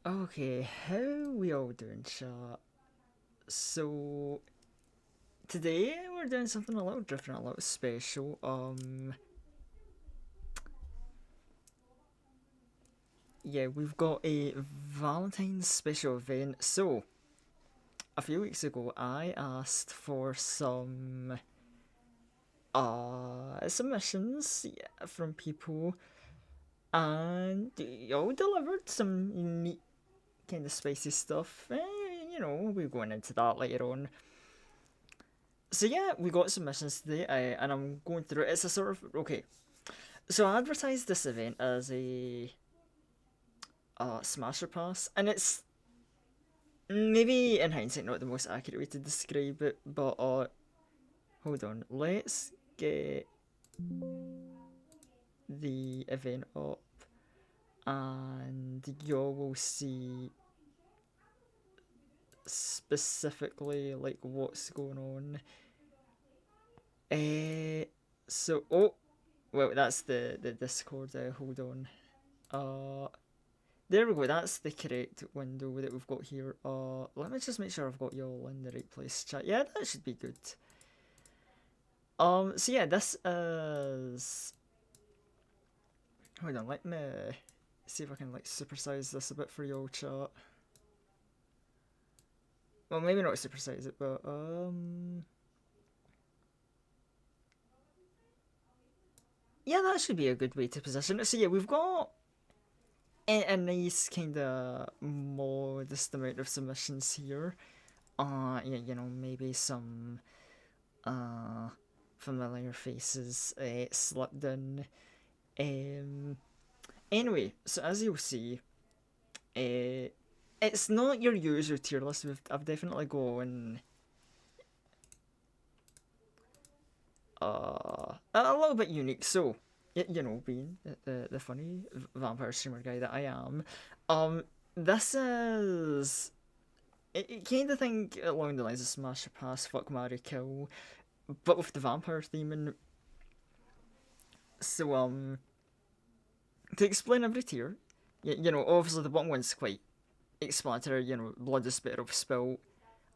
Okay, how we all doing, chat? So today we're doing something a little different, a little special. Yeah, we've got a Valentine's special event. So a few weeks ago, I asked for some submissions, yeah, from people, and y'all delivered some neat kind of spicy stuff. We'll be going into that later on. So yeah, we got submissions today, and I'm going through it. It's a sort of okay. So I advertised this event as a Smasher Pass, and it's maybe in hindsight not the most accurate way to describe it. But hold on, let's get the event up, and you will see specifically like what's going on. So well, that's the Discord. Hold on. Uh, There we go. That's the correct window that we've got here. Let me just make sure I've got you all in the right place. Chat. Yeah, that should be good. So yeah, this is. Hold on. Let me see if I can like supersize this a bit for you all, chat. Well, maybe not supersize it, but yeah, that should be a good way to position it. So yeah, we've got a nice kind of modest amount of submissions here. Yeah, maybe some uh familiar faces slipped in. Um, anyway, so as you'll see, uh, it's not your usual tier list. I've definitely gone a little bit unique. So, being the funny vampire streamer guy that I am, um, this is kind of think along the lines of Smash or Pass, Fuck, Marry, Kill, but with the vampire theme. And so, to explain every tier, obviously the bottom one's quite explanatory. Blood is better of spill.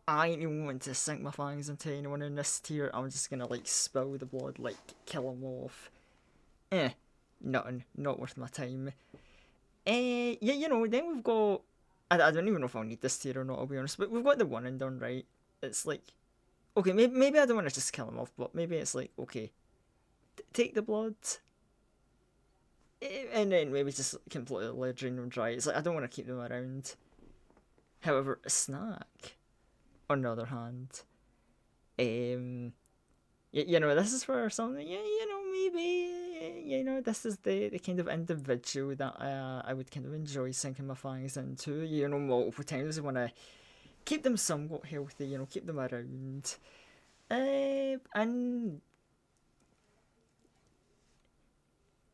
I ain't even want to sink my fangs into anyone in this tier. I'm just gonna like spill the blood, like kill them off. Eh, nothing, not worth my time. Yeah, then we've got. I don't even know if I'll need this tier or not, I'll be honest, but we've got the one and done, right? It's like, okay, maybe I don't want to just kill them off, but maybe it's like, okay, take the blood, and then maybe just completely drain them dry. It's like, I don't want to keep them around. However, a snack, on the other hand, um, this is for something. Yeah, maybe this is the kind of individual that I would kind of enjoy sinking my fangs into. Multiple times. I want to keep them somewhat healthy. Keep them around. And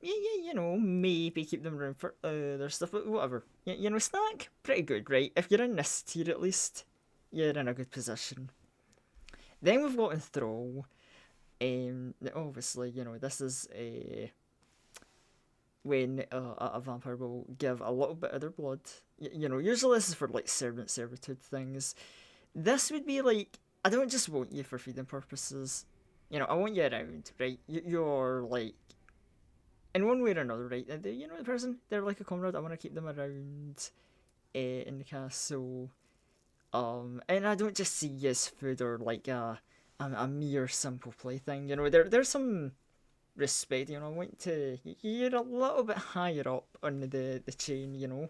yeah, maybe keep them around for other stuff, but whatever. Yeah, snack pretty good, right? If you're in this tier at least, you're in a good position. Then we've got Enthrall. Obviously, this is a when a vampire will give a little bit of their blood. Usually this is for like servant servitude things. This would be like, I don't just want you for feeding purposes. I want you around, right? You're like, in one way or another, right? The person, they're like a comrade. I want to keep them around in the castle. And I don't just see you as food or like a mere simple plaything. There's some respect. I want to. You're a little bit higher up on the chain.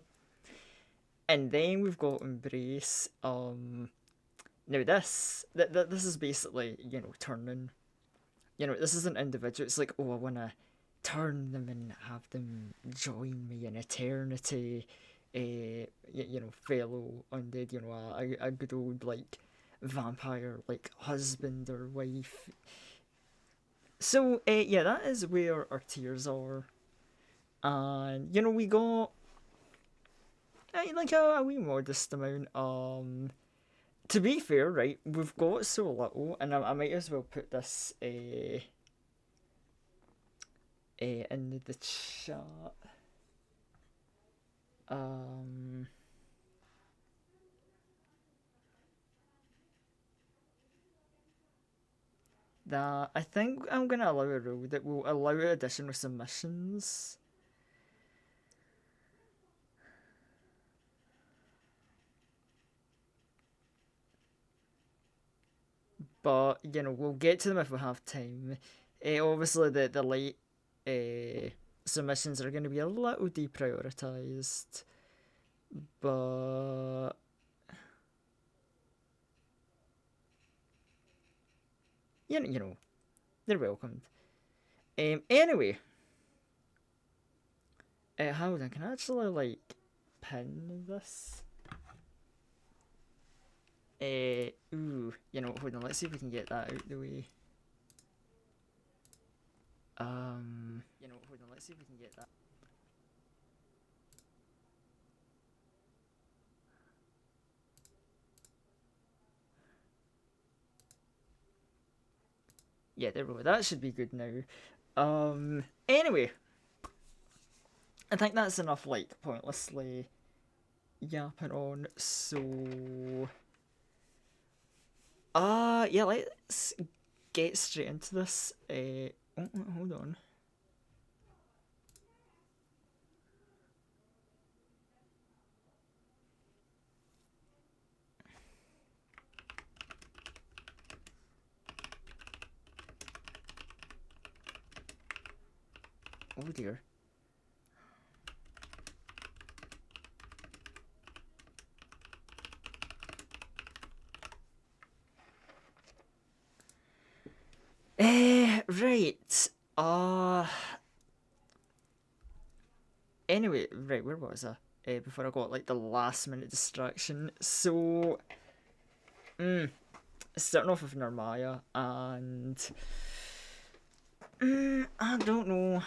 And then we've got embrace. Now this is basically turning. This is an individual. It's like, oh, I wanna turn them and have them join me in eternity. Fellow undead. A good old like vampire like husband or wife. So yeah, that is where our tiers are. And we got like a wee modest amount. To be fair, right, we've got so little, and I might as well put this in the chat. Um, that I think I'm gonna allow a rule that will allow additional submissions. But we'll get to them if we have time. Obviously, the late submissions are going to be a little deprioritized, but they're welcomed. Anyway, hold on, can I actually pin this? Hold on, let's see if we can get that out the way. Hold on, let's see if we can get that. Yeah, there we go. That should be good now. Anyway, I think that's enough, pointlessly yapping on. So, yeah, let's get straight into this. Hold on. Oh dear. Right. Anyway, right, where was I? Before I got the last minute distraction. So, starting off with Narmaya, and I don't know.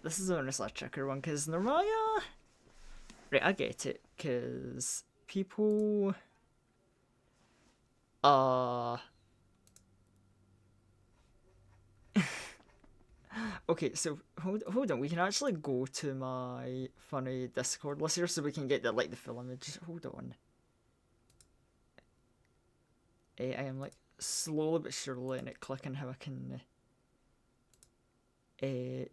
This is honestly a tricker one because Narmaya. Right, I get it because people. Okay, so hold on. We can actually go to my funny Discord list here so we can get the full image. Hold on. I am slowly but surely letting it click on how I can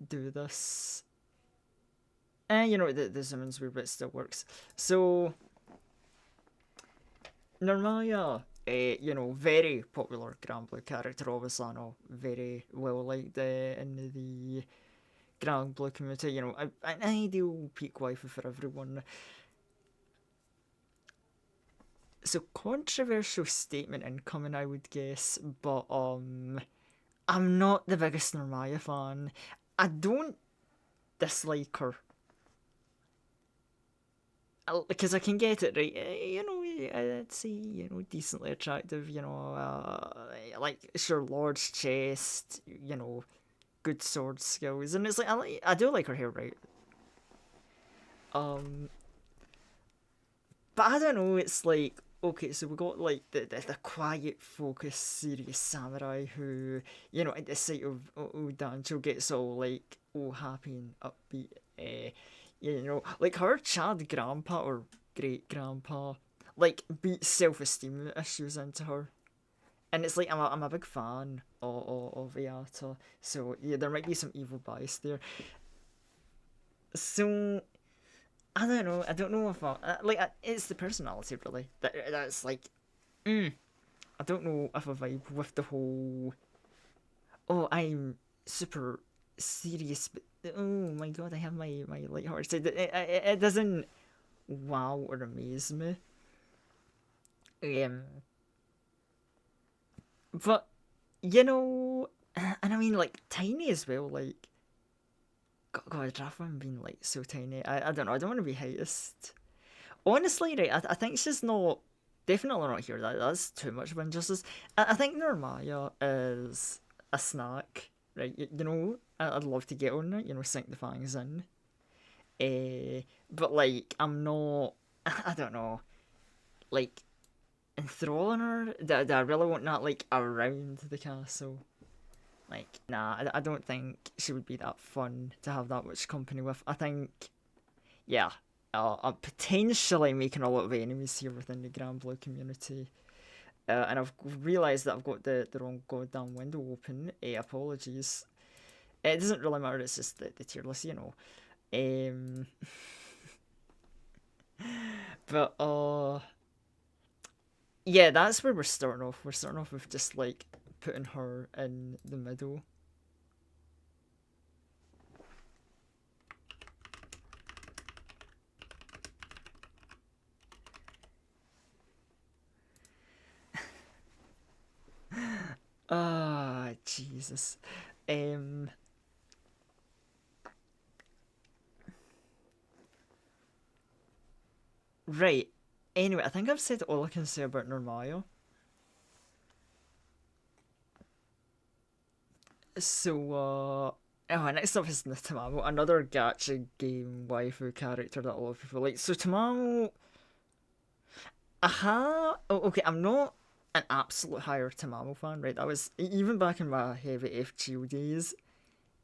do this. The zoom in's weird, but it still works. So Narmaya, very popular Grand Blue character, obviously, I know, very well liked in the Grand Blue community. An ideal peak waifu for everyone. So controversial statement incoming, I would guess, but I'm not the biggest Narmaya fan. I don't dislike her. Because I can get it right, I'd say decently attractive, sure, large chest, good sword skills, and it's I do like her hair, right? Um, but I don't know. It's okay, so we got the quiet, focused, serious samurai who at the sight of Dancho gets all all happy and upbeat. Her Chad grandpa or great grandpa beat self esteem issues into her. And it's I'm a big fan of Ayata, so yeah, there might be some evil bias there. So I don't know. I don't know if it's the personality really that's I don't know if I vibe with the whole. Oh, I'm super serious, but oh my god, I have my lighthearted side. It doesn't wow or amaze me. Um, but and I mean tiny as well. God, Rafa being so tiny. I don't know. I don't want to be heightist. Honestly, right, I think she's not definitely not here. That's too much of injustice. I think Normaya is a snack, right? I'd love to get on it. Sink the fangs in. But I'm not. I don't know. Like enthralling her. Do I really want that around the castle? Nah, I don't think she would be that fun to have that much company with. I think, yeah, I'm potentially making a lot of enemies here within the Grand Blue community. And I've realised that I've got the wrong goddamn window open. Apologies. It doesn't really matter, it's just the tier list, you know. Um, but yeah, that's where we're starting off. We're starting off with just like putting her in the middle. Ah, Jesus. Um, right. Anyway, I think I've said all I can say about Normaya. So, oh, next up is Tamamo, another gacha game waifu character that a lot of people like. So, Tamamo, oh, okay, I'm not an absolute higher Tamamo fan, right? I was, even back in my heavy FGO days,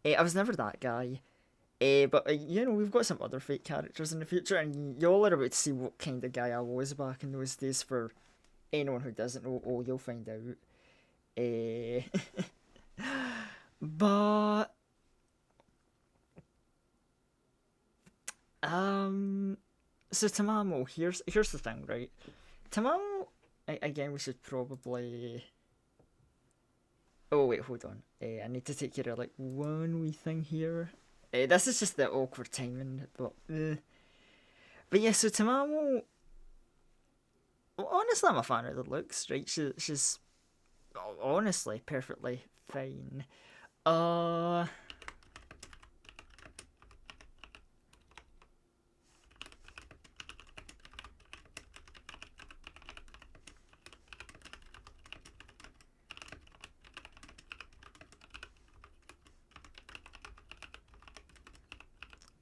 I was never that guy. But you know, we've got some other fake characters in the future, and y'all are about to see what kind of guy I was back in those days. For anyone who doesn't know, oh, you'll find out. Uh, but um, so Tamamo, here's the thing, right? Tamamo, again, we should probably. Oh wait, hold on. I need to take care of like one wee thing here. This is just the awkward timing, but yeah. So Tamamo, well, honestly, I'm a fan of the looks, right? She's honestly perfectly fine. Uh,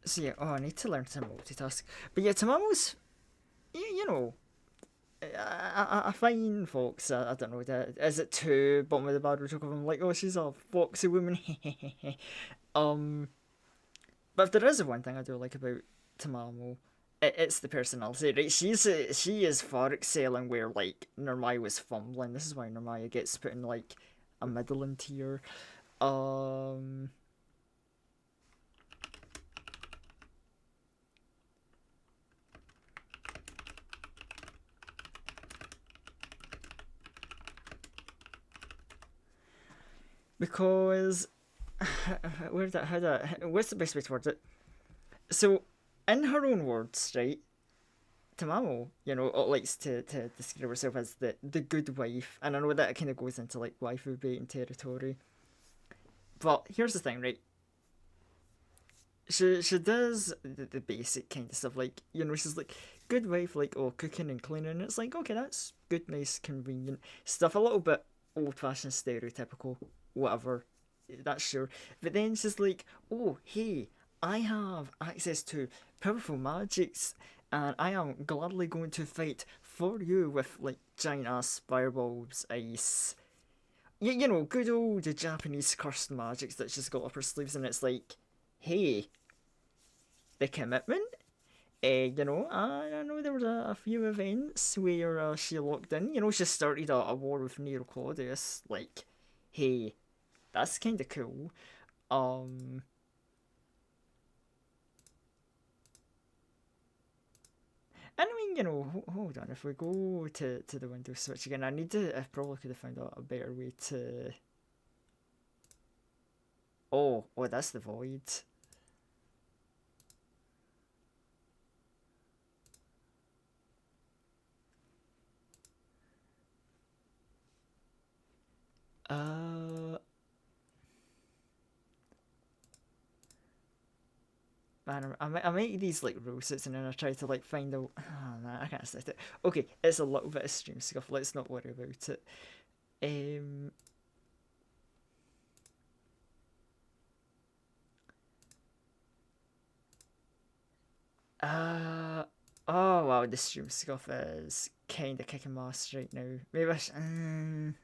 so yeah, oh, I need to learn to multitask. But yeah, Tamamo's, you know, a fine fox. I don't know. Is it too bottom of the barrel joke of him like, oh, she's a foxy woman? um, but if there is one thing I do like about Tamamo, it's the personality, right? She is far excelling where like Normaya was fumbling. This is why Normaya gets put in like a middling tier. Um, because where that how that what's the best way to word it? So, in her own words, right? Tamamo, you know, likes to describe herself as the good wife, and I know that kind of goes into like waifu baiting territory. But here's the thing, right? She does the basic kind of stuff, like you know, she's like good wife, like oh cooking and cleaning. And it's like okay, that's good, nice, convenient stuff. A little bit old fashioned, stereotypical, whatever. That's sure. But then she's like, oh hey, I have access to powerful magics, and I am gladly going to fight for you with like giant ass fireballs, ice. You know, good old Japanese cursed magics that she's got up her sleeves, and it's like, hey, the commitment. You know, I know there was a few events where she locked in. You know, she started a war with Nero Claudius. Like, hey, that's kind of cool. Um, and I mean, you know, hold on. If we go to the Windows switch again, I probably could have found a better way to. Oh, that's the void. Uh, Man, I make these like rule sets and then I try to like find out. Oh, man, I can't set it. Okay, it's a little bit of stream scuff. Let's not worry about it. Um. Uh. Oh wow, the stream scuff is kind of kicking my ass right now. Maybe I should.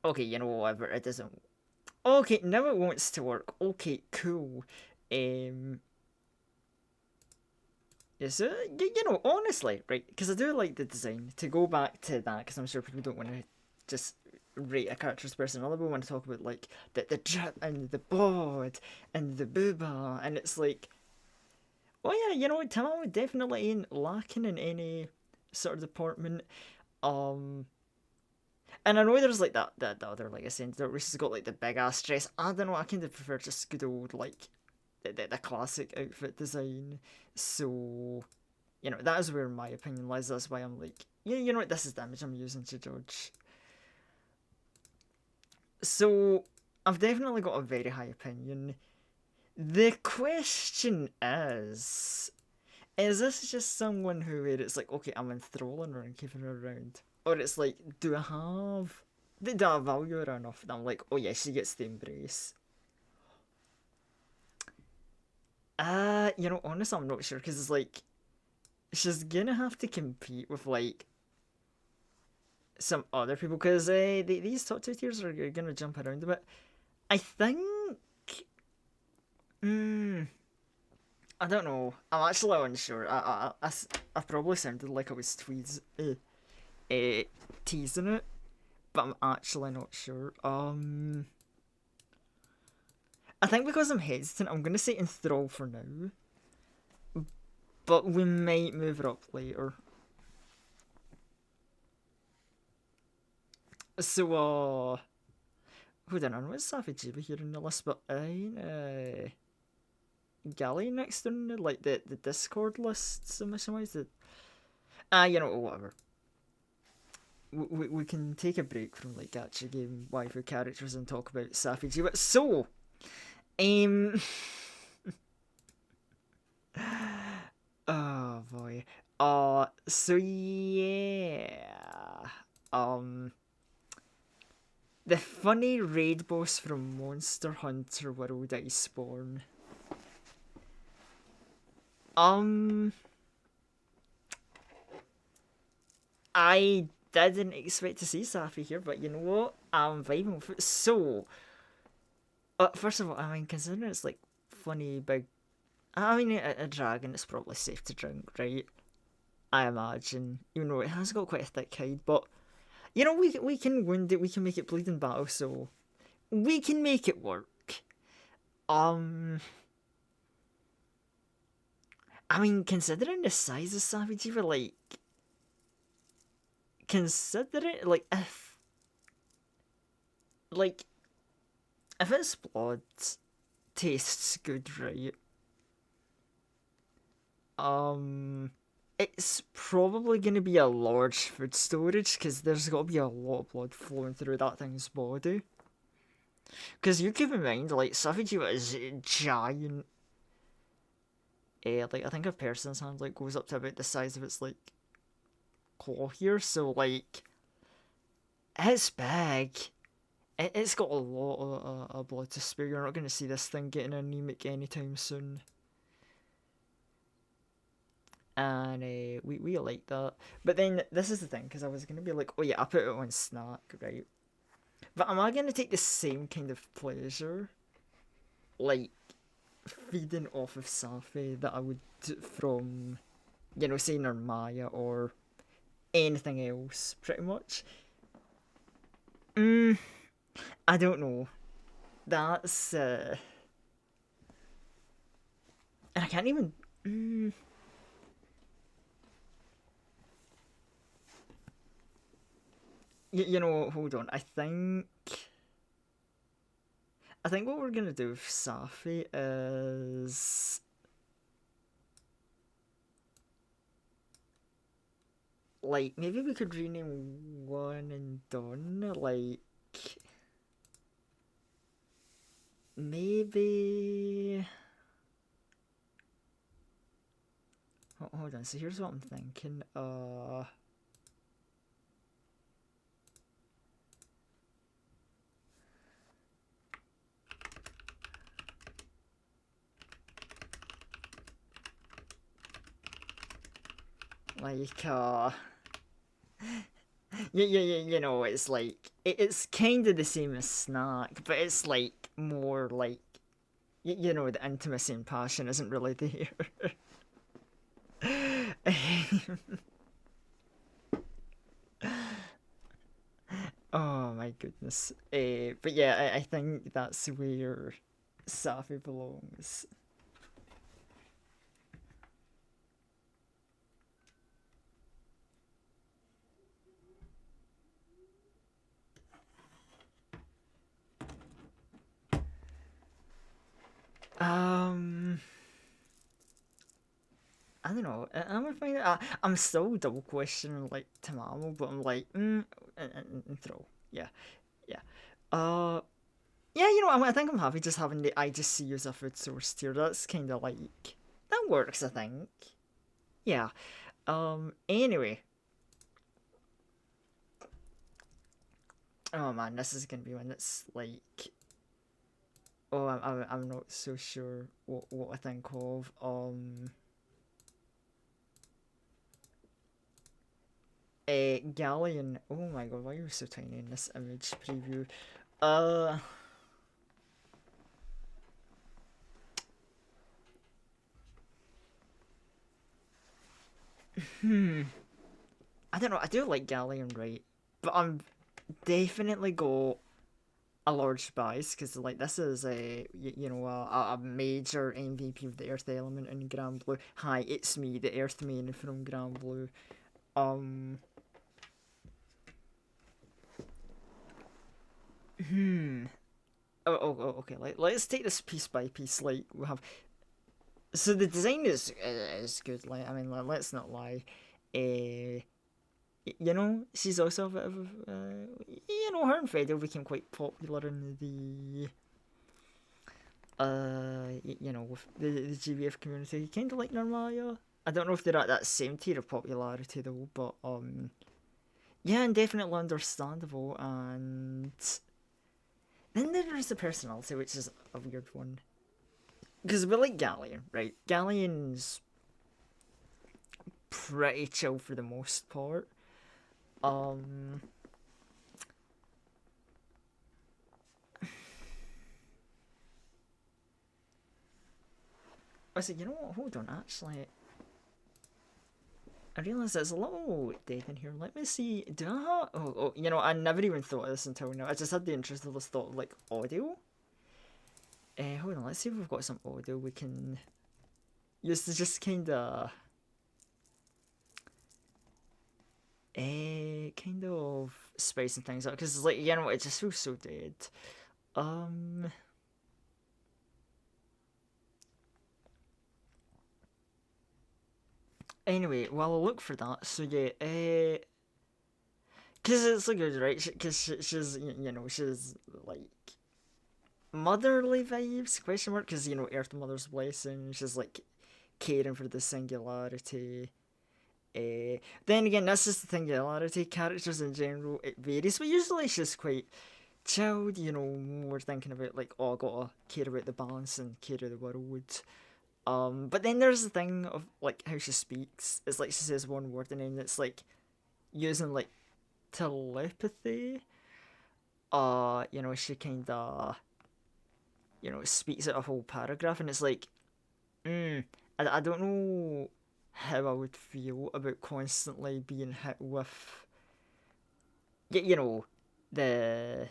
Okay, you know whatever. It doesn't. Okay, now it wants to work. Okay, cool. Um. Yeah, so honestly, right? Because I do like the design. To go back to that, because I'm sure people don't want to just rate a character's personality. We want to talk about like the drip and the bod and the booba, and it's like, oh yeah, Tamao definitely ain't lacking in any sort of department. Um, and I know there's like that other like essential which has got like the big ass dress. I don't know. I kind of prefer just good old like the classic outfit design. So that is where my opinion lies. That's why I'm like, yeah, you know what? This is the image I'm using to judge. So I've definitely got a very high opinion. The question is this just someone who where it's like, okay, I'm enthralling her and keeping her around? Or it's like, do I value her enough that I'm like, oh yeah, she gets the embrace? Honestly, I'm not sure because it's like, she's gonna have to compete with like some other people because these top two tiers are gonna jump around a bit. I think. Mm, I don't know. I'm actually unsure. I probably sounded like I was teasing it, but I'm actually not sure. I think because I'm hesitant, I'm gonna say enthrall for now, but we might move her up later. So, hold on, I know it's Savage here in the list, but Galley next on like the Discord list submission wise. Whatever. We can take a break from like gacha game waifu characters and talk about Savage. But so, um, oh boy. So yeah. Um, the funny raid boss from Monster Hunter World Iceborne. Um, I didn't expect to see Safi here, but you know what? I'm vibing with it. So, first of all, I mean, considering it's like funny big. I mean, a dragon, it's probably safe to drink, right? I imagine, even though it has got quite a thick hide, but we can wound it, we can make it bleed in battle, so we can make it work. Um, I mean, considering the size of Savage Eva, like, consider it like, if its blood tastes good, right? It's probably going to be a large food storage because there's got to be a lot of blood flowing through that thing's body. Because you keep in mind, like, Savage is giant. Like, I think a person's hand, like, goes up to about the size of its, like, claw here. So, like, it's big. It's got a lot of blood to spare. You're not going to see this thing getting anemic anytime soon. And we like that. But then this is the thing, because I was gonna be like, oh yeah, I put it on snack, right? But am I gonna take the same kind of pleasure, like feeding off of Safi that I would from, say Maya or anything else, pretty much? Mm, I don't know. That's and I can't even. Mm, hold on. I think what we're gonna do with Safi is like maybe we could rename one and done. Like maybe. Hold on. So here's what I'm thinking. Like it's like it's kind of the same as snack, but it's like more like the intimacy and passion isn't really there. Oh my goodness. But yeah, I think that's where Safi belongs. Um, I don't know. I'm gonna find out. I'm still double questioning like Tamamo, but I'm like, and throw. Yeah, yeah. Uh, yeah. I think I'm happy just having the I just see you as a food source tier. That's kind of like that works. I think. Yeah. Anyway. Oh man, this is gonna be one that's like. Oh, I'm not so sure what I think of. Galleon. Oh my god, why are you so tiny in this image preview? Uh, I don't know. I do like Galleon, right? But I'm definitely go a large bias because like this is a major MVP of the Earth element in Grand Blue. Hi, it's me, the Earth main from Grand Blue. Um, hmm. Okay. Let's take this piece by piece. Like we have, so the design is good. Like I mean, let's not lie. Uh, she's also a bit of, her and Fredo became quite popular in with the GBF community, kind of like Normalia. I don't know if they're at that same tier of popularity though, but yeah, and definitely understandable. And then there is the personality, which is a weird one, because we like Galleon, right? Galleon's pretty chill for the most part. Um, I said, you know what? Hold on, actually, I realise it's a little dead in here. Let me see. Do I have? I never even thought of this until now. I just had the interesting thought of like audio. Hold on. Let's see if we've got some audio we can use to just kind of spicing things up because like it just feels so dead. Um. Anyway, while I look for that, so yeah, because it's like good, right? Because she's she's like motherly vibes question mark because Earth Mother's blessing. She's like caring for the singularity. Then again, that's just the singularity. Characters in general, it varies, but usually she's quite chilled. More thinking about like, oh, I gotta care about the balance and care of the world. But then there's the thing of like how she speaks. It's like she says one word and then it's like using like telepathy. She kinda speaks out a whole paragraph and it's like, I don't know how I would feel about constantly being hit with, the,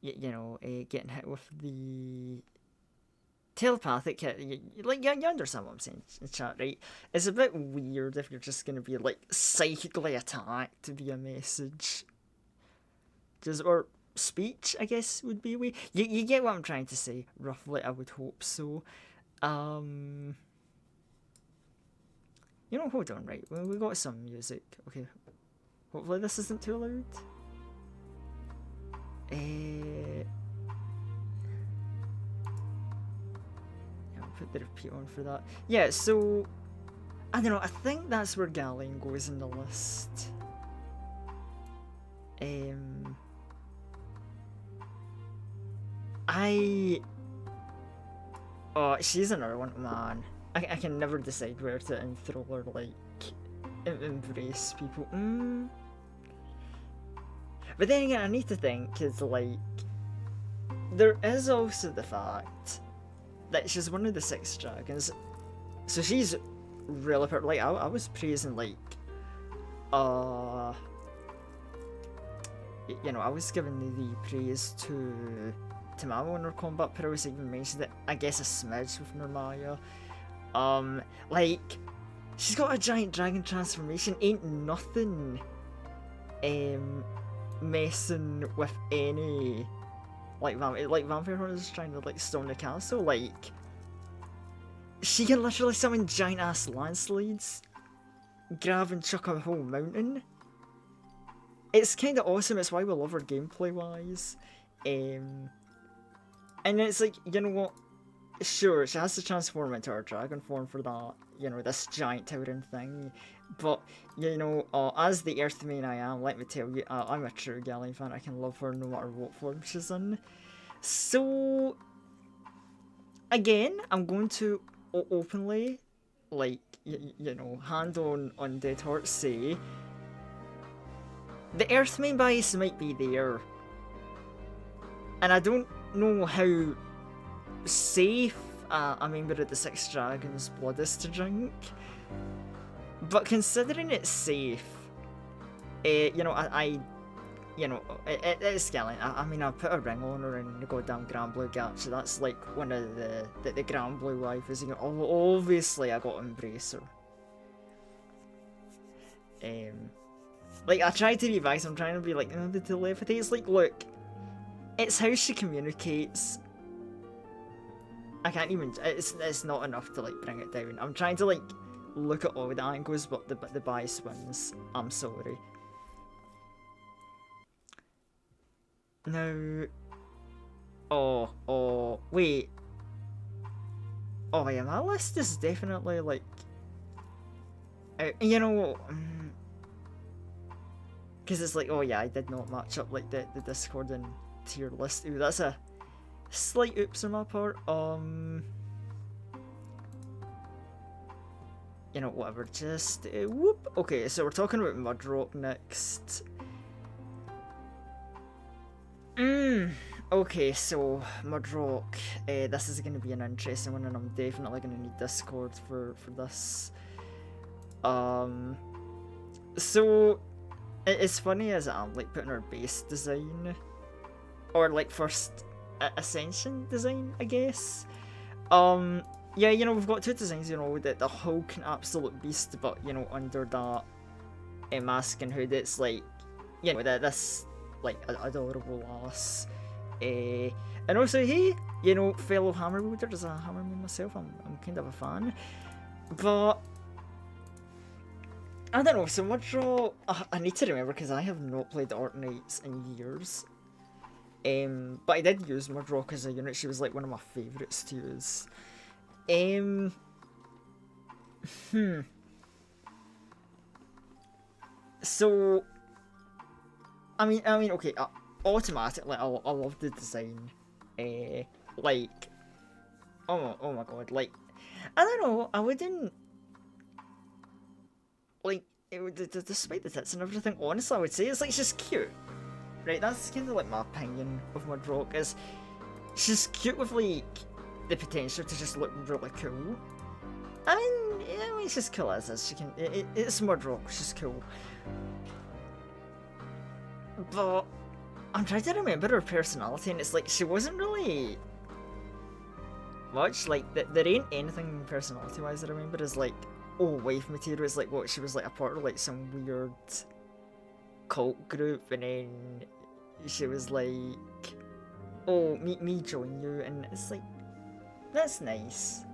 getting hit with the telepathic hit. You understand what I'm saying in chat, right? It's a bit weird if you're just gonna be like psychically attacked via message. Or speech, I guess would be a way. You get what I'm trying to say, roughly. I would hope so. Um, hold on, right? Well, we got some music. Okay, hopefully this isn't too loud. Yeah, I'll put the repeat on for that. Yeah, so I don't know. I think that's where Galleon goes in the list. She's another one, man. I can never decide where to enthrall or like embrace people. But then again, I need to think because like there is also the fact that she's one of the six dragons, so she's really like I was praising like uh I was giving the praise to Mamo in her combat prowess. I even mentioned it, I guess, a smidge with Normaya. Like, she's got a giant dragon transformation. Ain't nothing messing with any like Vampire Hunters trying to like storm the castle. Like, she can literally summon giant ass landslides, grab and chuck a whole mountain. It's kind of awesome. It's why we love her gameplay wise. And it's like, you know what? Sure, she has to transform into her dragon form for that, this giant towering thing. But, as the Earth main I am, let me tell you, I'm a true Galleon fan. I can love her no matter what form she's in. So, again, I'm going to openly, like, hand on dead heart say, the Earth main bias might be there. And I don't know how safe a member of the Six Dragons blood is to drink, but considering it's safe, it's Skellen. I mean, I put a ring on her in the goddamn Grand Blue Gacha. That's like one of the Grand Blue waifus. Obviously I got to embrace her. Like, I try to be nice. I'm trying to be like, the telepathy. It's like, look, it's how she communicates. I can't even. It's not enough to like bring it down. I'm trying to like look at all the angles, but the bias wins. I'm sorry. Now. Wait. Oh yeah, my list is definitely like. Because it's like, oh yeah, I did not match up like the Discord and tier list. Ooh, that's a slight oops on my part. Whatever, just whoop. Okay, so we're talking about Mudrock next. Okay, so Mudrock, this is going to be an interesting one, and I'm definitely going to need Discord for this. So it's funny as I'm like putting her base design, or like first Ascension design, I guess. Yeah, we've got two designs, the Hulk and Absolute Beast, but, under that mask and hood, it's like, this, like, adorable lass. And also, hey, fellow hammer wielder, as a hammerman myself, I'm kind of a fan. But, I don't know, so Mudrock, I need to remember, because I have not played Art Knights in years. But I did use Mudrock as a unit. She was like one of my favourites to use. So, I mean, okay. Automatically, I love the design. Like, oh my god, like, I don't know. I wouldn't like despite the tits and everything. Honestly, I would say it's like she's cute. Right, that's kind of like my opinion of Mudrock, is she's cute with like the potential to just look really cool. I mean she's cool as is. She can. It's Mudrock. She's cool. But I'm trying to remember her personality, and it's like she wasn't really much. Like there ain't anything personality-wise that I remember is like, oh, wife material is like what she was like a part of like some weird cult group, and then she was like, oh, me join you, and it's like, that's nice.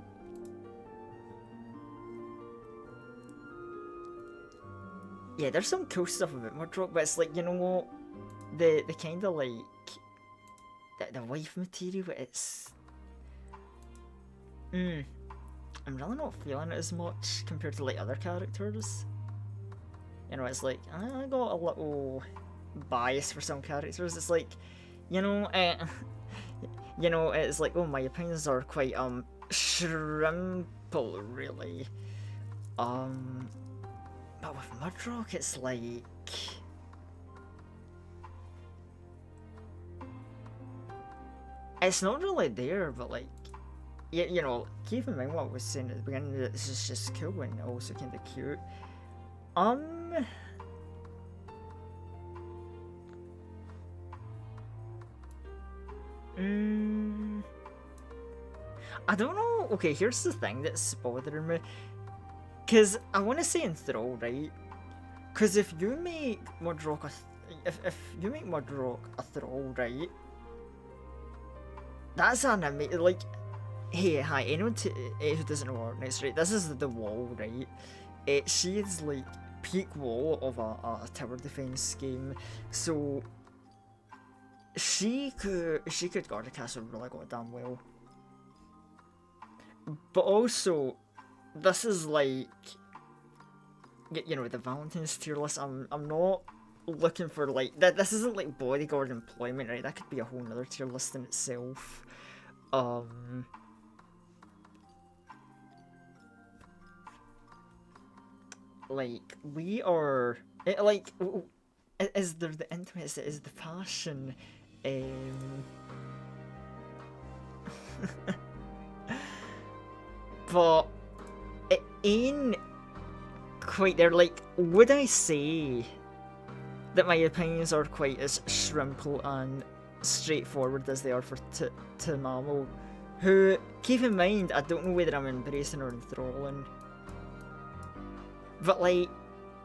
Yeah, there's some cool stuff about Mudrock, but it's like, you know what, the kind of like the wife material, it's I'm really not feeling it as much compared to like other characters. It's like, I got a little bias for some characters. It's like, it's like, oh, my opinions are quite, shrimple, really. But with Mudrock, it's like, it's not really there, but like, you know, keep in mind what I was saying at the beginning. This is just cool and also kind of cute. Mm, I don't know. Okay, here's the thing that's bothering me. Because I want to say enthrall, right? Because if you make Mudrock if you make Mudrock a thrall, right? That's an amazing, like, hey, hi, anyone who doesn't know Orkneys, right? This is the wall, right? She is like peak wall of a tower defense game, so she could guard a castle really goddamn well. But also, this is like, you know, the Valentine's tier list. I'm not looking for like that. This isn't like bodyguard employment, right? That could be a whole nother tier list in itself. Like we are like, is there the intimacy? Is the passion? But it ain't quite there. Like, would I say that my opinions are quite as shrimple and straightforward as they are for Tamamo? Who, keep in mind, I don't know whether I'm embracing or enthralling. But like,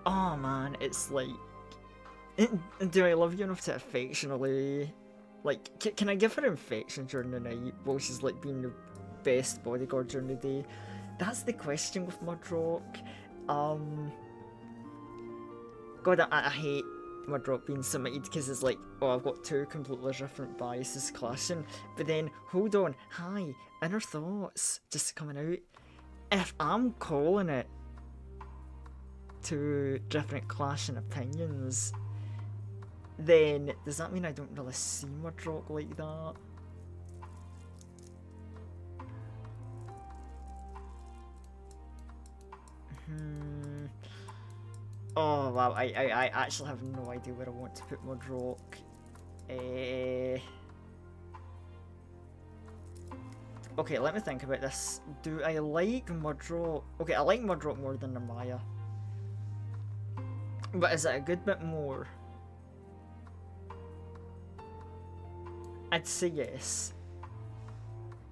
oh man, it's like, do I love you enough to affectionately, like, can I give her affection during the night while she's like being the best bodyguard during the day? That's the question with Mudrock. God, I hate Mudrock being submitted because it's like, oh, I've got two completely different biases clashing. But then, hold on, hi, inner thoughts just coming out. If I'm calling it two different clashing opinions, then does that mean I don't really see Mudrock like that? Oh wow, I actually have no idea where I want to put Mudrock. Okay, let me think about this. Do I like Mudrock? Okay, I like Mudrock more than Namaya. But is it a good bit more? I'd say yes.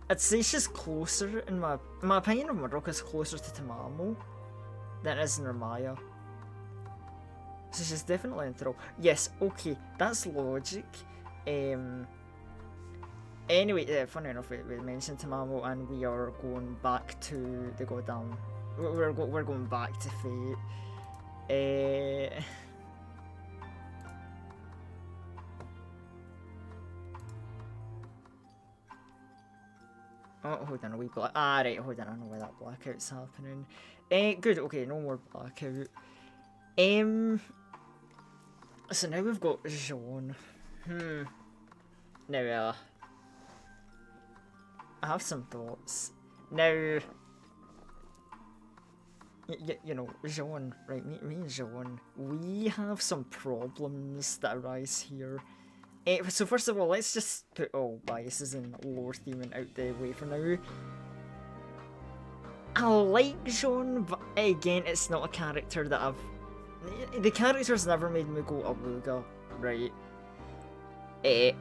I'd say she's closer, in my opinion of Mudrock is closer to Tamamo than it is Namaya. So she's definitely in throw. Yes, okay, that's logic. Anyway, funny enough, we mentioned Tamamo, and we are going back to the goddamn. We're going back to Fate. Oh, hold on, a wee black. Ah, right, hold on, I know why that blackout's happening. Good, okay, no more blackout. So now we've got Jean. Now, I have some thoughts. Now, you know, Jean, right, me and Jean, we have some problems that arise here. So first of all, let's just put all biases and lore theming out the way for now. I like Jean, but again, it's not a character that I've... The character's never made me go Awooga, right?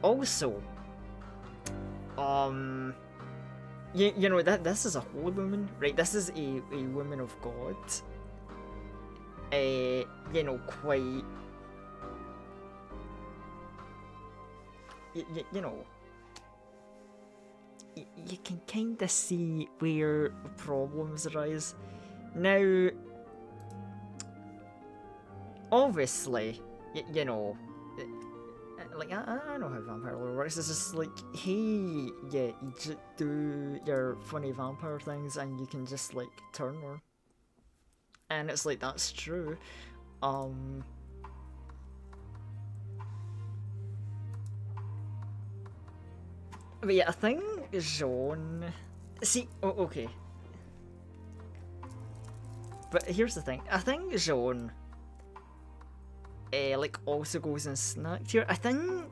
Also, you know, this is a holy woman, right? This is a woman of God. You know, quite... You know, you can kind of see where problems arise. Now, obviously, you know, like, I know how vampire lore works. It's just like, hey, yeah, you just do your funny vampire things and you can just, like, turn her. And it's like, that's true. But yeah, I think Jean... See, okay. But here's the thing. I think Jean... like, also goes in snack tier. I think...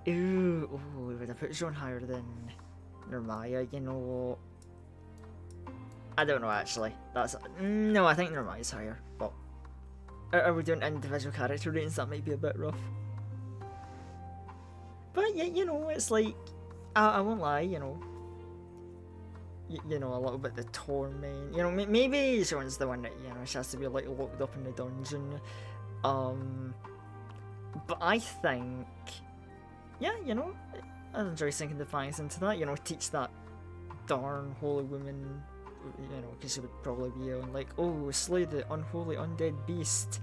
Ooh, would I put Jean higher than they're Maya, you know. I don't know actually. No, I think they're Maya's higher. But are we doing individual character ratings? That might be a bit rough. But yeah, you know, it's like I won't lie, you know. You know, a little bit the torment. You know, maybe Sean's the one that, you know, she has to be like locked up in the dungeon. But I think, yeah, you know, I enjoy sinking the fangs into that. You know, teach that darn holy woman, you know, because she would probably be like, oh, slay the unholy undead beast.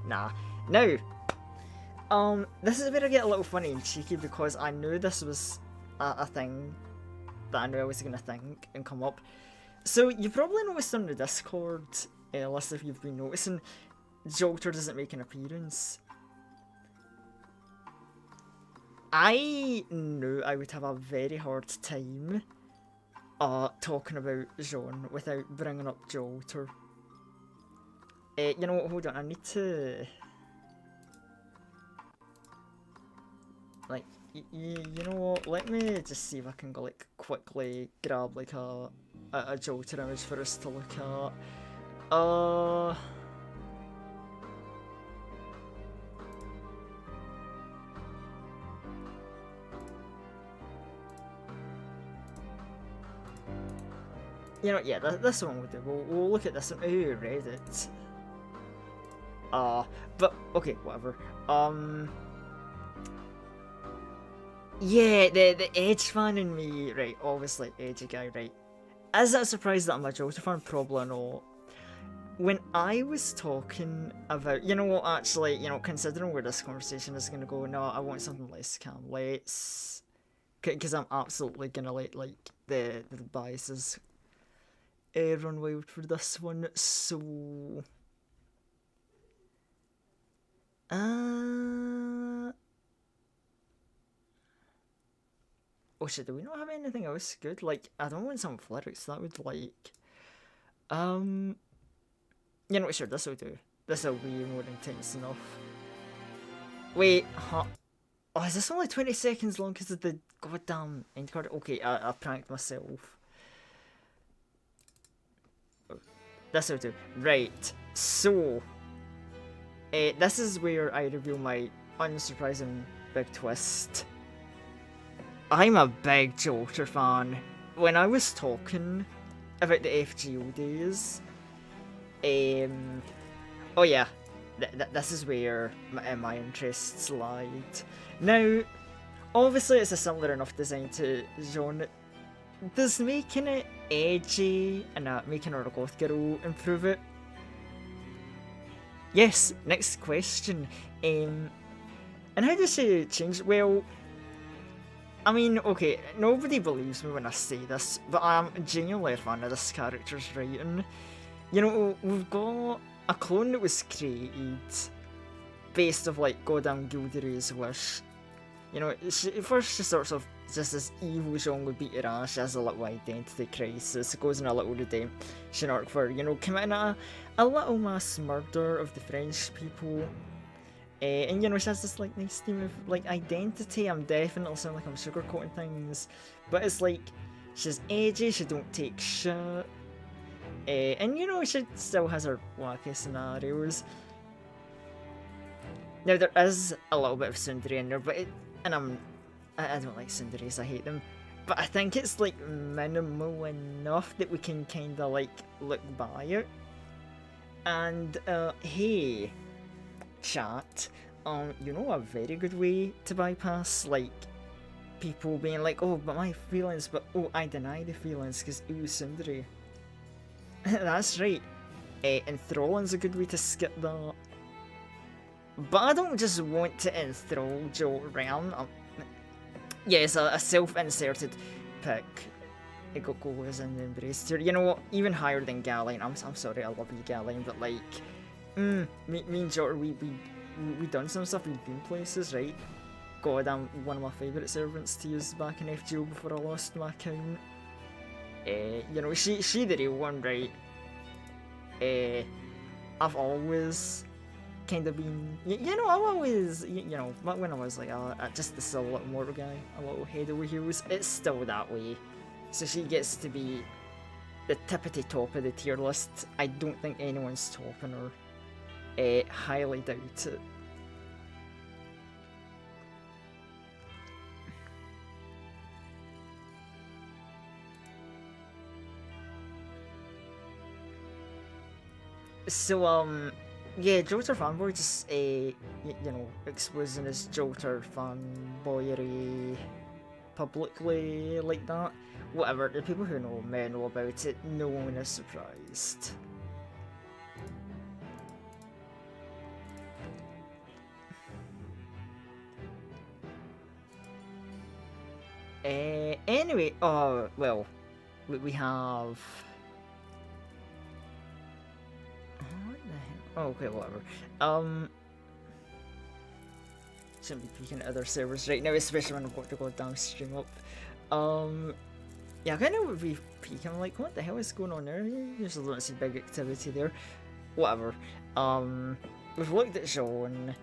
Nah. Now, this is where I get a little funny and cheeky because I knew this was a thing that I knew I was going to think and come up. So you probably noticed on the Discord list, if you've been noticing, Jolter doesn't make an appearance. I knew I would have a very hard time talking about Jean without bringing up Jolter. You know what, hold on, I need to... Like, you know what, let me just see if I can go, like, quickly grab, like, a Jolter image for us to look at. You know, yeah, this one we'll do. We'll look at this one. Ooh, Reddit. But, okay, whatever. Yeah, the Edge fan in me, right, obviously, Edgy guy, right. Is it a surprise that I'm a Jolter fan? Probably not. When I was talking about, you know what, actually, you know, considering where this conversation is going to go, no, I want something less calm. Let's... Because I'm absolutely going to let, like, the biases run wild for this one, so... Oh shit, do we not have anything else good? Like, I don't want some lyrics, that would like... You know what, sure, this'll do. This'll be more intense enough. Wait, huh? Oh, is this only 20 seconds long because of the goddamn end card? Okay, I pranked myself. This'll do. Right, so... this is where I reveal my unsurprising big twist. I'm a big Jolter fan. When I was talking about the FGO days, oh yeah, this is where my interests lied. Now, obviously it's a similar enough design to Jean. Does making it edgy and making her a goth girl improve it? Yes, next question. And how does she change? Well, I mean, okay, nobody believes me when I say this, but I'm genuinely a fan of this character's writing. You know, we've got a clone that was created based off, like, goddamn Gilderoy's wish. You know, first she starts off just this evil Jean would beat her ass, she has a little identity crisis, goes on a little redemption arc for, you know, committing a little mass murder of the French people. And you know, she has this like nice theme of like identity. I'm definitely sounding like I'm sugarcoating things, but it's like she's edgy, she don't take shit, and you know, she still has her wacky scenarios. Now there is a little bit of tsundere in there, but I don't like tsunderes, I hate them. But I think it's like minimal enough that we can kind of like look by it. And hey, chat, you know a very good way to bypass like people being like, oh, but my feelings, but oh, I deny the feelings because ooh, tsundere. That's right. Enthralling's a good way to skip that. But I don't just want to enthrall Joe around. Yes, a self-inserted pick. Ikoko was in the embrace here. You know what? Even higher than Galine. I'm sorry, I love you, Galine, but like, me and Jotter, we done some stuff. We've been places, right? God, I'm one of my favourite servants to use back in FGO before I lost my account. You know, she the real one, right? I've always kind of been, you know, I've always, you know, when I was like just the silhouette mortal guy, a little head over heels, it's still that way. So she gets to be the tippity top of the tier list. I don't think anyone's topping her. Highly doubt it. So, yeah, Jolter fanboy just, exposing his Jolter fanboyery publicly like that. Whatever, the people who know me know about it, no one is surprised. Anyway, well, we have... What the hell? Oh, okay, whatever. Shouldn't be peeking at other servers right now, especially when I've got the goddamn stream up. Yeah, I kind of would be peeking. I'm like, what the hell is going on there? Usually don't see big activity there. Whatever. We've looked at Sean.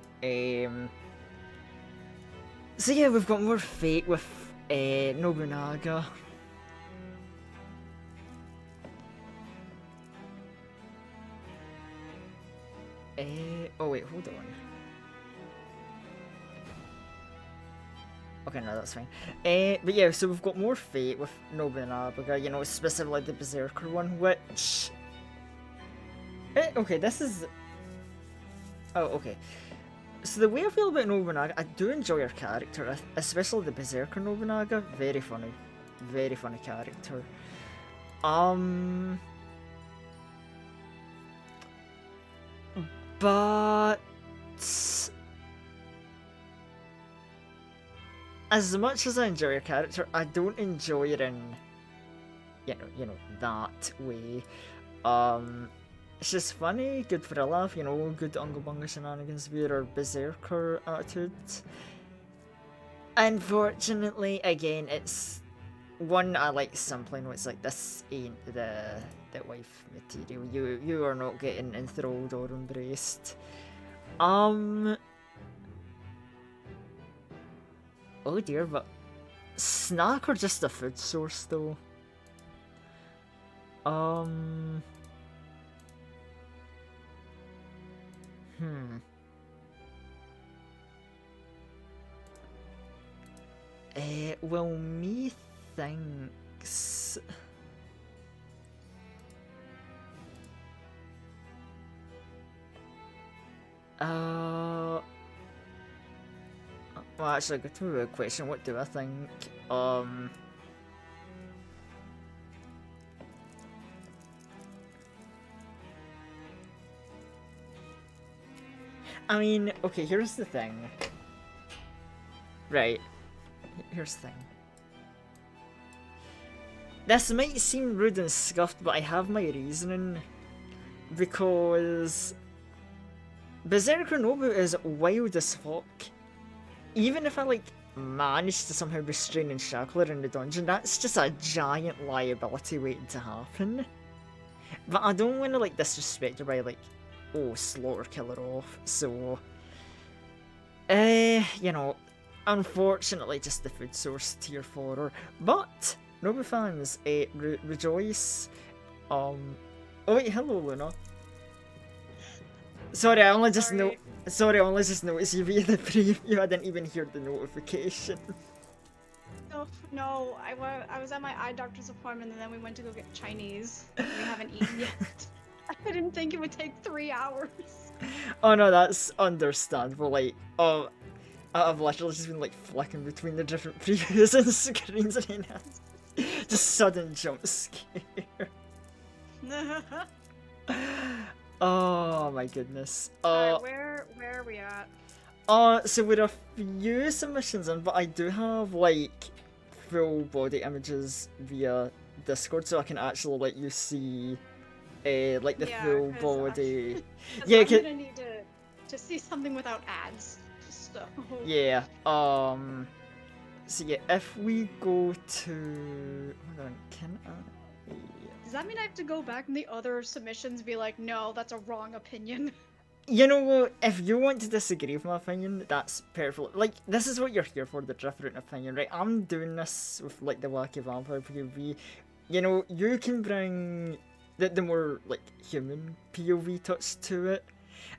So yeah, we've got more fate with Nobunaga. Oh wait, hold on. Okay, no, that's fine. But yeah, so we've got more fate with Nobunaga, you know, specifically the Berserker one, which... okay, this is... Oh, okay. So the way I feel about Nobunaga, I do enjoy her character, especially the Berserker Nobunaga. Very funny. Very funny character. But... as much as I enjoy her character, I don't enjoy it in, you know, that way. It's just funny, good for a laugh, you know, good Unga Bunga shenanigans with her Berserker attitude. Unfortunately, again, it's one I like sampling. It's like, this ain't the wife material. You are not getting enthralled or embraced. Oh dear, but snack or just a food source though? Well, methinks... Well, actually, go to a question. What do I think? I mean, okay, here's the thing. Right. Here's the thing. This might seem rude and scuffed, but I have my reasoning. Because... Berserker Nobu is wild as fuck. Even if I, like, manage to somehow restrain and shackle her in the dungeon, that's just a giant liability waiting to happen. But I don't want to, like, disrespect her by, like, oh, slaughter, kill her off, so... you know, unfortunately just the food source tier for her. But, Nobu fans, rejoice. Oh wait, hello Luna. Sorry, I only just noticed you via the preview. I didn't even hear the notification. No, I was at my eye doctor's appointment and then we went to go get Chinese. We haven't eaten yet. I didn't think it would take 3 hours. Oh no, that's understandable. Like, oh, I've literally just been like flicking between the different previews and screens and just sudden jump scare. Oh my goodness. Where are we at? So we're a few submissions in, but I do have like full body images via Discord, so I can actually let you see, like the full body. Yeah, I'm gonna need to see something without ads. So. Yeah. So yeah, if we go to, hold on, can I? Does that mean I have to go back in the other submissions and be like, no, that's a wrong opinion? You know what? If you want to disagree with my opinion, that's perfect. Like, this is what you're here for, the different opinion, right? I'm doing this with, like, the Wacky Vampire POV. You know, you can bring the more, like, human POV touch to it.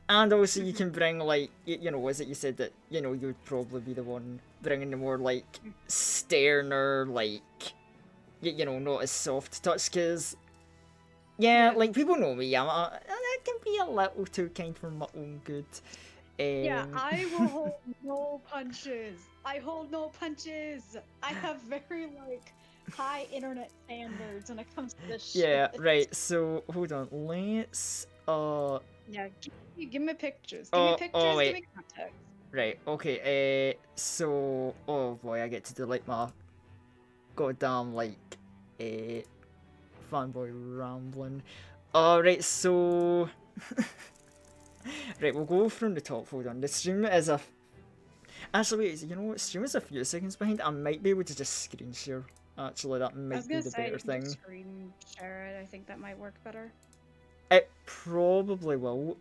And also you can bring, like, you know, was it you said that, you know, you would probably be the one bringing the more, like, sterner, like, you know, not as soft touch, because yeah, Yeah. like people know me. I can be a little too kind for my own good. Yeah, Um, I will hold no punches. I hold no punches. I have very like high internet standards when it comes to this yeah, shit. right. So hold on. Let's Yeah, give me pictures. Give me oh pictures. Give wait. me context. Right. Okay. So oh boy, I get to do like my goddamn like uh fanboy rambling. All right. So right, we'll go from the top. Hold on. The stream is a actually wait. You know what? Stream is a few seconds behind. I might be able to just screen share. Actually, that I was might be gonna the say better you can just thing. screen share it. I think that might work better. It probably will.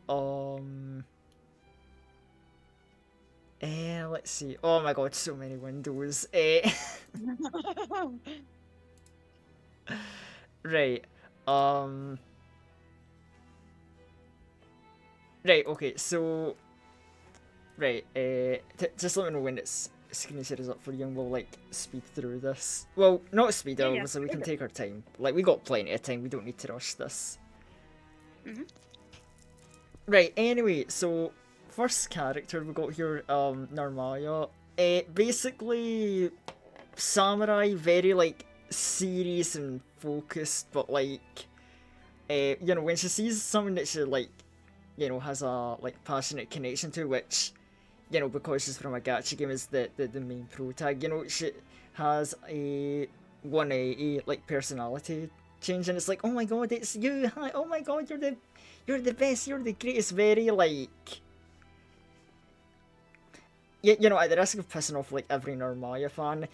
Let's see. Oh my god, so many windows. Right. Um. Right. Okay. So. Right. Just let me know when it's screen share is up for you, and we'll like speed through this. Well, not speed, Yeah, yeah. obviously. We can take our time. Like we got plenty of time. We don't need to rush this. Mm-hmm. Right. Anyway, so first character we got here, Narmaya. Basically samurai, very like serious and focused, but like you know, when she sees someone that she like, you know, has a like passionate connection to, which, you know, because she's from a gacha game, is the main pro tag, you know, she has a 180 like personality change, and it's like, oh my god, it's you, hi, oh my god, you're the best, you're the greatest, very like, you know, at the risk of pissing off like every Normaya fan,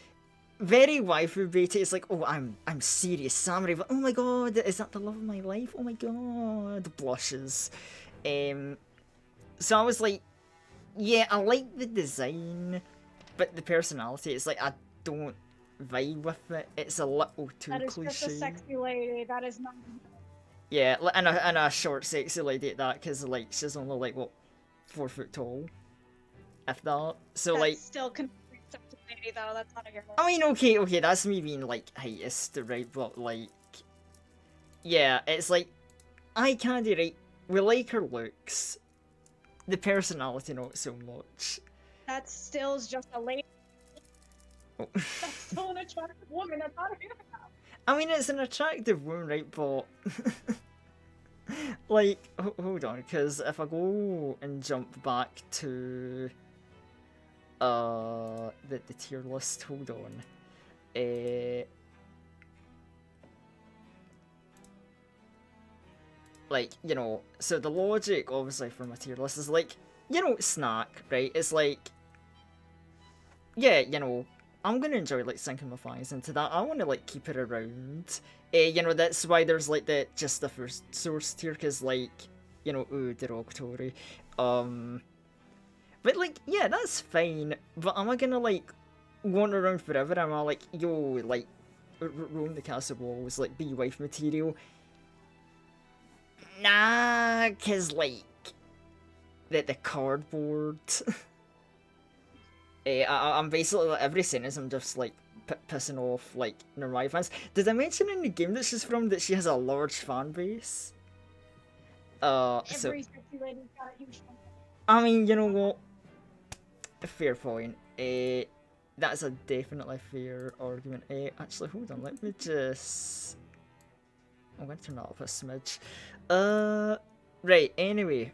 very waifu beta. It's like, oh, I'm serious samurai, but oh my god, is that the love of my life? Oh my god, blushes. Um, so I was like, yeah, I like the design, but the personality, it's like I don't vibe with it. It's a little too That is just a cliche. sexy lady. That is not. Yeah, and a short, sexy lady at that, because like she's only like what 4 foot tall, if that. So That's like, still considered sexy lady though. That's not a hero. I mean, okay, that's me being like heightist, right? But like, yeah, it's like eye candy, right? We like her looks, the personality not so much. That still is just a lady. Oh. That's still an attractive woman. That's not a hero. I mean, it's an attractive woman, right? But like, hold on, because if I go and jump back to the tier list, hold on. Like, you know, so the logic obviously for my tier list is like, you know, snack, right? It's like, yeah, you know, I'm gonna enjoy like sinking my thighs into that. I want to like keep it around. You know, that's why there's like the just the first source tier, because like, you know, ooh, derogatory. Um, but like, yeah, that's fine. But am I gonna like wander around forever? Am I like, yo, like, roam the castle walls, like, be wife material? Nah, cause like the cardboard. I'm basically like, every sentence I'm just like pissing off like Norway fans. Did I mention in the game that she's from that she has a large fan base? So Every sexy lady's got a huge one. I mean, you know what? Fair point. That's a definitely fair argument. Actually, hold on. Let me just. I'm going to turn that up a smidge. Right. Anyway.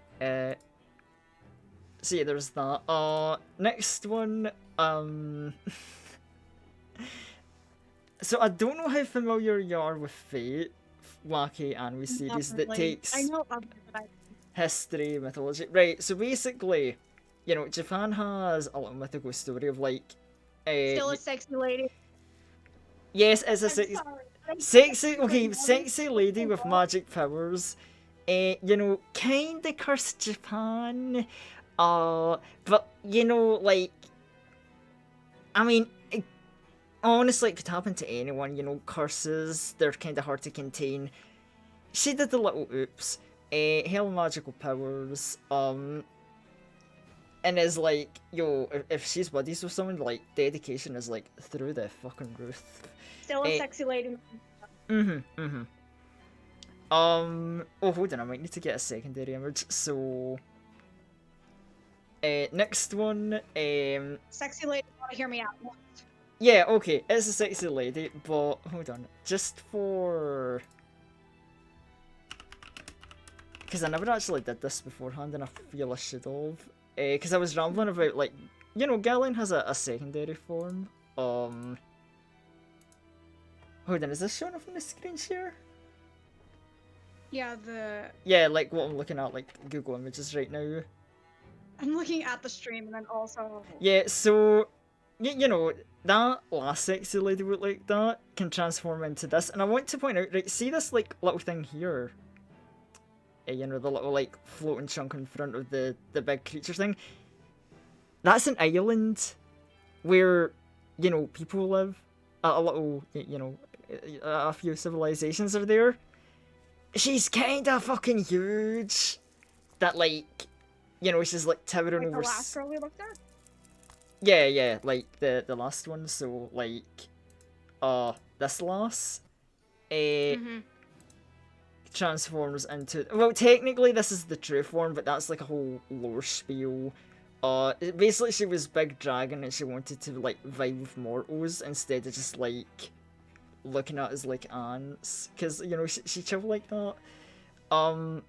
So yeah, there's that. Next one. So I don't know how familiar you are with Fate, wacky anime series Not that really. I takes know of it, but history, mythology. Right. So basically, you know, Japan has a little mythical story of like, still a sexy lady. yes, it's a I'm sorry. sexy, okay, sexy lady with magic powers. kinda cursed Japan. But like, I mean, honestly, it could happen to anyone. Curses, they're kind of hard to contain. She did a little oops. Hell magical powers. And is like, if she's buddies with someone, like, dedication is like through the fucking roof. Still a Eh, sexy lady. mm-hmm. Oh, hold on, I might need to get a secondary image. So, next one, Sexy lady, want to hear me out. yeah, okay, it's a sexy lady, but hold on, just for, because I never actually did this beforehand, and I feel I should have, because I was rambling about, like, Galen has a secondary form. Hold on, is this showing up on the screen share? Yeah, Yeah, like what I'm looking at, like Google Images right now. I'm looking at the stream and then also. Yeah, so that last sexy lady look like that can transform into this, and I want to point out, right? See this like little thing here? The little like floating chunk in front of the big creature thing. That's an island where people live. A little, a few civilizations are there. She's kinda fucking huge. That like, she's like towering Like over. the last girl we looked at? Yeah, like the last one. So like, this lass, transforms into. Well, technically this is the true form, but that's like a whole lore spiel. Basically she was big dragon and she wanted to like vibe with mortals instead of just like looking at us like ants, because she chill like that. But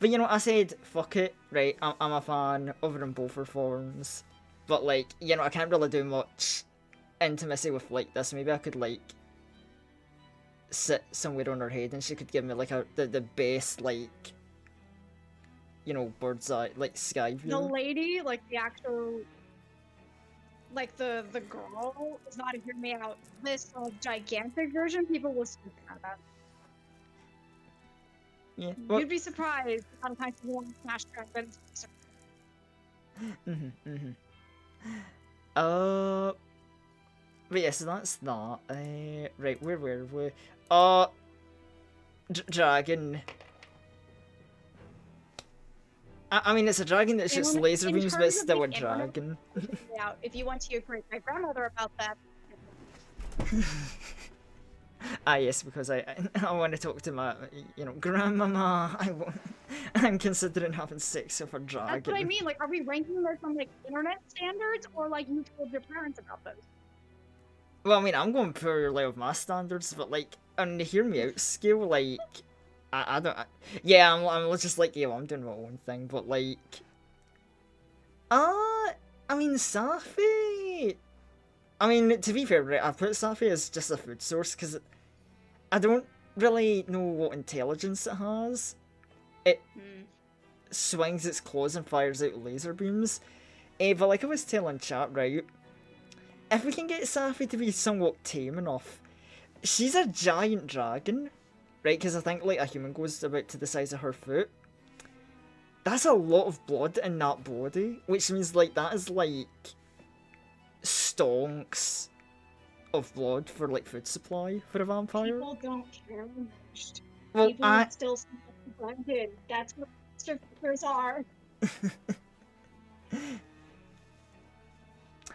I said fuck it, right? I'm a fan of her in both her forms, but like I can't really do much intimacy with like this. Maybe I could like sit somewhere on her head and she could give me like the best like bird's eye like sky view. The lady, like the actual, like the girl, is not a hear me out. This gigantic version, people will speak about that. Yeah. Well, You'd be surprised how many times people want to smash dragons. But yeah, so that's that. Right, where were we? Dragon. I mean, it's a dragon that shoots laser beams, but it's still a dragon. Yeah, if you went to your great grandmother about that. Yes, because I want to talk to my grandmama. I'm considering having sex with a dragon. That's what I mean. Like, are we ranking this on like internet standards, or like you told your parents about those? Well, I mean, I'm going purely with my standards, but like on the hear me out scale, like I don't. Yeah, I'm just like, yeah, well, I'm doing my own thing, but like, I mean, Safi. I mean, to be fair, right, I put Safi as just a food source because I don't really know what intelligence it has. It swings its claws and fires out laser beams. But like I was telling chat, right, if we can get Safi to be somewhat tame enough, she's a giant dragon, right? Because I think like a human goes about to the size of her foot. That's a lot of blood in that body, which means like that is like stonks of blood for like food supply for a vampire. People don't care. Well, People still blended. That's what monsters are.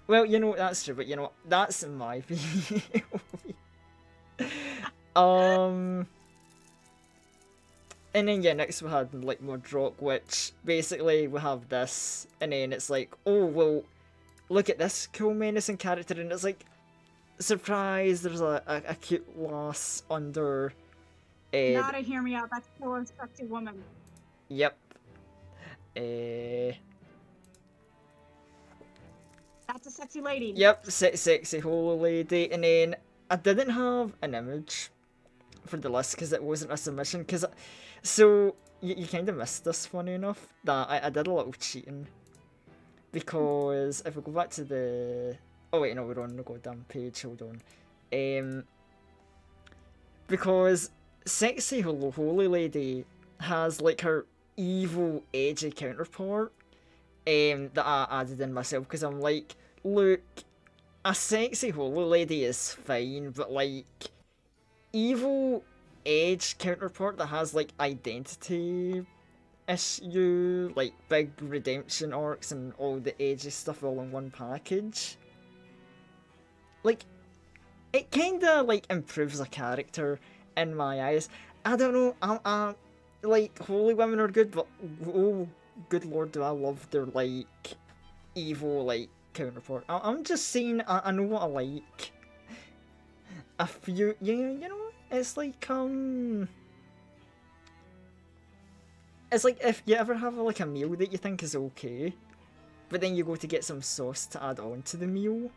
Well, that's true, but that's my view. And then yeah, next we had like Mudrock, which basically we have this, and then it's like, oh well, look at this cool menacing character, and it's like, surprise, there's a cute lass under. Not a hear me out. That's still a sexy woman. Yep. That's a sexy lady. Yep, sexy holy lady, and then I didn't have an image for the list because it wasn't a submission. So you kind of missed this, funny enough, that I did a little cheating, because if we go back to the, oh wait, no, we're on the goddamn page. Hold on. Because sexy holy lady has like her evil, edgy counterpart that I added in myself because I'm like, look, a sexy holy lady is fine, but like evil edge counterpart that has like identity issue, like big redemption arcs and all the edgy stuff all in one package. Like it kinda like improves a character in my eyes. I don't know. I'm like holy women are good, but oh, good lord, do I love their like evil like counterpart. I'm just saying. I know what I like. A few, you know, it's like it's like if you ever have like a meal that you think is okay, but then you go to get some sauce to add on to the meal.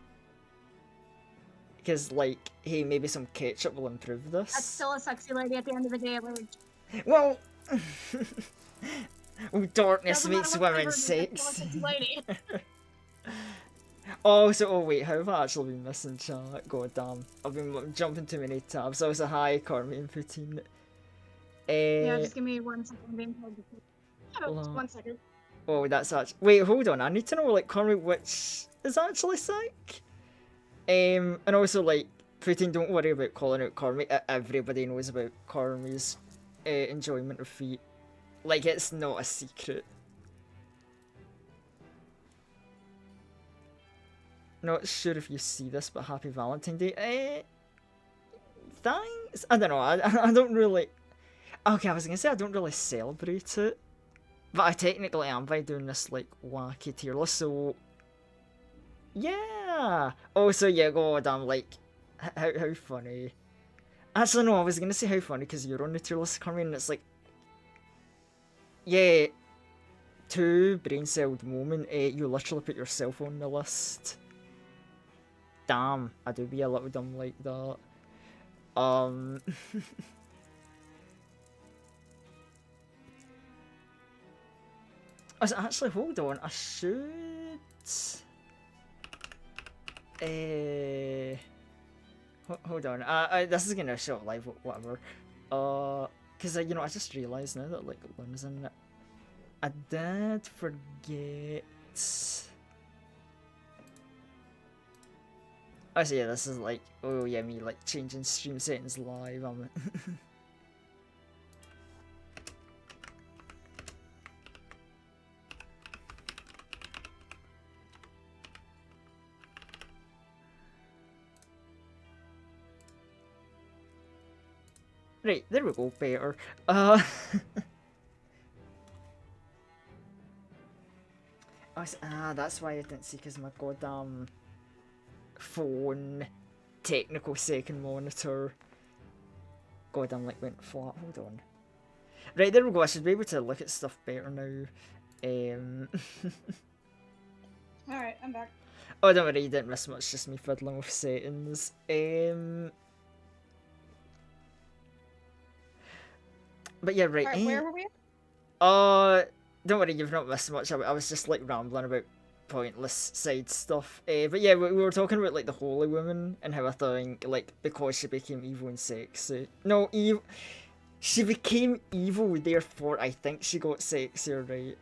Because, like, hey, maybe some ketchup will improve this. That's still a sexy lady at the end of the day. Like, well, oh, darkness doesn't makes matter what women flavor it is, sex. it's still a sexy lady. Oh wait, how have I actually been missing chat? God damn, I've been jumping too many tabs. I was a high Carmi and Poutine. Yeah, just give me 1 second. I'm being told to... Well, 1 second. Oh, that's actually. Wait, hold on. I need to know like Carmi which is actually sick. And also like Putin, don't worry about calling out Carmi. Everybody knows about Carmi's enjoyment of feet. Like it's not a secret. Not sure if you see this, but happy Valentine's Day. Thanks. I don't know. I don't really. Okay, I was gonna say I don't really celebrate it, but I technically am by doing this like wacky tier list. So yeah. Also, yeah. God, I'm like, how funny. Actually, no. I was gonna say how funny because you're on the tier list, Carmen, and it's like, yeah. To brain celled moment, you literally put yourself on the list. Damn, I do be a little dumb like that. Actually, hold on. I should. Hold on. This is gonna show live, whatever. Cause you know, I just realized now that like Lynn's in it. I did forget. Oh, so yeah, this is like, oh yeah, me like changing stream settings live. Right, there we go, better. That's why I didn't see, because my goddamn phone technical second monitor goddamn like went flat. Hold on. Right, there we go. I should be able to look at stuff better now. Alright, I'm back. Oh, don't worry, you didn't miss much, just me fiddling with settings. But yeah, right. Alright, where were we? Don't worry, you've not missed much. I was just like rambling about pointless side stuff. But yeah, we were talking about like the holy woman and how I think like because she became evil and sexy. No, evil. She became evil, therefore I think she got sexier, right?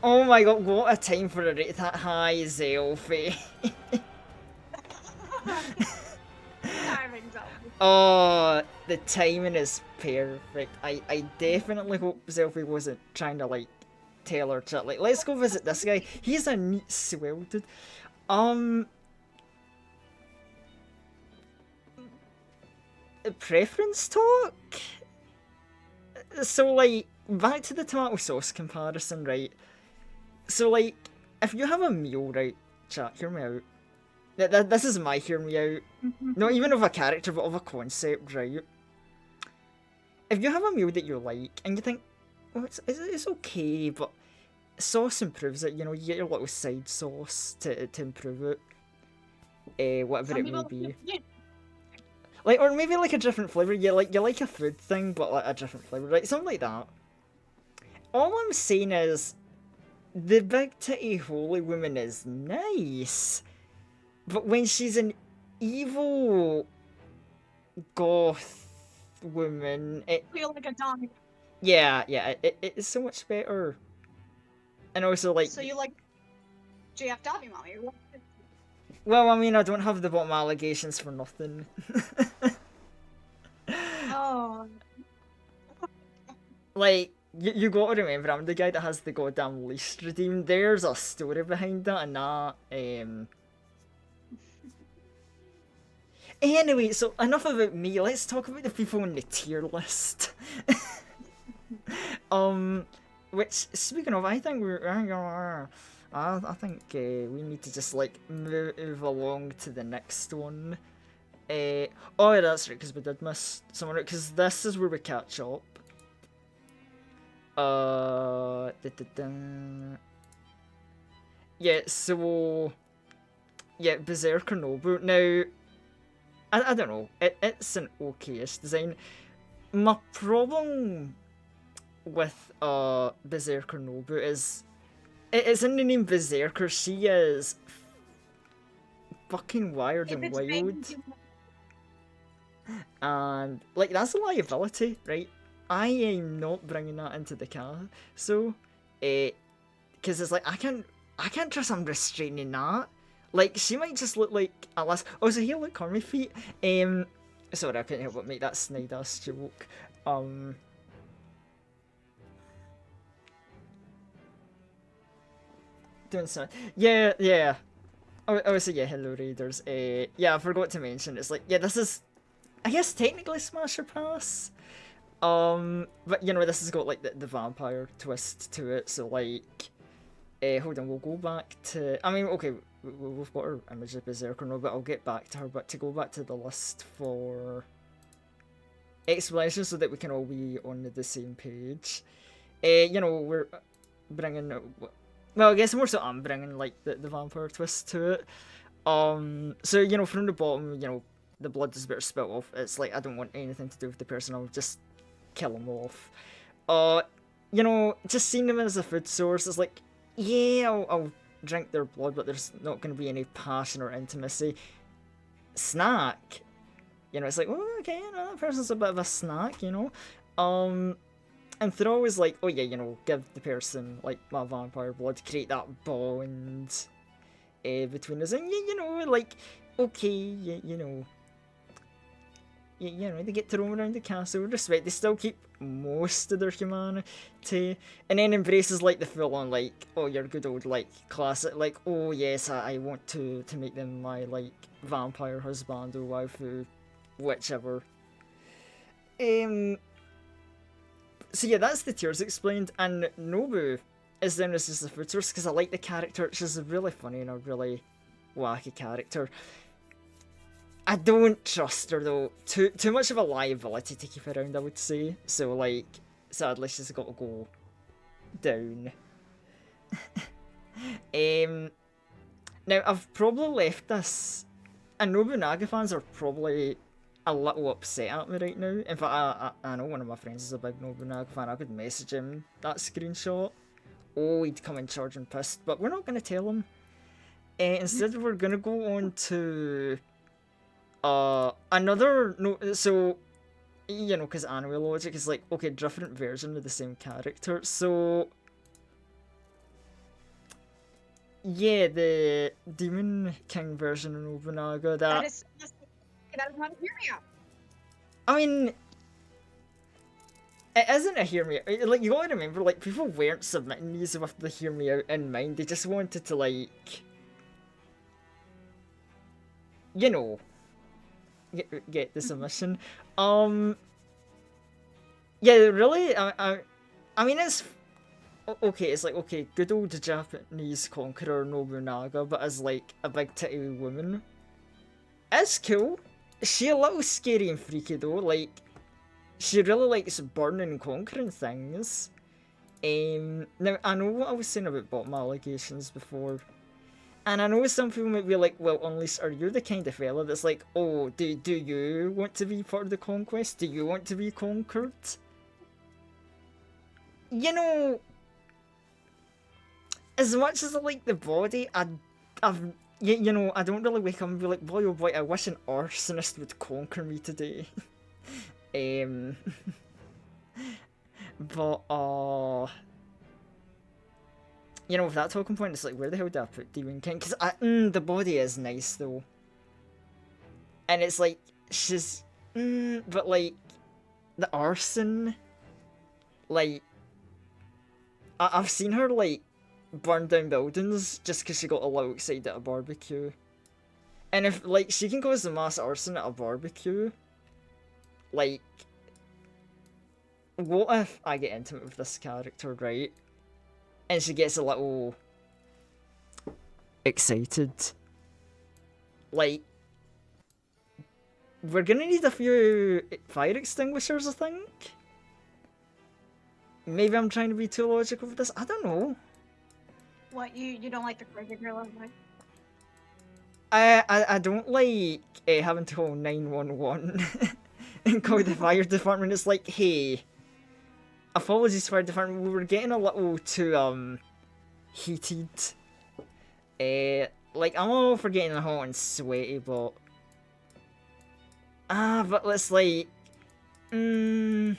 Oh my god, what a time for a rate that high Zelfie. Oh, the timing is perfect. I definitely hope Zelfie wasn't trying to like tell her to like, let's go visit this guy. He's a neat swell dude. Preference talk? So like, back to the tomato sauce comparison, right? So like, if you have a meal, right, chat, hear me out. This is my hear me out. Not even of a character, but of a concept, right? If you have a meal that you like, and you think, well, it's okay, but sauce improves it, you know, you get your little side sauce to improve it. Whatever Some it may people, be. yeah. Like, or maybe like a different flavour, you like a food thing, but like a different flavour, right? Something like that. All I'm saying is, the big titty holy woman is nice, but when she's an evil goth woman, Feel like a dog. yeah, it's so much better. And also, like, So you like JFW, mommy? well, I mean, I don't have the bottom allegations for nothing. Oh, Like, you gotta remember, I'm the guy that has the goddamn least redeemed. There's a story behind that, and that, Anyway, so enough about me. Let's talk about the people on the tier list. um, which, speaking of, I think I think we need to just like move along to the next one. Oh, yeah, that's right, because we did miss someone. Because this is where we catch up. Da, da, da. Yeah. So yeah, Berserker Nobu. Now, I don't know. It's an okayish design. My problem with Berserker Nobu is it's in the name Berserker. She is fucking wired if and it's vague, wild, and like that's a liability, right? I am not bringing that into the car, so because it's like I can't trust I'm restraining that. Like she might just look like Alice. Oh, so here look army feet. Sorry, I couldn't help but make that snide ass joke. Um, doing so. Yeah. Oh, so yeah, hello Raiders. Yeah, I forgot to mention. It's like, yeah, this is, I guess technically Smasher Pass. But you know, this has got like the vampire twist to it. So like, hold on, we'll go back to. I mean, okay, we've got our image of Berserker now, but I'll get back to her. But to go back to the list for explanation, so that we can all be on the same page. You know, we're bringing. Well, I guess more so I'm bringing like the vampire twist to it. So you know, from the bottom, you know, the blood is a bit spilt off. It's like I don't want anything to do with the person. I'll just kill them off. Uh, you know, just seeing them as a food source is like, yeah, I'll drink their blood, but there's not going to be any passion or intimacy. Snack, you know, it's like, oh, okay, you know, that person's a bit of a snack, you know. And Throw is like, oh yeah, you know, give the person like my vampire blood, create that bond between us, and you know, like, okay, you know, you know, they get to roam around the castle with respect. They still keep most of their humanity, and then embraces like the full on like, oh, your good old like classic, like, oh yes, I want to make them my like vampire husband or waifu, whichever. Um. So yeah, that's the tiers explained, and Nobu is then as just the food source because I like the character. She's really funny and a really wacky character. I don't trust her though. Too much of a liability to keep around, I would say. So like, sadly, she's got to go down. um, Now I've probably left this, and Nobunaga fans are probably a little upset at me right now. In fact, I know one of my friends is a big Nobunaga fan. I could message him that screenshot. Oh, he'd come in charging pissed, but we're not gonna tell him. Instead, we're gonna go on to another no. So you know, because anime logic is like, okay, different version of the same character. So yeah, the Demon King version of Nobunaga. that is not a hear me out. I mean, it isn't a hear me out. Like, you gotta remember, like, people weren't submitting these with the hear me out in mind. They just wanted to, like, you know, get the submission. Yeah, really, I mean, it's okay. It's like, okay, good old Japanese conqueror Nobunaga, but as like a big titty woman. It's cool. She a little scary and freaky though. Like, she really likes burning and conquering things. Now I know what I was saying about bottom allegations before, and I know some people might be like, "Well, Unleashed, are you the kind of fella that's like, oh, do you want to be part of the conquest? Do you want to be conquered?" You know, as much as I like the body, you know, I don't really wake up and be like, boy, oh boy, I wish an arsonist would conquer me today. um, But you know, with that talking point, it's like, where the hell did I put Demon King? Because the body is nice though, and it's like she's but like the arson, like I've seen her like burn down buildings just because she got a little excited at a barbecue. And if like she can cause the mass arson at a barbecue, like what if I get intimate with this character, right? And she gets a little excited. Like we're gonna need a few fire extinguishers, I think. Maybe I'm trying to be too logical with this. I don't know. What, you don't like the crazy girl like? I don't like having to call 911 and call the fire department. It's like, hey, apologies, fire department. We were getting a little too heated. Like I'm all for getting hot and sweaty, but but let's like, you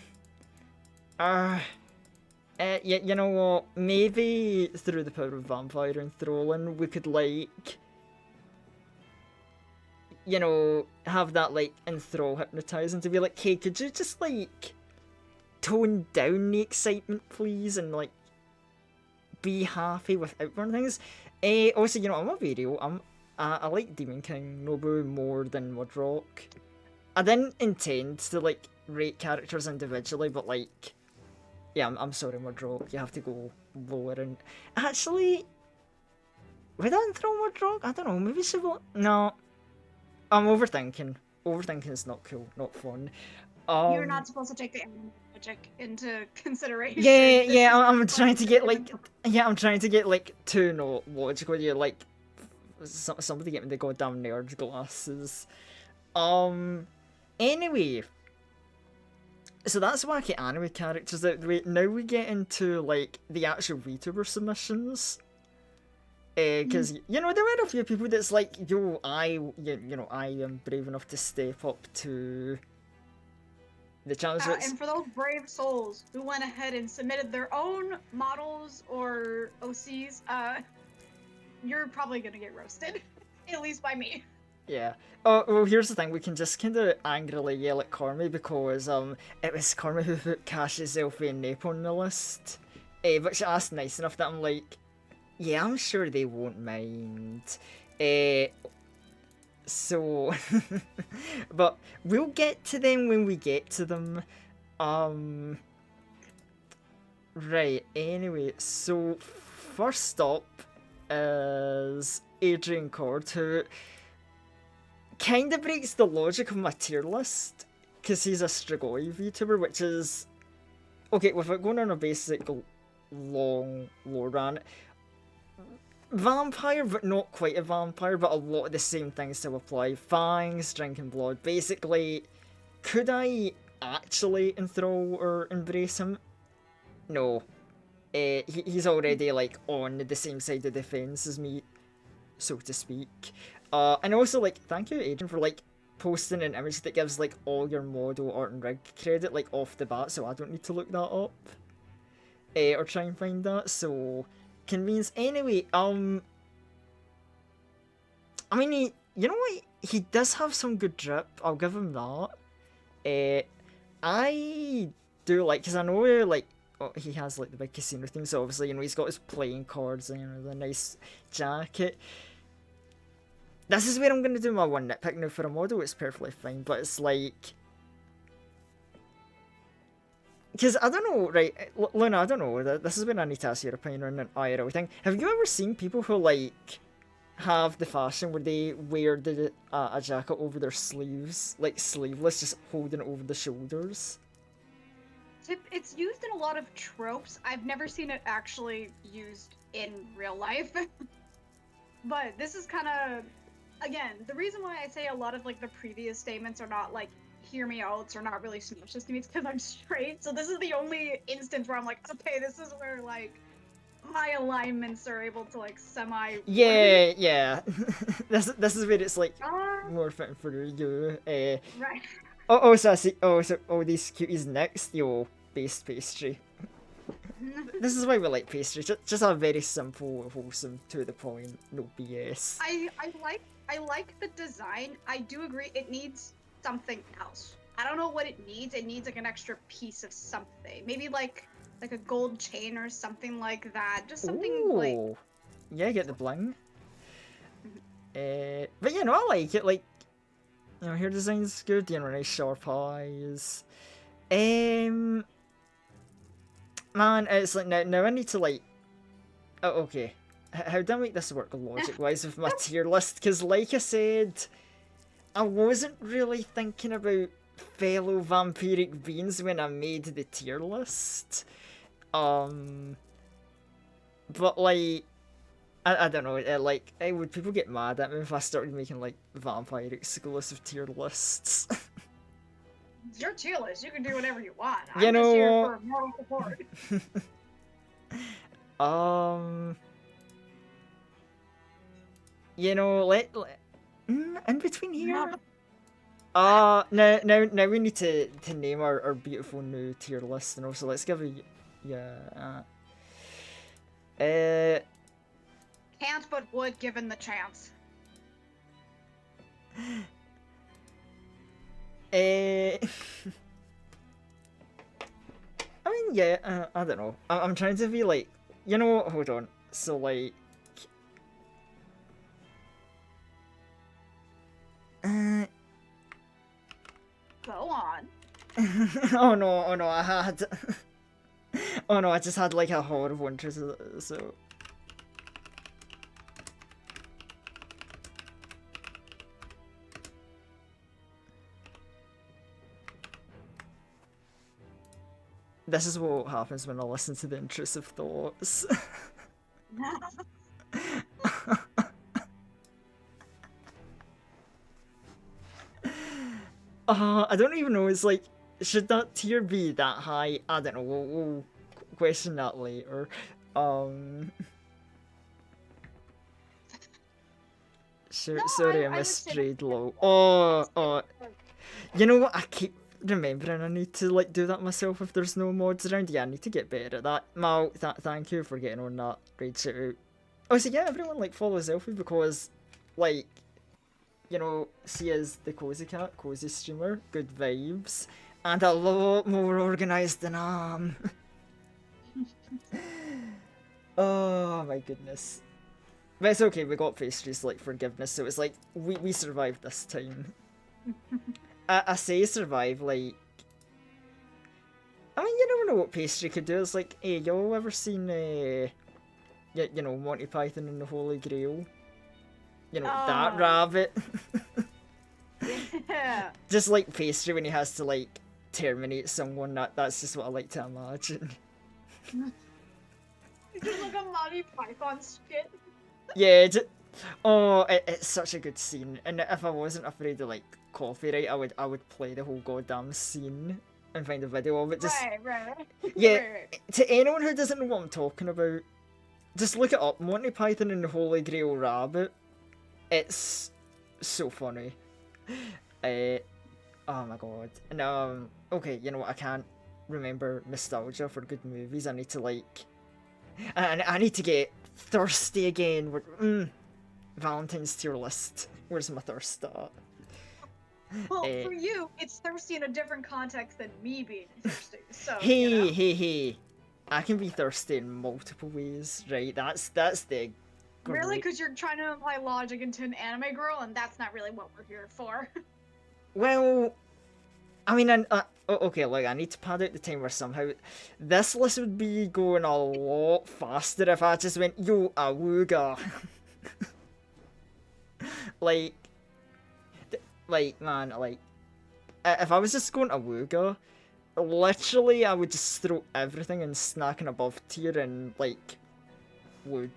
know what? Maybe through the power of vampire enthralling, we could like, you know, have that like enthrall hypnotizing to be like, hey, could you just like tone down the excitement, please, and like be happy without burning things. Also, you know, I'm a be real. I like Demon King Nobu more than Woodrock. I didn't intend to like rate characters individually, but like, yeah, I'm sorry, Woodrock. You have to go lower. And actually, would I throw Woodrock? I don't know. Maybe she will. No, I'm overthinking. Overthinking is not cool, not fun. You're not supposed to take the animal logic into consideration. Yeah. I'm trying to get like, I'm trying to get like too no logical. You're like, somebody get me the goddamn nerd glasses. Anyway, so that's wacky anime characters out the way. Now we get into like the actual VTuber submissions. Because you know there were a few people that's like, yo, you know, I am brave enough to step up to the challenge. And for those brave souls who went ahead and submitted their own models or OCs, you're probably gonna get roasted, at least by me. Yeah. Oh, well, here's the thing. We can just kind of angrily yell at Cormy because it was Cormy who put Cash's Elfie and Nape on the list. But she asked nice enough that I'm like, yeah, I'm sure they won't mind. So, but we'll get to them when we get to them. Right. Anyway, so first up is Adrian Cord, who kind of breaks the logic of my tier list because he's a Strigoi VTuber, which is okay. Without going on a basic long lore rant, vampire, but not quite a vampire, but a lot of the same things still apply. Fangs, drinking blood. Basically, could I actually enthrall or embrace him? No. He's already like on the same side of the fence as me, so to speak. And also like, thank you, Adrian, for like posting an image that gives like all your model art and rig credit like off the bat, so I don't need to look that up. Or try and find that. So convenience. Anyway, I mean, you know what? He does have some good drip. I'll give him that. I do like, because I know like, he has like the big casino thing, so obviously, you know, he's got his playing cards and, you know, the nice jacket. This is where I'm gonna do my one nitpick. Now for a model it's perfectly fine, but it's like, because I don't know, right, Luna, I don't know, this is when I need to ask your opinion on an IRL thing. Have you ever seen people who like have the fashion where they wear a jacket over their sleeves, like sleeveless, just holding it over the shoulders? It's used in a lot of tropes. I've never seen it actually used in real life. But this is kind of, again, the reason why I say a lot of like the previous statements are not like hear me outs or not really smashes to me, it's because I'm straight. So this is the only instance where I'm like, okay, this is where like my alignments are able to like semi. Yeah. this is where it's like more fitting for you. Right. Oh, so I see. Oh, so these cuties next. Yo, based pastry. This is why we like pastry. Just a very simple, wholesome, to the point, no BS. I like the design. I do agree it needs something else. I don't know what it needs. It needs like an extra piece of something. Maybe like a gold chain or something like that. Just something like Ooh. Yeah, get the bling. But you know, I like it. Like, you know, hair design's good. You know, nice sharp eyes. Man, it's like now I need to like. Oh, okay. How do I make this work logic-wise with my tier list? Because, like I said, I wasn't really thinking about fellow vampiric beings when I made the tier list. But like, I don't know. Like, would people get mad at me if I started making like vampire exclusive tier lists? it's your tier list. You can do whatever you want. You I'm just here know, for moral support. you know, in between here. Now we need to name our beautiful new tier list, and also let's give a yeah. Can't but would given the chance. I mean, yeah. I don't know. I'm trying to be like, you know what? Hold on. So like, Go on. oh no, I had. Oh no, I just had like a horrible interest. So. This is what happens when I listen to the intrusive thoughts. I don't even know. It's like, should that tier be that high? I don't know. We'll question that later. Sure, No, sorry, I I would say misstrayed that's low. good. You know what? I keep remembering I need to like do that myself if there's no mods around. Yeah, I need to get better at that. Mal, thank you for getting on that. Raid shout out. Oh, so yeah, everyone like follows Elfie because, like, you know, she is the cozy cat, cozy streamer, good vibes, and a lot more organised than I am. Oh my goodness. But it's okay, we got pastries like forgiveness, so it's like we survived this time. I say survive, like, I mean, you never know what pastry could do. It's like, hey, y'all ever seen you know, Monty Python and the Holy Grail? You know, that rabbit. Yeah. Just like pastry when he has to like terminate someone. That's just what I like to imagine. Just like a Monty Python skit. Yeah. It's such a good scene, and if I wasn't afraid of like copyright, I would play the whole goddamn scene and find a video of it. Just Right. yeah. Right. To anyone who doesn't know what I'm talking about, just look it up. Monty Python and the Holy Grail Rabbit. It's so funny. Oh my god. And okay, you know what? I can't remember nostalgia for good movies. I need to like, I need to get thirsty again. Valentine's tier list. Where's my thirst at? Well, for you, it's thirsty in a different context than me being thirsty. So Hey, you know. hey. I can be thirsty in multiple ways, right? That's the Really? Because you're trying to apply logic into an anime girl, and that's not really what we're here for. Well, I mean, okay, look, I need to pad out the timer somehow. This list would be going a lot faster if I just went, yo, awooga. like, man, like, if I was just going awooga, literally I would just throw everything and snacking above tier and, like, wood.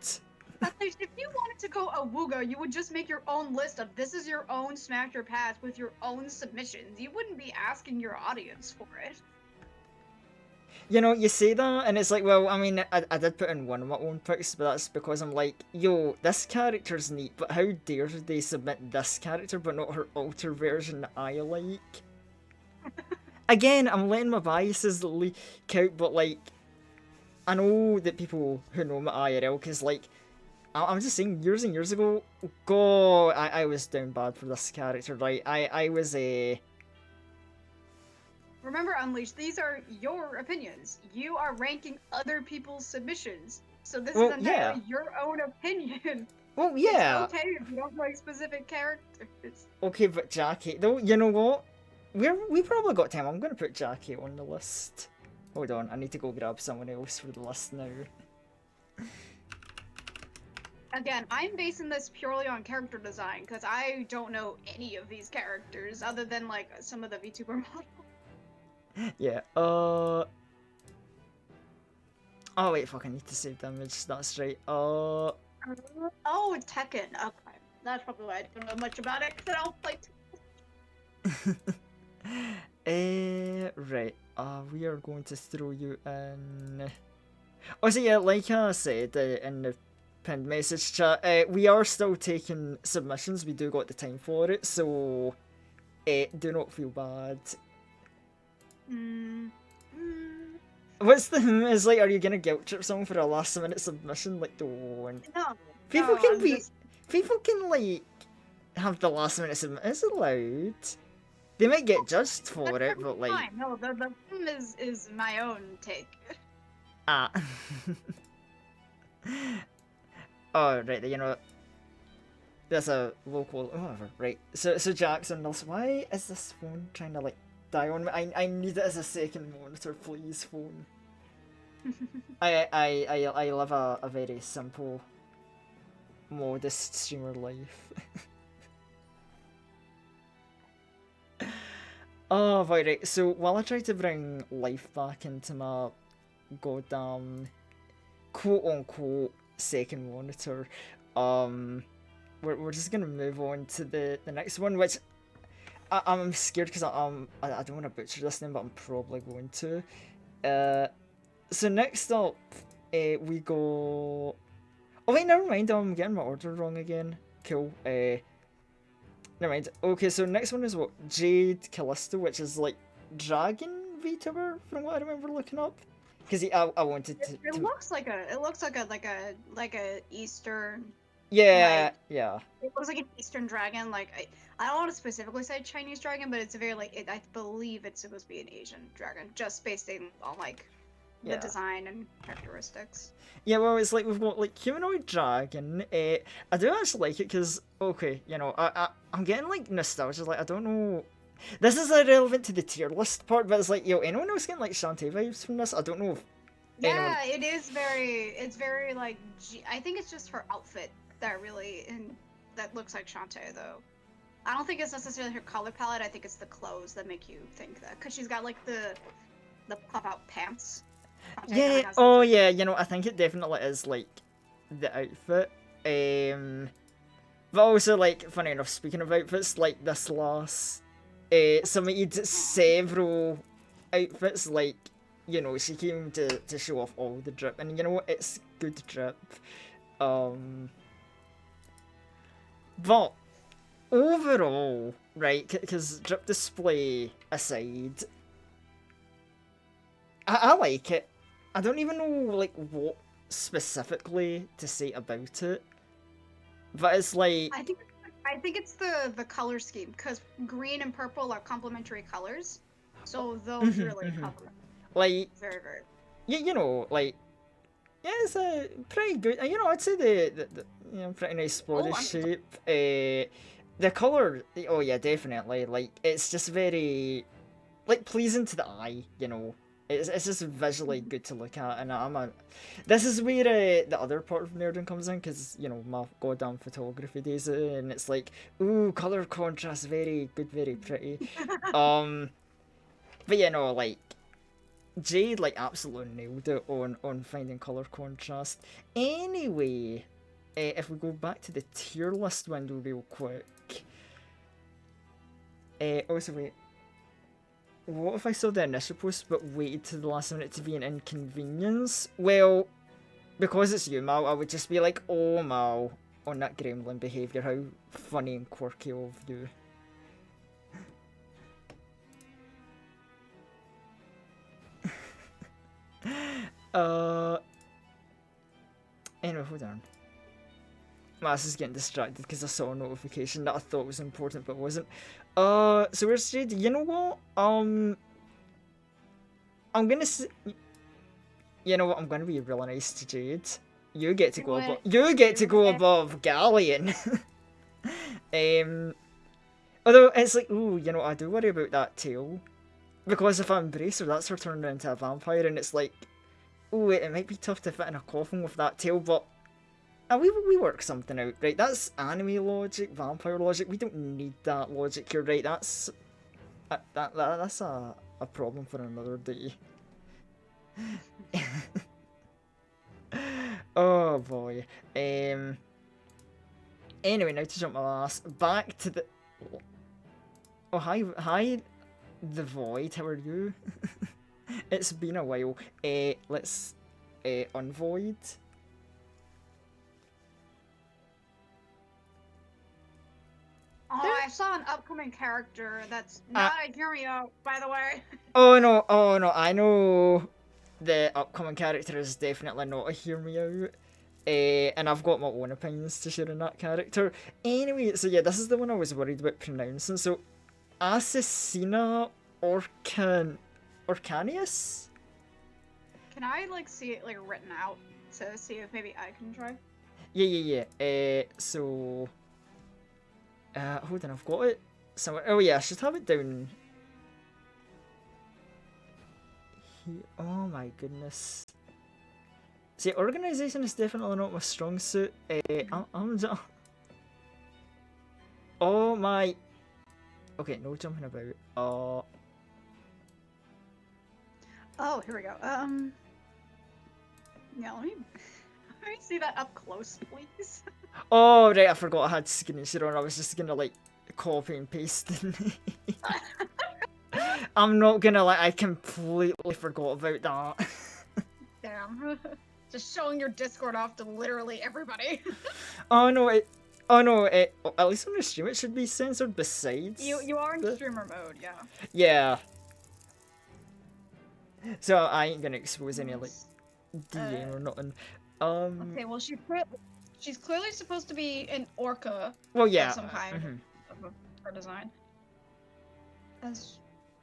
If you wanted to go awooga, you would just make your own list of this is your own smack your pass with your own submissions. You wouldn't be asking your audience for it. You know, you say that, and it's like, well, I mean, I did put in one of my own picks, but that's because I'm like, yo, this character's neat, but how dare they submit this character, but not her alter version that I like? Again, I'm letting my biases leak out, but like, I know that people who know me IRL, because like I'm just saying, years and years ago, God, I was down bad for this character, right? I was a Remember, Unleashed, these are your opinions. You are ranking other people's submissions. So this is well, yeah, entirely your own opinion. well, It's yeah. okay if you don't like specific characters. Okay, but Jackie, though, you know what? We probably got time. I'm gonna put Jackie on the list. Hold on, I need to go grab someone else for the list now. Again, I'm basing this purely on character design because I don't know any of these characters other than like some of the VTuber models. Yeah. Oh wait, fuck! I need to save damage. That's right. Oh, Tekken. Okay, that's probably why I don't know much about it because I don't play. Right. We are going to throw you in. Oh, so yeah, like I said in the pinned message chat, we are still taking submissions. We do got the time for it, so do not feel bad. Mm. What's the is like? Are you gonna guilt trip someone for a last minute submission? Like, don't. No, People no, can I'm be. just. People can like have the last minute submission. It's allowed. They might get judged for That's it, but perfectly like, fine. No, the film is my own take. ah. Oh right, you know that's a low quality. Whatever. Right. So Jackson, why is this phone trying to like die on me? I need it as a second monitor, please, phone. I live a very simple, modest streamer life. Oh, right. So while I try to bring life back into my goddamn quote unquote second monitor, we're just gonna move on to the next one, which I'm scared because I don't want to butcher this name, but I'm probably going to. So next up, we go. Oh wait, never mind. I'm getting my order wrong again. Cool. Never mind. Okay, so next one is what? Jade Callisto, which is like dragon VTuber from what I remember looking up. Because I wanted It to. looks like a Eastern Yeah, like yeah. it looks like an Eastern dragon. Like I don't want to specifically say Chinese dragon, but it's a very like I believe it's supposed to be an Asian dragon, just based on like the Yeah. design and characteristics. Yeah, well, it's like we've got like humanoid dragon. I do actually like it because okay, you know, I'm getting like nostalgia. Like I don't know, this is irrelevant to the tier list part, but it's like yo, anyone else getting like Shantae vibes from this? I don't know if anyone. Yeah, it is very. It's very like. I think it's just her outfit that really and that looks like Shantae though. I don't think it's necessarily her color palette. I think it's the clothes that make you think that because she's got like the pop out pants. Shantae kind Yeah. of has those, Oh like, yeah. You know, I think it definitely is like the outfit. But also like funny enough, speaking of outfits, like this last, submitted several outfits. Like you know, she came to show off all the drip, and you know what? It's good drip. Um, but overall, right? Because drip display aside, I like it. I don't even know like what specifically to say about it, but it's like I think it's the color scheme because green and purple are complementary colors, so those really complement like very. you know like yeah, it's a pretty good. You know, I'd say the you know pretty nice body Oh, I'm shape. The color. Oh yeah, definitely. Like it's just very like pleasing to the eye. You know, it's just visually good to look at. And I'm a. This is where the other part of nerding comes in because you know my goddamn photography days, and it's like ooh color contrast, very good, very pretty. um, but you know like Jade like absolutely nailed it on finding color contrast. Anyway, if we go back to the tier list window real quick. Also wait, what if I saw the initial post but waited to the last minute to be an inconvenience? Well, because it's you, Mal, I would just be like, oh Mal, on that gremlin behaviour, how funny and quirky of you. Uh, anyway, hold on. My ass is getting distracted because I saw a notification that I thought was important but wasn't. So where's Jade? You know what? I'm gonna. You know what? I'm gonna be really nice to Jade. You get to Do go above. it. You get to Do go it. above Galleon. Although it's like, ooh, you know, I do worry about that tail because if I embrace her, that's her turning into a vampire, and it's like, ooh, it might be tough to fit in a coffin with that tail, but. We work something out, right? That's anime logic, vampire logic. We don't need that logic here, right? That's a problem for another day. Oh boy. Anyway, now to jump my ass back to the. Oh hi, the void. How are you? It's been a while. Let's unvoid. Oh, I saw an upcoming character that's not a hear me out, by the way. Oh no, I know the upcoming character is definitely not a hear me out. And I've got my own opinions to share on that character. Anyway, so yeah, this is the one I was worried about pronouncing. So, Assassina Orcanius? Can I like see it like written out to see if maybe I can try? Yeah. Hold on, I've got it somewhere. Oh yeah, I should have it down here. Oh my goodness. See, organization is definitely not my strong suit. I'm just... Oh my... Okay, no jumping about. Oh, here we go. Yeah, let me see that up close, please. Oh, right, I forgot I had screenshot on. I was just gonna, like, copy and paste. I'm not gonna lie, I completely forgot about that. Damn. Just showing your Discord off to literally everybody. Oh no, at least on the stream it should be censored besides. You are in streamer mode, yeah. Yeah. So I ain't gonna expose any, like, DM or nothing. Okay, well, she's clearly supposed to be an orca. Well, yeah. Of some kind of her design.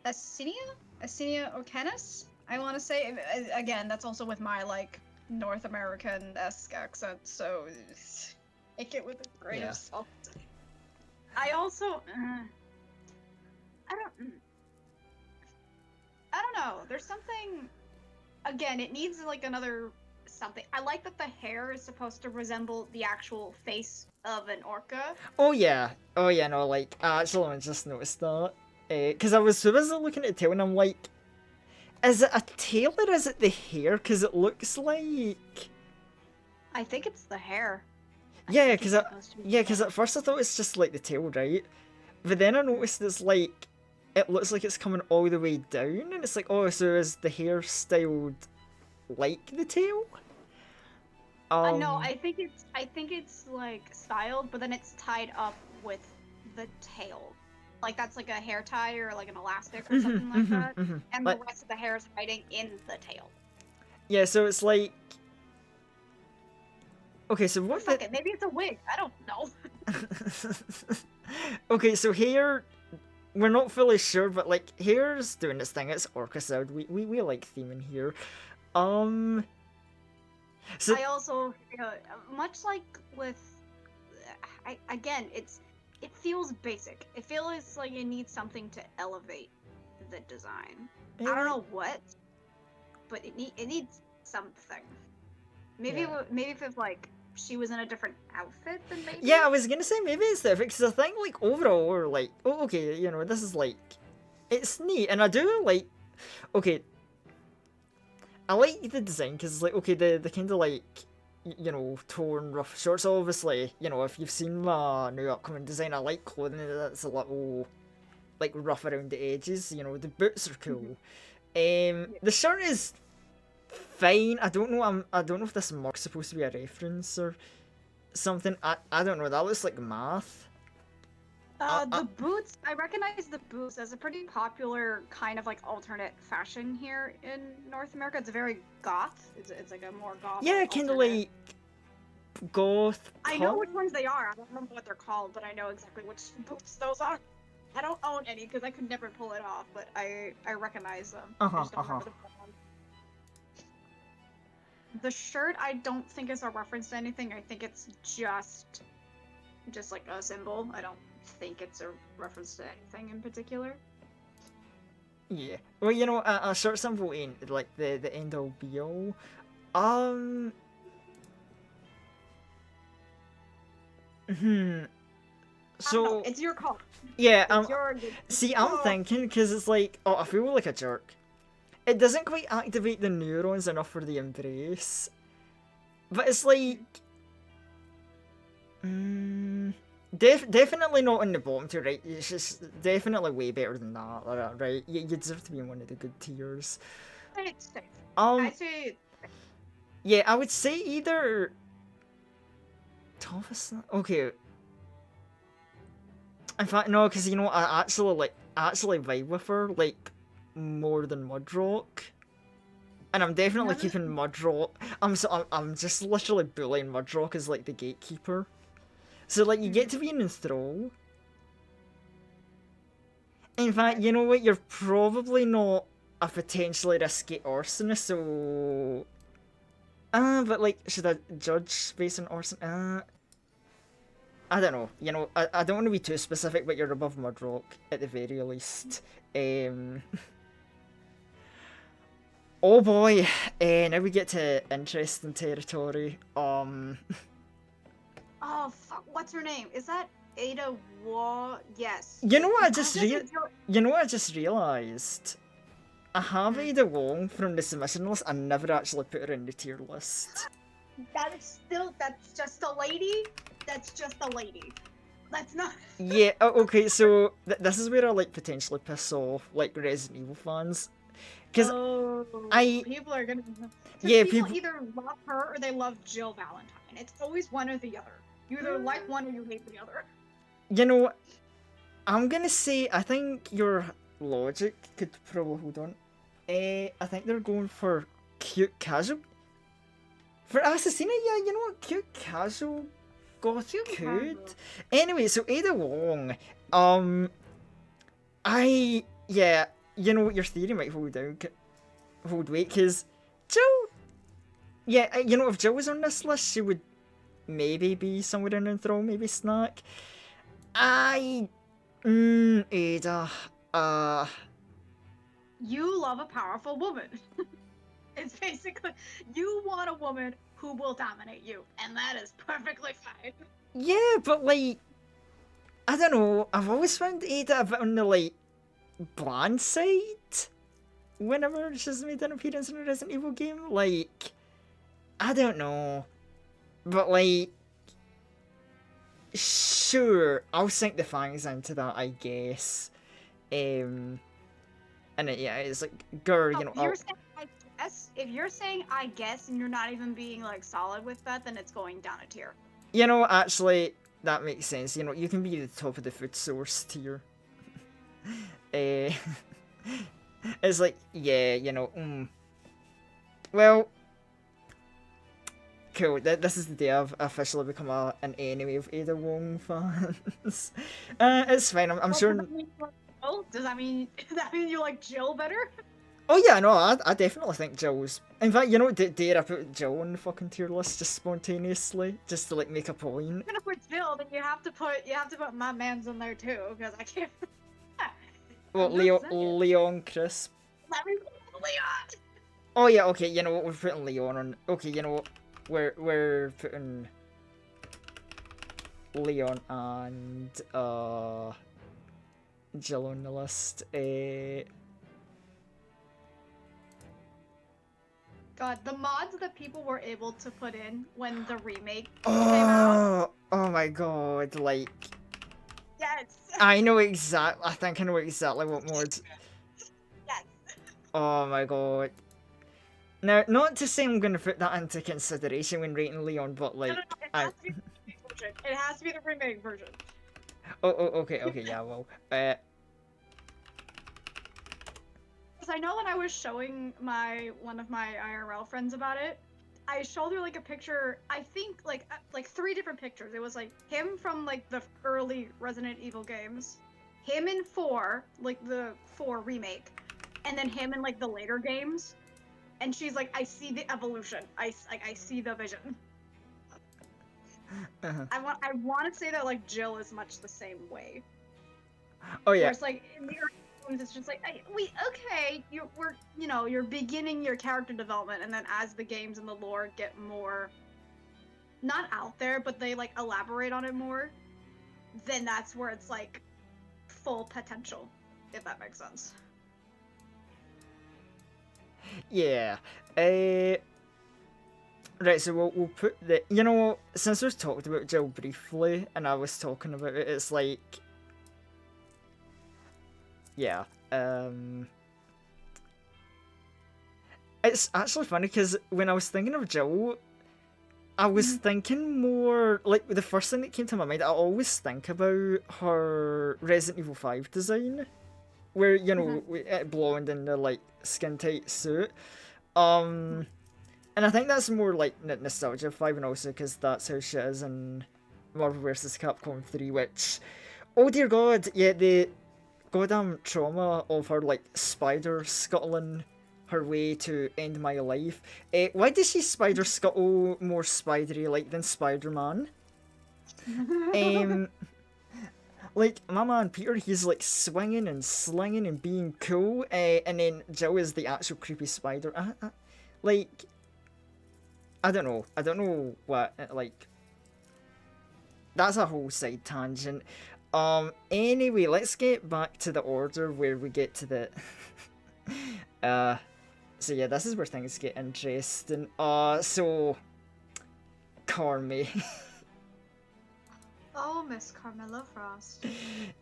Assinia Orcanis? I want to say. Again, that's also with my, like, North American-esque accent, so take it with a grain of salt. I also... I don't know. There's something... Again, it needs, like, another something. I like that the hair is supposed to resemble the actual face of an orca. Oh yeah, no, like, actually I just noticed that. Because I was busy looking at the tail and I'm like, is it a tail or is it the hair? Because it looks like... I think it's the hair. Yeah, because at first I thought it's just like the tail, right? But then I noticed it's like, it looks like it's coming all the way down, and it's like, oh, so is the hair styled like the tail? No, I think it's like styled, but then it's tied up with the tail. Like that's like a hair tie or like an elastic or something like that. And the rest of the hair is hiding in the tail. Yeah, so it's like... Okay, so what... Maybe it's a wig. I don't know. Okay, so hair... We're not fully sure, but like, hair's doing its thing. It's orca sound. We like theming here. So... I also, much like with... again, it feels basic. It feels like it needs something to elevate the design. I don't know what, but it needs something. Maybe if it's like she was in a different outfit, then maybe. Yeah, I was gonna say maybe it's the because I think like overall we're like, oh okay, you know, this is like, it's neat, and I do like, okay, I like the design because it's like, okay, the kind of like, you know, torn rough shorts. Obviously, you know, if you've seen my new upcoming design, I like clothing that's a little like rough around the edges. You know, the boots are cool. The shirt is fine. I don't know if this mark's supposed to be a reference or something. I don't know. That looks like math. The boots, I recognize the boots as a pretty popular kind of like alternate fashion here in North America. It's very goth. It's like a more goth Yeah, kind of alternate. like goth I know punk. which ones they are. I don't remember what they're called, but I know exactly which boots those are. I don't own any because I could never pull it off, but I recognize them. I just don't remember the brand. The shirt I don't think is a reference to anything. I think it's just like a symbol. I don't think it's a reference to anything in particular. Yeah. Well, you know, a short symbol ain't like the end all be all. Um. Hmm. I don't know. So It's your call. yeah, It's your see, I'm thinking because it's like, oh, I feel like a jerk. It doesn't quite activate the neurons enough for the embrace, but it's like, definitely not in the bottom tier, right? It's just definitely way better than that, right? You deserve to be in one of the good tiers. It's safe. Um, I say yeah, I would say either Thomas. Okay, in fact, no, because you know I actually vibe with her like more than Mudrock. And I'm definitely keeping Mudrock. I'm just literally bullying Mudrock as like the gatekeeper. So like you get to be an enthrall. In fact, you know what? You're probably not a potentially risky arsonist, so but like should I judge based on arson? I don't know. You know, I don't want to be too specific, but you're above Mudrock at the very least. Oh boy, now we get to interesting territory. Oh fuck! What's her name? Is that Ada Wa? Yes. You know what I just realized? I have Ada Wong from the submission list. I never actually put her in the tier list. That's just a lady. That's just a lady. That's not. Yeah. Okay. So this is where I like potentially piss off like Resident Evil fans, because people are gonna. Yeah, people either love her or they love Jill Valentine. It's always one or the other. You either like one or you hate the other. You know, I'm gonna say I think your logic could probably hold on. I think they're going for cute casual. For Assassina, yeah, you know what? Cute casual goth could. Anyway, so Ada Wong. Yeah, you know what? Your theory might hold weight, because Jill. Yeah, you know, if Jill was on this list, she would maybe be somewhere in the throne, maybe Snack. Ada. You love a powerful woman. It's basically, you want a woman who will dominate you, and that is perfectly fine. Yeah, but like, I don't know. I've always found Ada a bit on the like bland side whenever she's made an appearance in a Resident Evil game. Like, I don't know, but like, sure, I'll sink the fangs into that, I guess. And it's like, girl, you know. If you're saying I guess and you're not even being like solid with that, then it's going down a tier. You know, actually, that makes sense. You know, you can be the top of the food source tier. It's like, yeah, you know, Well, cool. This is the day I've officially become an enemy of Ada Wong fans. It's fine. I'm sure. Does that mean you like Jill better? Oh yeah, no, I definitely think Jill's. In fact, you know, dare I put Jill on the fucking tier list just spontaneously, just to like make a point. If you're gonna put Jill, then you have to put my man's in there too, because I can't. Well, Leon Crisp. Let me put Leon. Oh yeah, okay. You know what? We're putting Leon on. Okay, you know what? We're putting Leon and Jill on the list. God, the mods that people were able to put in when the remake came out. Oh my god, like. Yes. I think I know exactly what mods. Yes. Oh my god. Now, not to say I'm gonna put that into consideration when rating Leon, but like. No, it has to be the remake version. It has to be the remake version. Okay, yeah, well, Because I know when I was showing one of my IRL friends about it, I showed her like a picture. I think like three different pictures. It was like him from like the early Resident Evil games, him in four, like the four remake, and then him in like the later games. And she's like, I see the evolution. I see the vision. uh-huh. I want to say that like Jill is much the same way. Oh Where yeah, it's like in the early games, it's just like okay, you're beginning your character development, and then as the games and the lore get more not out there, but they like elaborate on it more, then that's where it's like full potential, if that makes sense. yeah. Uh, right, so we'll put the. You know, since we've talked about Jill briefly, and I was talking about it, it's like, yeah. It's actually funny because when I was thinking of Jill, I was thinking more like the first thing that came to my mind. I always think about her Resident Evil 5 design, where it blonde in the like skin tight suit. Um, and I think that's more like nostalgia 5, and also because that's how she is in Marvel vs. Capcom 3, which, oh dear god, yeah, the goddamn trauma of her like spider scuttling her way to end my life. Why does she spider scuttle more spidery like than Spider-Man? Um, like my man Peter, he's like swinging and slinging and being cool, and then Jill is the actual creepy spider. Like I don't know. I don't know what like. That's a whole side tangent. Anyway, let's get back to the order where we get to the. uh. So yeah, this is where things get interesting. So Carmi. Oh, Miss Carmilla Frost.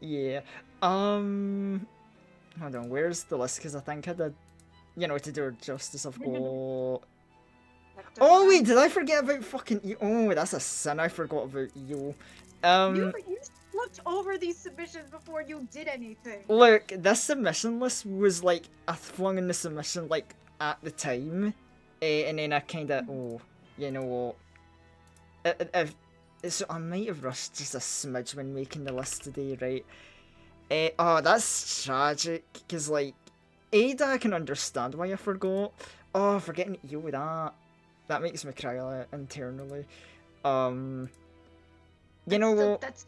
Yeah. Hold on. Where's the list? Because I think I did. To do her justice, I've got. Oh wait, did I forget about fucking you? Oh, that's a sin. I forgot about you. You looked over these submissions before you did anything. Look, this submission list was like I flung in the submission like at the time, and then I kind of you know what? If so, I might have rushed just a smidge when making the list today, right? Oh, that's tragic. Cause like, Ada, I can understand why I forgot. Oh, forgetting you with that makes me cry internally. Um, you know what? That's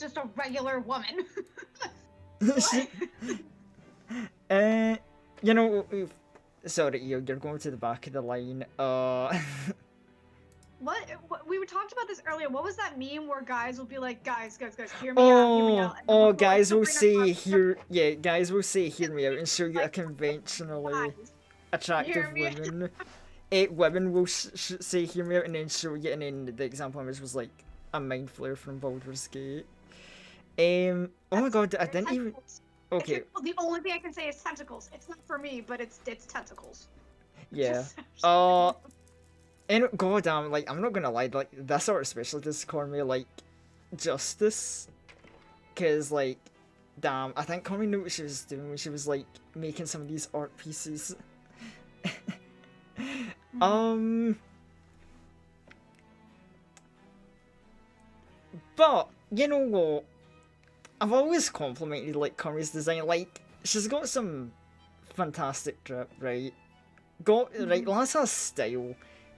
just a regular woman. uh, you know, sorry, you're going to the back of the line. What we talked about this earlier. What was that meme where guys will be like, guys, hear me out, hear me out. And Oh, they'll like, guys will say up, guys will say hear me out and show you a like, conventionally guys, attractive hear me out. woman. Eight women will say hear me out and then show you, and then the example image was like a mind flare from Baldur's Gate. Oh my god, I didn't even. Okay. The only thing I can say is tentacles. It's not for me, but it's tentacles. Yeah. And goddamn, like I'm not gonna lie, like this sort especially does score me like justice, cause like, damn, I think Connie knew what she was doing when she was like making some of these art pieces. But you know what? I've always complimented like Connie's design. Like she's got some fantastic drip, right? Right, Lance has style.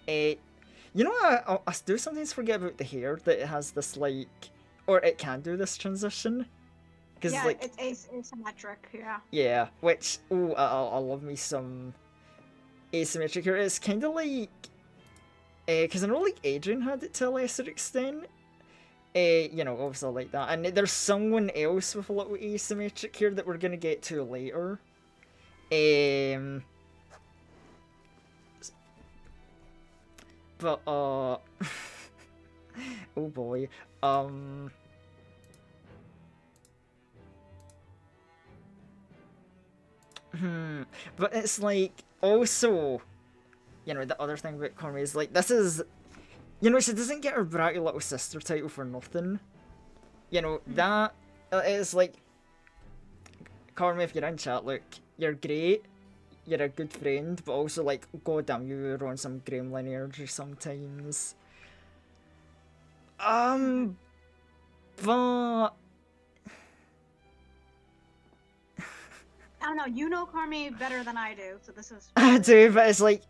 You know, I do sometimes forget about the hair that it has this like, or it can do this transition. Cause yeah, like it's asymmetric. Yeah. Yeah, which I love me some asymmetric hair. It's kind of like, cause I know like Adrian had it to a lesser extent. Obviously like that, and there's someone else with a little asymmetric hair that we're gonna get to later. But oh boy, but it's like also, the other thing about Conway is like this is, she doesn't get her bratty little sister title for nothing. You know, that is like, Carmen, if you're in chat, look, you're great, you're a good friend, but also like, goddamn, you're on some gremlin energy sometimes. But I don't know. You know Carmi better than I do, so this is. I do, but it's like,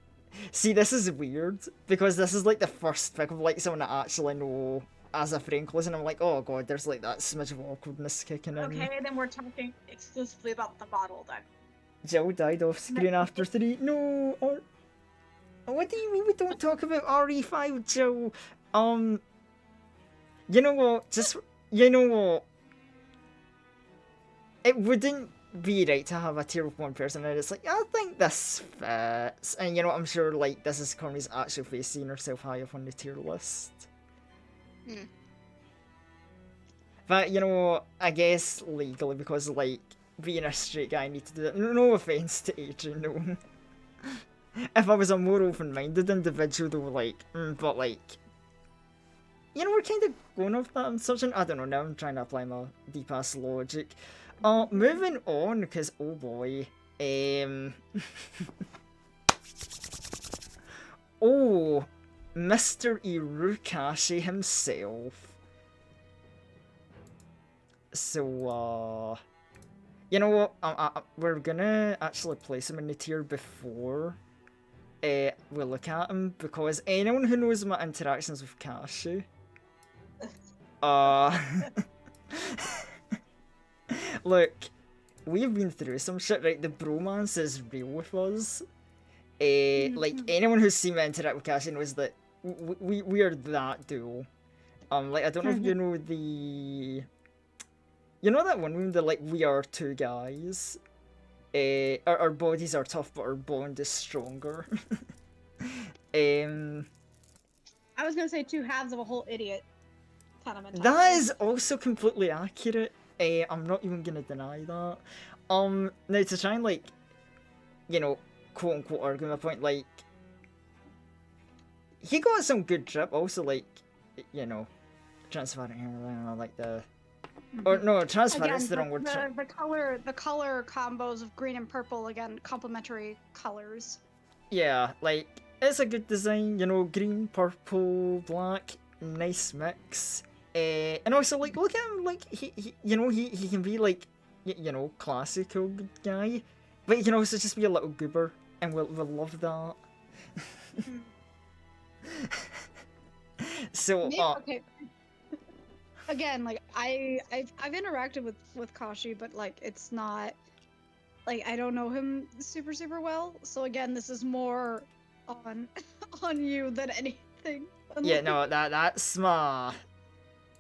see, this is weird because this is like the first pick of like someone I actually know as a friend close, and I'm like, oh god, there's like that smidge of awkwardness kicking in. Okay, then we're talking exclusively about the bottle then. Jill died off screen after 3. No, or what do you mean we don't talk about RE5, Jill? You know what? Just you know what? It wouldn't be right to have a tier 1 person, and it's like I think this fits, and you know I'm sure like this is Corny's actual face seeing herself high up on the tier list. But you know, I guess legally because like being a straight guy, I need to do that. No offense to Adrian, no. If I was a more open-minded individual, though, like, but like, you know, we're kind of going off that assumption. I don't know. Now I'm trying to apply my deep-ass logic. Moving on, because oh boy, oh, Mr. Irukashi himself. So, you know what? We're gonna actually place him in the tier before we look at him, because anyone who knows my interactions with Kashi, look, we've been through some shit, right? The bromance is real with us. Like, anyone who's seen me interact with Kashi knows that we are that duo. Like, I don't know if you know the... You know that one room that, like, we are two guys? Our bodies are tough, but our bond is stronger. I was gonna say two halves of a whole idiot kind of mentality. That is also completely accurate. I'm not even gonna deny that. Now to try and like, you know, quote unquote argue my point, like, he got some good drip. Also, like, you know, transparent hair, like the. Or no, transparent's the wrong word. The color combos of green and purple, again, complementary colors. Yeah, like it's a good design, you know, green, purple, black, nice mix. And also like look at him, like he you know he can be like you know classical good guy, but he can also just be a little goober, and we'll love that. So okay. Again, like I've interacted with Kashi, but like it's not like I don't know him super well. So again, this is more on on you than anything. Yeah, no, that's my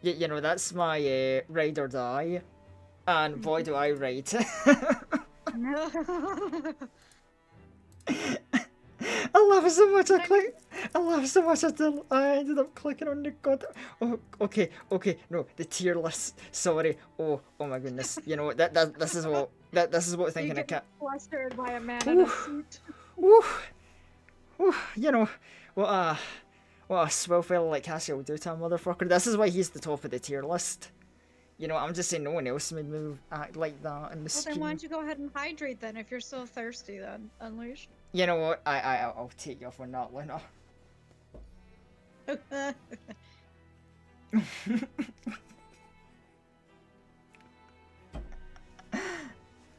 you know that's my ride or die, and boy do I ride. I laugh so much. I laugh so much. I ended up clicking on the god. Oh, okay. No, the tier list. Sorry. Oh my goodness. You know what? This is what thinking I can't. Flustered by a man in a suit. Woo. You know what? What a swell fella like Cassie will do to a motherfucker. This is why he's the top of the tier list. You know, I'm just saying no one else made me act like that in the Well, then why don't you go ahead and hydrate then if you're so thirsty then, Unleash? You know what? I'll take you off on that, Luna.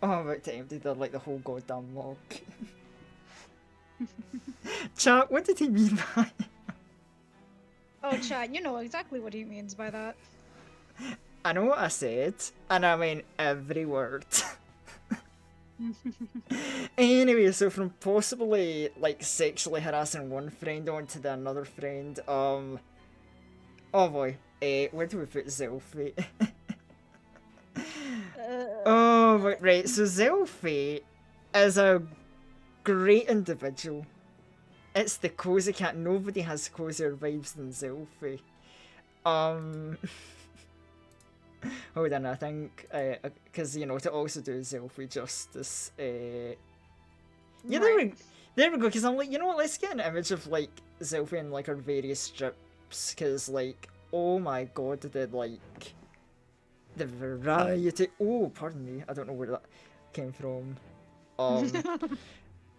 Oh, I'm about to empty like the whole goddamn mug. Chat, what did he mean by? Oh, chat, you know exactly what he means by that. I know what I said, and I mean every word. Anyway, so from possibly like sexually harassing one friend onto the another friend, oh boy, where do we put Zelfie? Oh, but right, so Zelfie is a great individual. It's the cozy cat. Nobody has cozier vibes than Zelfie. Hold on, I think, because, you know, to also do Zelfie justice, yeah, Right. there we go, because I'm like, you know what, let's get an image of, like, Zelfie in, like, her various strips, because, like, oh my god, did, like, The variety. Oh, pardon me. I don't know where that came from. Um,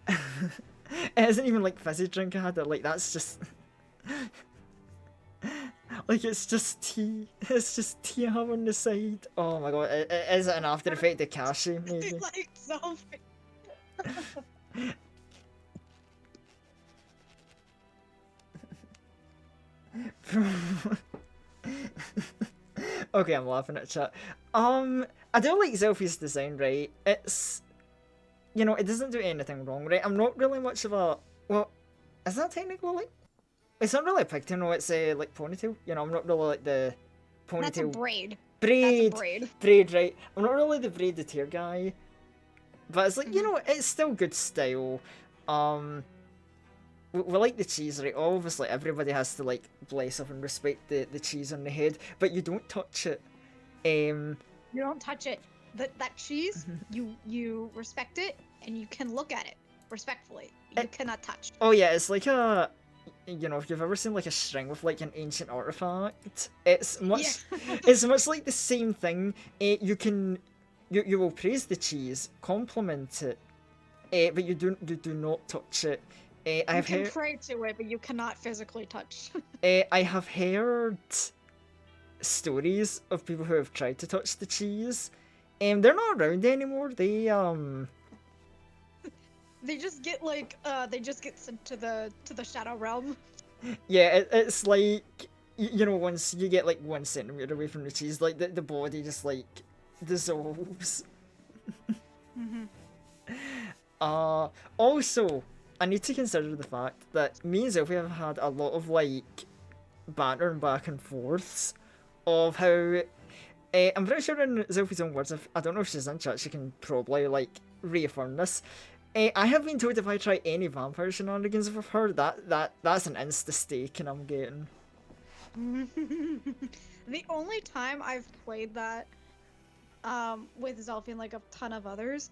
it isn't even like fizzy drink I had. Like that's just like it's just tea. It's just tea I have on the side. Oh my god. Is it an after effect of cashew? Maybe. Like something. Okay, I'm laughing at chat. I do like Zelfie's design, right? It's, it doesn't do anything wrong, right? I'm not really much of a, well, is that technically like, it's not really a pigtail, it's a like ponytail. I'm not really like the ponytail. That's a braid. Braid. That's a braid. Braid, right? I'm not really the braided hair guy, but it's like it's still good style. We like the cheese, right? Obviously, everybody has to like bless up and respect the cheese on the head, but you don't touch it. You don't touch it. That cheese, you respect it, and you can look at it respectfully. You cannot touch. Oh yeah, it's like a, if you've ever seen like a string with like an ancient artifact, it's much, it's much like the same thing. You will praise the cheese, compliment it, but you do not touch it. You can pray to it, but you cannot physically touch. I have heard stories of people who have tried to touch the cheese. They're not around anymore. They just get like they just get sent to the shadow realm. Yeah, it's like once you get like 1 centimeter away from the cheese, like the body just like dissolves. Also, I need to consider the fact that me and Zelfie have had a lot of like banter and back and forths of how I'm pretty sure in Zelfie's own words, I don't know if she's in chat, she can probably like reaffirm this. I have been told if I try any vampire shenanigans with her, that's an insta stake and I'm getting. The only time I've played that with Zelfie and like a ton of others,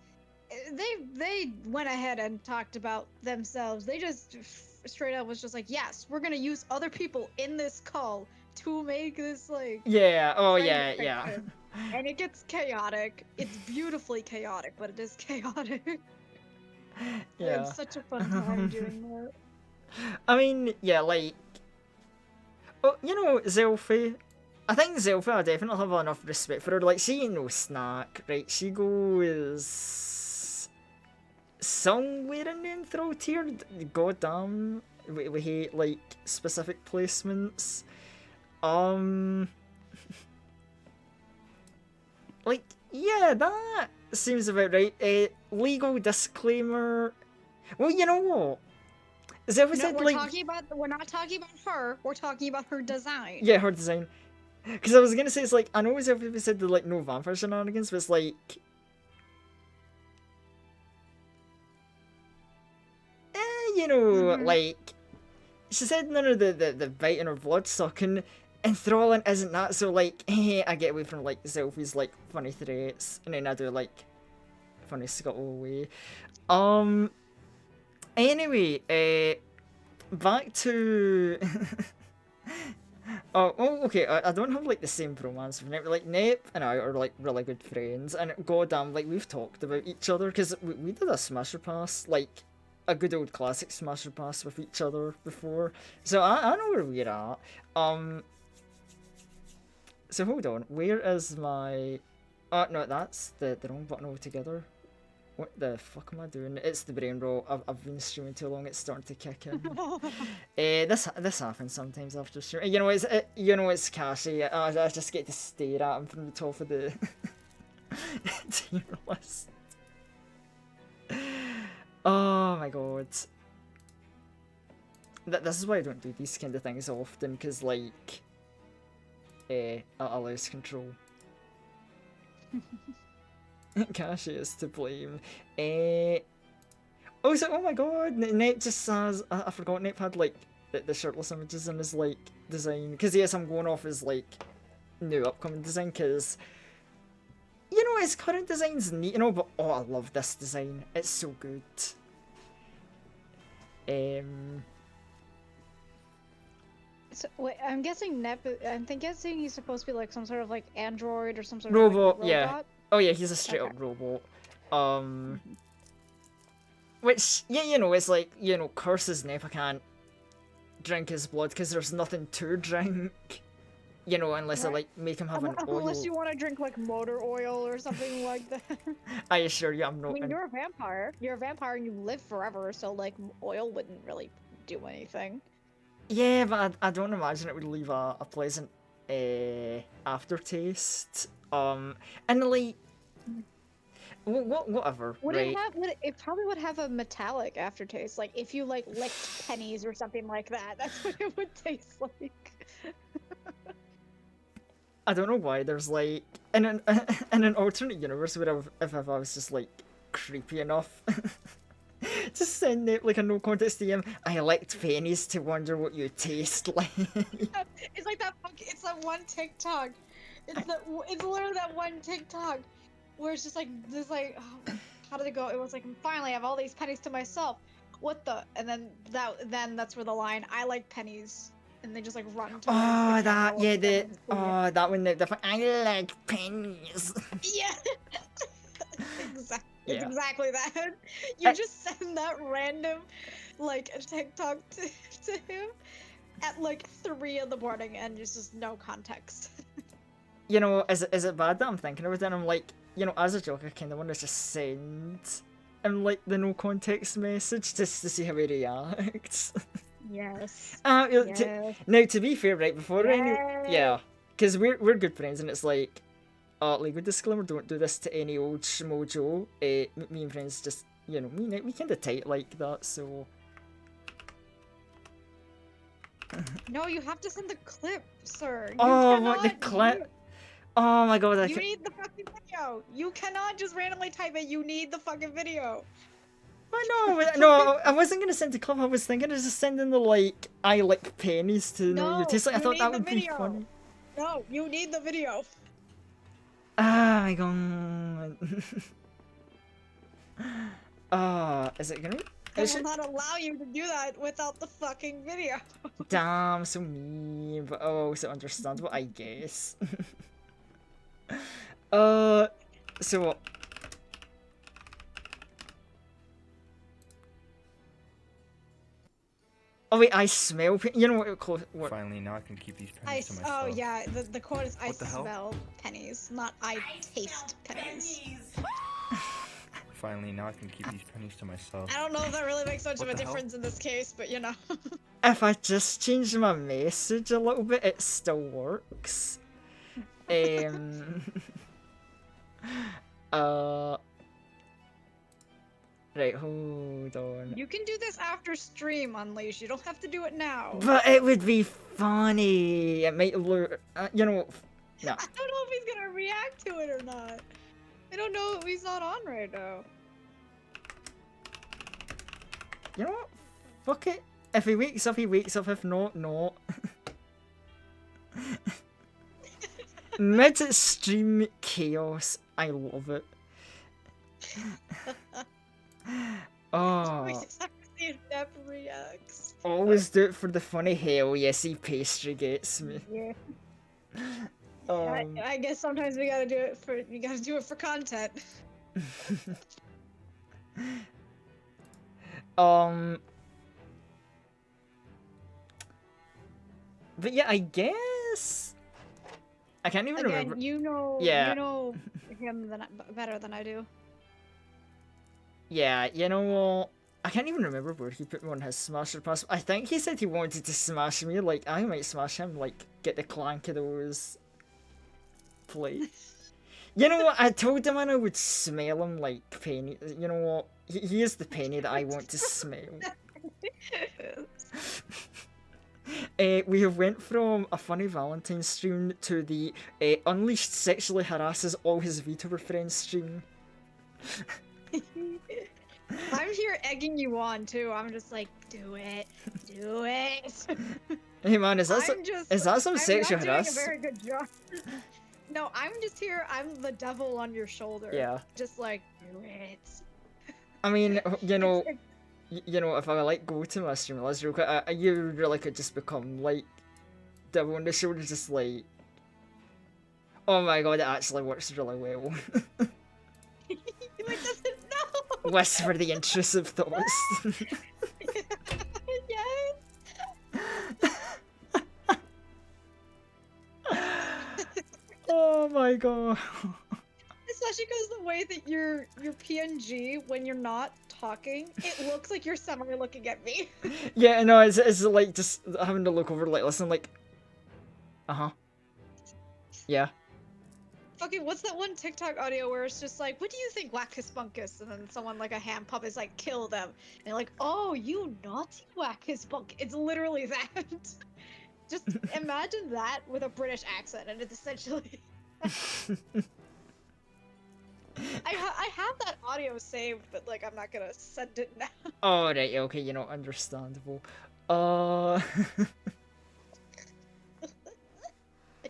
they went ahead and talked about themselves. They just straight up was just like, yes, we're gonna use other people in this call to make this like yeah. And it gets chaotic. It's beautifully chaotic, but it is chaotic. Yeah. It's such a fun time doing that. I mean, yeah, like Zelfie. I think Zelfie, I definitely have enough respect for her. Like, she ain't no snack, right? She goes somewhere in the intro tier. Goddamn, we hate like specific placements. Like, yeah, that seems about right. Legal disclaimer. Well, you know what? Zelfie said we're like not talking about her. We're talking about her design. Yeah, her design. Because I was gonna say, it's like, I know Zelfie said that like no vampire shenanigans, but it's like, like, she said none of the biting or blood sucking, enthralling isn't that, so like, I get away from like Zelfie's like funny threats, and then I do like funny scuttle away. Anyway, back to okay, I don't have like the same romance with Nep. Like, Nep and I are like really good friends, and goddamn, like we've talked about each other because we did a Smasher Pass, like a good old classic Smasher Pass with each other before, so I know where we're at. So hold on, where is my? Oh no, that's the wrong button altogether. What the fuck am I doing? It's the brain rot. I've been streaming too long. It's starting to kick in. This happens sometimes after streaming. It's Cashy. I just get to stare at him from the top of the tier list. Oh my god. This is why I don't do these kind of things often, because like, I lose control. Kashi is to blame. Oh, oh my god, Nate just says, I forgot Nate had like the shirtless images in his like design, because yes, I'm going off his like new upcoming design, because his current design's neat, but oh, I love this design, it's so good. So, wait, I'm guessing guessing he's supposed to be like some sort of like android or some sort of Robot, like yeah. robot. Oh yeah, he's a straight Okay. up robot. Which, yeah, it's like, curses Nepa can't drink his blood because there's nothing to drink. Unless I Right. like make him have an Unless oil. you want to drink like motor oil or something like that. I assure you, I'm I not. mean, you're a vampire. You're a vampire and you live forever, so like oil wouldn't really do anything. Yeah, but I don't imagine it would leave a pleasant aftertaste. And like, whatever, Would right? it have? It probably would have a metallic aftertaste, like if you like licked pennies or something like that. That's what it would taste like. I don't know why there's like in an in an alternate universe would have if I was just like creepy enough. Just send it like a no context DM. I licked pennies to wonder what you taste like. It's like that. It's that one TikTok. It's literally that one TikTok where it's just like this. Like, oh, how did it go? It was like, finally, I have all these pennies to myself. What the? And then that's where the line, "I like pennies," and they just like run towards the Oh, camera. that yeah, that one. I like pennies. Yeah. Exactly. It's Yeah. exactly that. You I- just send that random, like, a TikTok to him at like 3 in the morning, and there's just no context. Is it bad that I'm thinking of it? And I'm like, as a joke, I kind of want to just send him like the no context message just to see how he reacts. Yes. Now, to be fair, right before Yes. yeah, because we're good friends, and it's like, legal disclaimer: don't do this to any old schmojo. Me and friends just, we kind of tight like that, so. No, you have to send the clip, sir. You Oh, what, the cannot clip? Oh my god, You need the fucking video. You cannot just randomly type it. You need the fucking video. No, I wasn't gonna send the clip. I was thinking of just sending the like, I like pennies to know your taste. Like, I you thought need that the would be video. funny. No, you need the video. Oh my god. Is it gonna be? I will not allow you to do that without the fucking video. Damn, so mean, but so understandable, I guess. So what? Oh wait, I smell. You know what? Finally, now I can keep these pennies to myself. Oh yeah, the quote is, "I What the hell? smell pennies," not "I taste pennies." Finally, now I can keep these pennies to myself. I don't know if that really makes much What of a the hell? difference in this case, but you know. If I just change my message a little bit, it still works. Right, hold on. You can do this after stream, Unleash. You don't have to do it now. But it would be funny. It might lure. No. I don't know if he's gonna react to it or not. I don't know if he's not on right now. You know what? Fuck it. If he wakes up, he wakes up. If not, not. Mid-stream chaos. I love it. Oh. We just have to see if Nep reacts. Always do it for the funny. Hell yeah, see pastry gets me. Yeah. Um, I guess sometimes we gotta do it for content. But yeah, I guess I can't even remember. Yeah. You know him better than I do. Yeah, you know what? I can't even remember where he put me on his Smasher Pass. I think he said he wanted to smash me. Like, I might smash him. Like, get the clank of those plates. You know what? I told him I would smell him like penny. You know what? He is the penny that I want to smell. We have went from a funny Valentine stream to the Unleashed sexually harasses all his Vtuber friends stream. I'm here egging you on too. I'm just like, do it. Hey man, is that some sexual I'm not doing a harass? very good job. No, I'm just here. I'm the devil on your shoulder. Yeah. Just like, do it. I mean, you know, if I like go to my stream, let's real quick, you really could just become like devil on the shoulder, just like, oh my god, it actually works really well. He like doesn't know. Whisper the intrusive thoughts. Yes. Oh my god. Especially because the way that your PNG when you're not talking, it looks like you're suddenly looking at me. Yeah, no, it's like just having to look over, like, listen, like, uh-huh. Yeah. Fucking, what's that one TikTok audio where it's just like, what do you think, Wackus Bunkus? And then someone like a hand pup is like, kill them. And you're like, oh, you naughty Wackus Bunk. It's literally that. Just imagine that with a British accent, and it's essentially. I have that audio saved, but like I'm not gonna send it now. Oh, right, okay, you know, understandable. I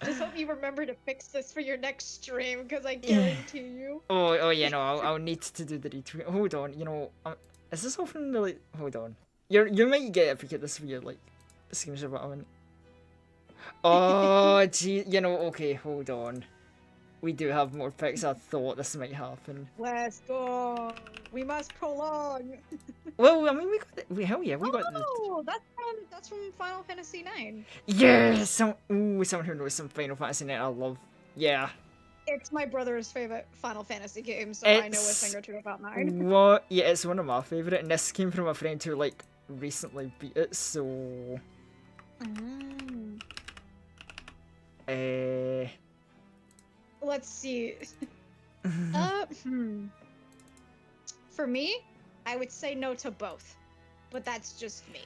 just hope you remember to fix this for your next stream, because I guarantee you. Oh, yeah, no, I'll need to do the retweet. Hold on, you know, is this open really? Hold on. You might get it if you get this weird, like, screenshot button. Oh, gee, you know, okay, hold on. We do have more pics. I thought this might happen. Let's go. We must prolong. Well, I mean, hell yeah, we got the... Oh, that's from Final Fantasy IX. Yeah, someone who knows some Final Fantasy IX I love. Yeah. It's my brother's favorite Final Fantasy game, so I know a It's- thing or two about 9. What? Yeah, it's one of my favorite, and this came from a friend who, like, recently beat it, so... Let's see. For me, I would say no to both, but that's just me.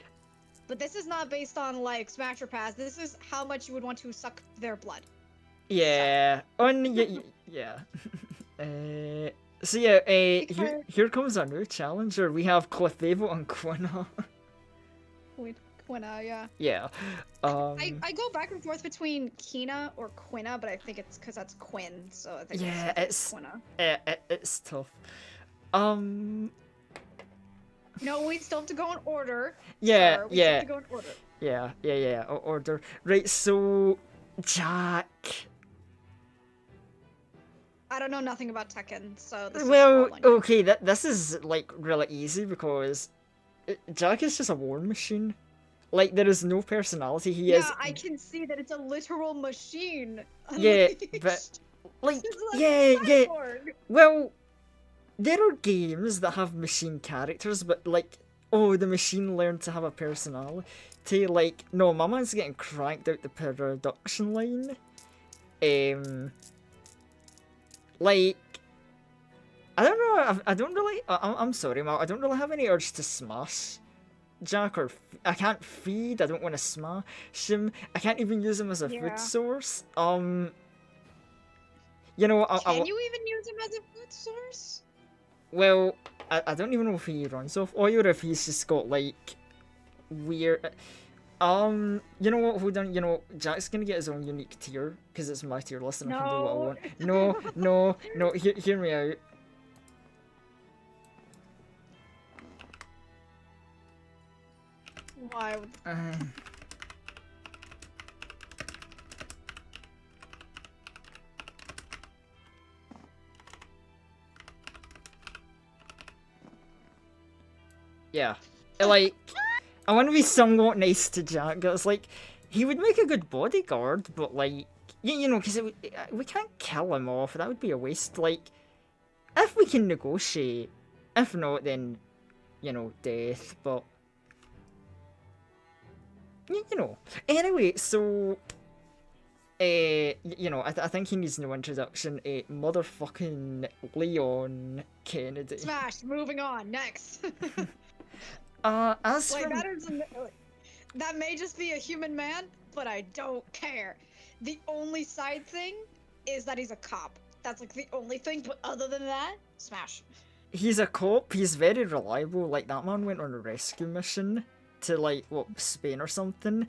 But this is not based on like Smash or Pass. This is how much you would want to suck their blood. Yeah. Yeah. So yeah, here comes a new challenger. We have Clefable and Quina. Quina, yeah. Yeah. I go back and forth between Kina or Quina, but I think it's because that's Quinn, so I think Yeah, it's Quina. It's tough. No, we still have to go in order. Yeah, sir. We still have to go in order. Yeah. Order. Right, so Jack. I don't know nothing about Tekken, so this Well, is all on you. okay, this is like really easy because Jack is just a war machine. Like there is no personality. He Yeah, is. I can see that it's a literal machine. Yeah, unleashed. but like It's like yeah. cyborg. Well, there are games that have machine characters, but like, oh, the machine learned to have a personality. Like, no, my man's getting cranked out the production line. Like, I don't know. I don't really. I'm sorry, Mal. I don't really have any urge to smash Jack, or I can't feed. I don't want to smash him. I can't even use him as a Yeah. food source. You know, Can you even use him as a food source? Well, I don't even know if he runs off oil or if he's just got like weird. You know what? Hold on. You know, Jack's gonna get his own unique tier because it's my tier list and I can do what I want. No. Hear me out. Why? Yeah, like I want to be somewhat nice to Jack. 'Cause, like, he would make a good bodyguard, but like, you know, because we can't kill him off. That would be a waste. Like, if we can negotiate, if not, then you know, death. But you know. Anyway, so. You know, I think he needs no introduction. Motherfucking Leon Kennedy. Smash. Moving on. Next. As Like from... that may just be a human man, but I don't care. The only side thing is that he's a cop. That's like the only thing, but other than that, Smash. He's a cop, he's very reliable. Like, that man went on a rescue mission to, like, what, Spain or something.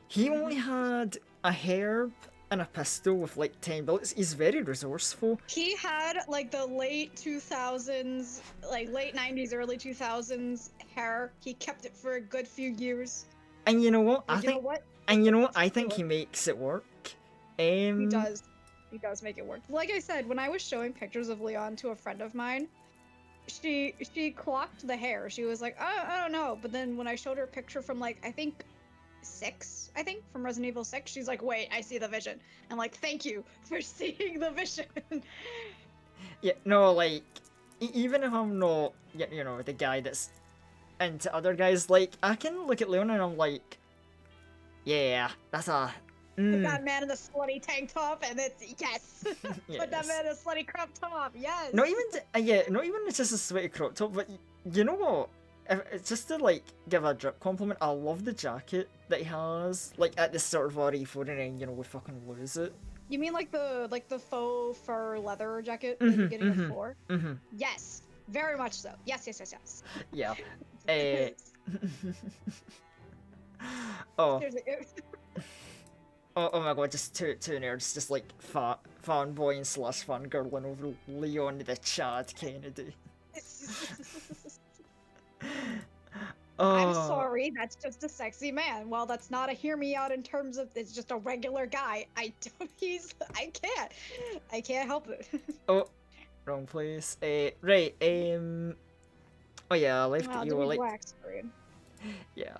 He only had a herb and a pistol with, like, 10 bullets. He's very resourceful. He had like the late 2000s, like late 90s, early 2000s hair. He kept it for a good few years. And you know what? But you know what? And you know what? I think he makes it work. He does. He does make it work. Like I said, when I was showing pictures of Leon to a friend of mine, she clocked the hair. She was like, I don't know. But then when I showed her a picture from like I think 6, I think from Resident Evil 6, she's like, wait, I see the vision. I'm like, thank you for seeing the vision. Yeah, no, like, even if I'm not, you know, the guy that's into other guys, like, I can look at Leon and I'm like, yeah, that's a, Put that man in a slutty tank top, and it's yes. Put that yes. man in a slutty crop top, yes. Not even, yeah, not even just a sweaty crop top, but you know what? If, it's just to, like, give a drip compliment, I love the jacket that he has, like, at the start of RE4, and then, you know, we fucking lose it. You mean like the faux fur leather jacket at the beginning of 4? Mm-hmm. Yes, very much so. Yes, yes, yes, yes. Yeah. Oh. Seriously, Oh my god, just two nerds just like fanboying / fangirling over Leon the Chad Kennedy. I'm Oh, sorry, that's just a sexy man. Well, that's not a hear me out in terms of it's just a regular guy. I can't help it. oh, wrong place. Right, oh yeah, I left Wow, you do we like, black screen? yeah.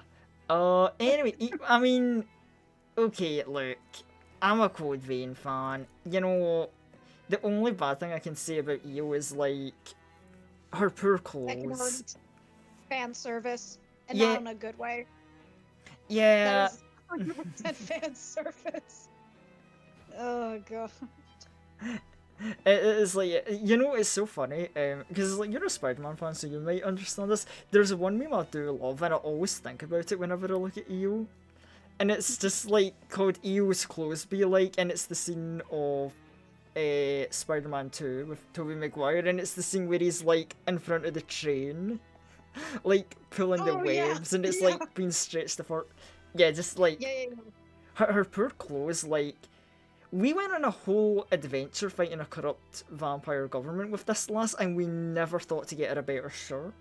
Anyway, I mean, okay, look, I'm a Code Vein fan. You know, the only bad thing I can say about Io is like her poor Second clothes. fan service, and Yeah. not in a good way. Yeah. That is 100% fan service. Oh god. It is like, you know, it's so funny, because like you're a Spider-Man fan, so you might understand this. There's one meme I do love, and I always think about it whenever I look at EO, and it's just like called EO's clothes be like, and it's the scene of Spider-Man 2 with Tobey Maguire, and it's the scene where he's like in front of the train, like pulling the Oh, yeah, webs, and it's yeah. like being stretched apart. Yeah, just like Yeah. her poor clothes, like. We went on a whole adventure fighting a corrupt vampire government with this lass, and we never thought to get her a better shirt.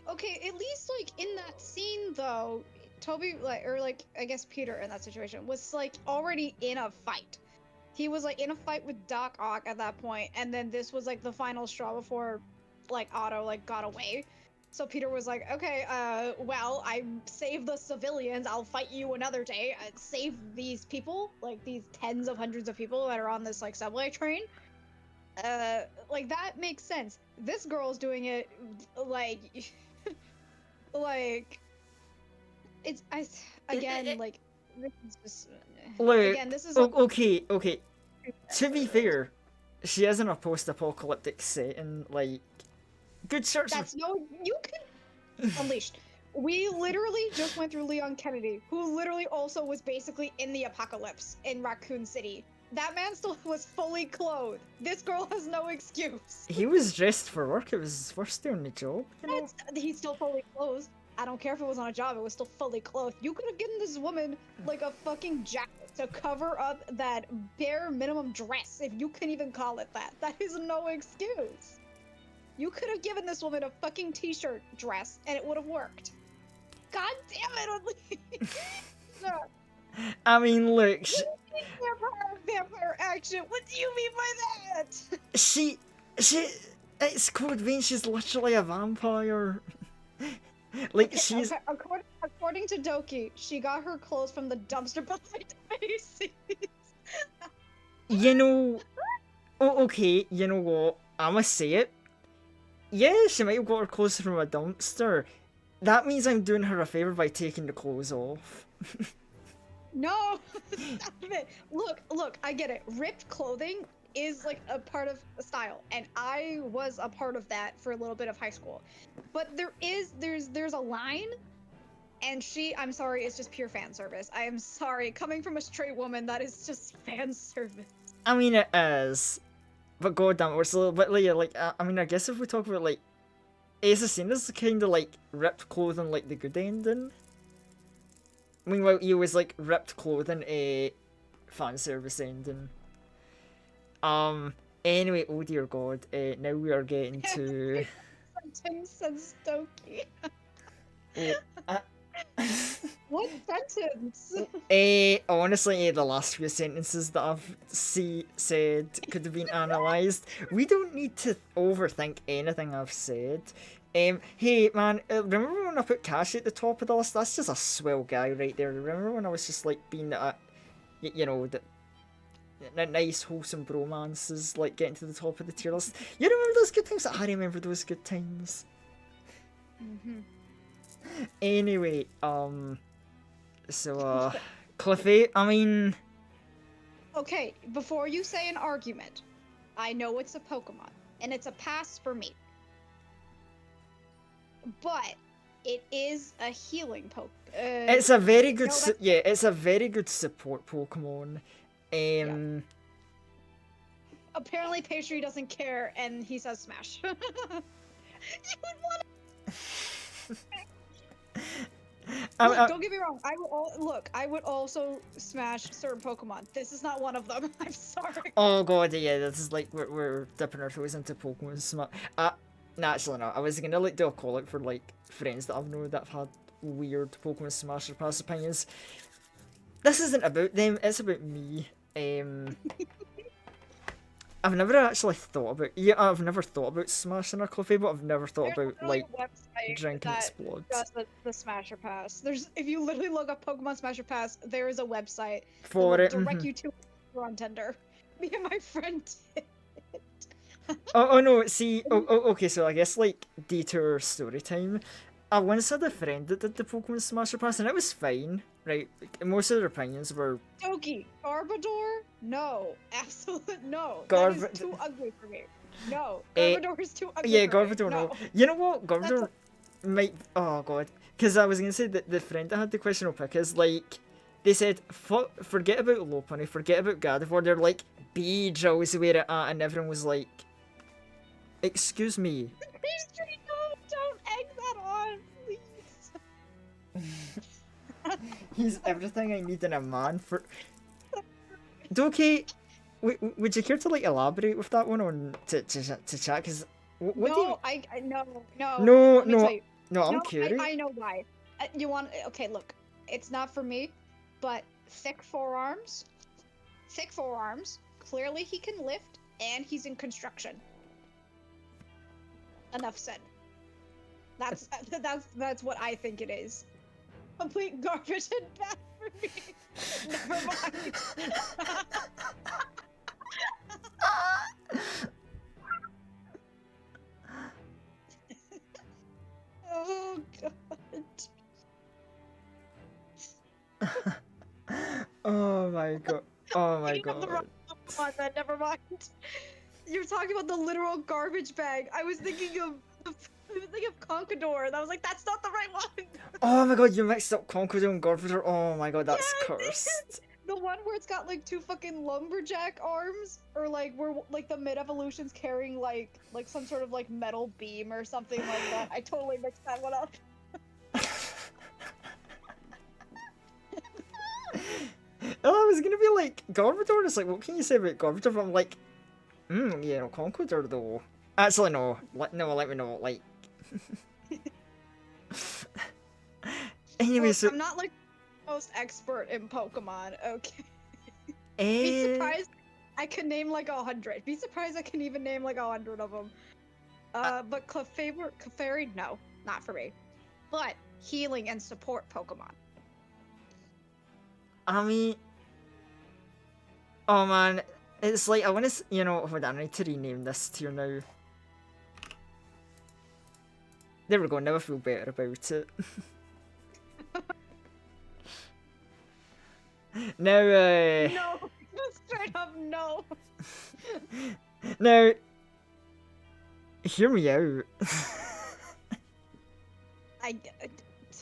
Okay, at least like in that scene though, Toby I guess Peter in that situation was like already in a fight. He was like in a fight with Doc Ock at that point, and then this was like the final straw before like Otto like got away. So Peter was like, okay, well, I saved the civilians. I'll fight you another day. Save these people, like these tens of hundreds of people that are on this like subway train. Like that makes sense. This girl's doing it like, like, it's again like this is just Look, again this is okay. To be fair, she is in a post-apocalyptic setting. Like, good shirts. That's no, you can unleashed. We literally just went through Leon Kennedy, who literally also was basically in the apocalypse in Raccoon City. That man still was fully clothed. This girl has no excuse. He was dressed for work. It was his first day on the job. You know? He's still fully clothed. I don't care if it was on a job, it was still fully clothed. You could have given this woman like a fucking jacket to cover up that bare minimum dress, if you can even call it that. That is no excuse. You could have given this woman a fucking t-shirt dress and it would have worked. God damn it, no. I mean, look, Vampire action. What do you mean by that? she, it's Code Vein. She's literally a vampire. Like, Okay, she's. okay, according to Doki, she got her clothes from the dumpster behind Macy's. You know. Oh, okay. You know what? I'ma say it. Yeah, she might have got her clothes from a dumpster. That means I'm doing her a favor by taking the clothes off. No, stop it. Look, I get it. Ripped clothing is like a part of style, and I was a part of that for a little bit of high school. But there's a line, and I'm sorry, it's just pure fan service. I am sorry, coming from a straight woman, that is just fan service. I mean, it is. But goddamn, it's a little bit like, I mean, I guess if we talk about, like, it's the same as kind of, like, ripped clothing, like, the good ending. Meanwhile, he was, like, ripped clothing, fan service ending. Anyway, oh dear god, now we are getting to... Tim says Stokey. Oh, What sentence? Honestly, the last few sentences that I've said could have been analysed. We don't need to overthink anything I've said. Hey man, remember when I put Cash at the top of the list? That's just a swell guy right there. Remember when I was just like being you know, the nice wholesome bromances like getting to the top of the tier list? You remember those good times? I remember those good times. Anyway, so Cliffy, I mean, Okay, before you say an argument, I know it's a Pokemon, and it's a pass for me. But it is a healing Pokemon. it's a very good, no, that's- it's a very good support Pokemon. Apparently, Pastry doesn't care, and he says Smash. You would want Look, don't get me wrong. I would also smash certain Pokemon. This is not one of them. I'm sorry. Oh god, yeah, this is like we're dipping our toes into Pokemon Smart. No, actually not. I was gonna like do a call out for like friends that I've known that have had weird Pokemon Smash or Pass opinions. This isn't about them. It's about me. I've never actually thought about. Yeah, I've never thought about smashing a coffee, but I've never thought There's about literally like a website drinking that explodes. does the Smasher Pass. If you literally look up Pokemon Smasher Pass, there is a website For that it. will direct you to on Tinder. Me and my friend did. Oh no, see, okay, so I guess like detour story time. I once had a friend that did the Pokemon Smasher Pass and it was fine, right? Like, most of their opinions were Doki, Garbodor? No, absolutely no. Garb- That is too ugly for me. No, Eh, Garbodor is too ugly. yeah, for me. Garbodor. No. No, you know what, Garbodor might. Oh god, because I was gonna say that the friend that had the questionable pick is like, they said forget about Lopunny, forget about Gardevoir. They're like Beedrill is where it at, and everyone was like, excuse me. Pastry, no, don't egg that on, please. He's everything I need in a man for. Doki, would you care to like elaborate with that one on to chat? Because what do you? No, I no. No, Let me tell no, you. no. I'm No, curious. I know why. You want? Okay, look. It's not for me, but thick forearms. Thick forearms. Clearly, he can lift, and he's in construction. Enough said. That's what I think it is. Complete garbage and bad for me. Never mind. Oh god. Oh my god. Oh my Thinking of the god. wrong one, then never mind. You're talking about the literal garbage bag. I was thinking of Conquador, and I was like, that's not the right one. Oh my god, you mixed up Conqueror and Garbodor. Oh my god, that's Yeah, cursed. The one where it's got like two fucking lumberjack arms, or like where like the mid evolution's carrying like some sort of like metal beam or something like that. I totally mixed that one up. Oh, I was gonna be like Garbodor. It's like, what can you say about Garbodor? But I'm like, yeah, no, Conqueror though. Actually, no. Let me know. Like, anyway, Look, so I'm not like the most expert in Pokemon. Okay. Be eh, surprised I can name like 100. Be surprised I can even name like 100 of them. But Clefairy, no, not for me. But healing and support Pokemon. I mean, oh man, it's like I want to, hold on, I need to rename this tier now. There we go. Now I feel better about it. Now, No, straight up no. now, hear me out.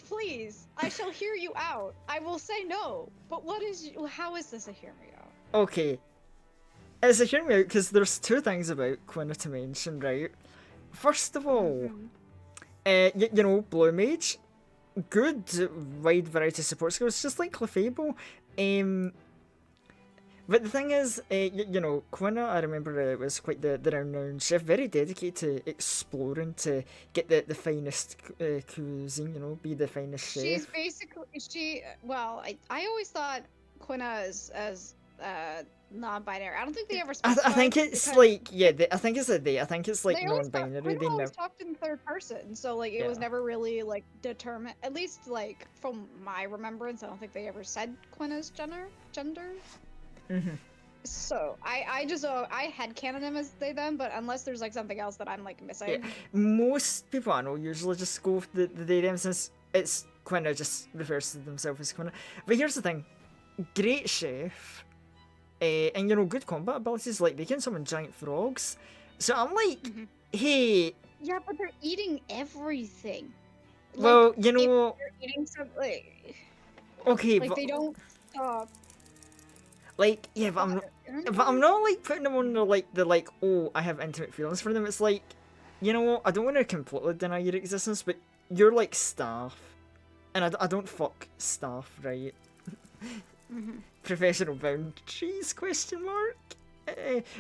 Please, I shall hear you out. I will say no. But how is this a hear me out? Okay, it's a hear me out because there's two things about Quina to mention, right? First of all, Blue Mage, good wide variety of support skills, just like Clefable. But the thing is, you know, Quina, I remember was quite the renowned chef, very dedicated to exploring to get the finest cuisine, you know, be the finest She's chef. basically well, I always thought Quina as non-binary. I don't think they ever I specified think it's because like, yeah, I think it's a they. I think it's like they always talk, non-binary. Quina They always never, talked in third person, so like it was yeah. never really like determined. At least like from my remembrance, I don't think they ever said Quina's gender. Hmm. So I just I headcanon them as they them, but unless there's like something else that I'm like Yeah, missing. most people I know usually just go with the they them since it's Quina just refers to themselves as Quina. But here's the thing, great chef, and you know good combat abilities like they can summon giant frogs. So I'm like, Mhm. hey, Yeah, but they're eating everything. Like well you if know, they're eating some okay, like but they don't stop. like yeah, What? but I'm not like putting them on the like oh I have intimate feelings for them. It's like, you know what, I don't want to completely deny your existence, but you're like staff, and I don't fuck staff, right? Mhm. Professional boundaries? Question mark.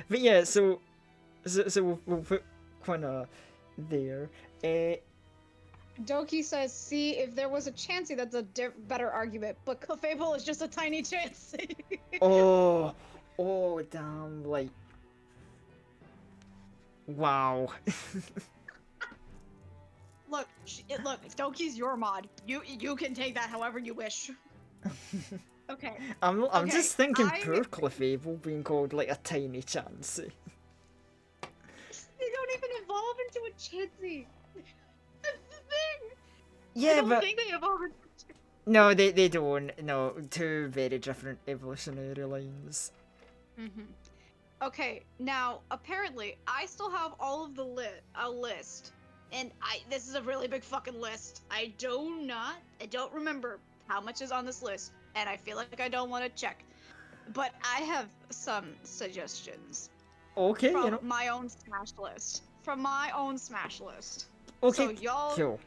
But yeah, so we'll put Quina there. Uh, Doki says, "See, if there was a Chansey, that's a better argument. But Clefable is just a tiny Chansey." oh, oh damn! Like, wow. Look, look. Doki's your mod. You can take that however you wish. Okay. I'm Okay. just thinking poor Clefable being called like a tiny Chansey. They don't even evolve into a Chansey. That's the thing. I Yeah, don't but think they evolve into. no, they don't. No, two very different evolutionary lines. Mm-hmm. Okay, now apparently I still have all of the list, and this is a really big fucking list. I don't remember how much is on this list, and I feel like I don't want to check, but I have some suggestions Okay, you from know. my own smash list. From my own smash list. So Okay, y'all, cool.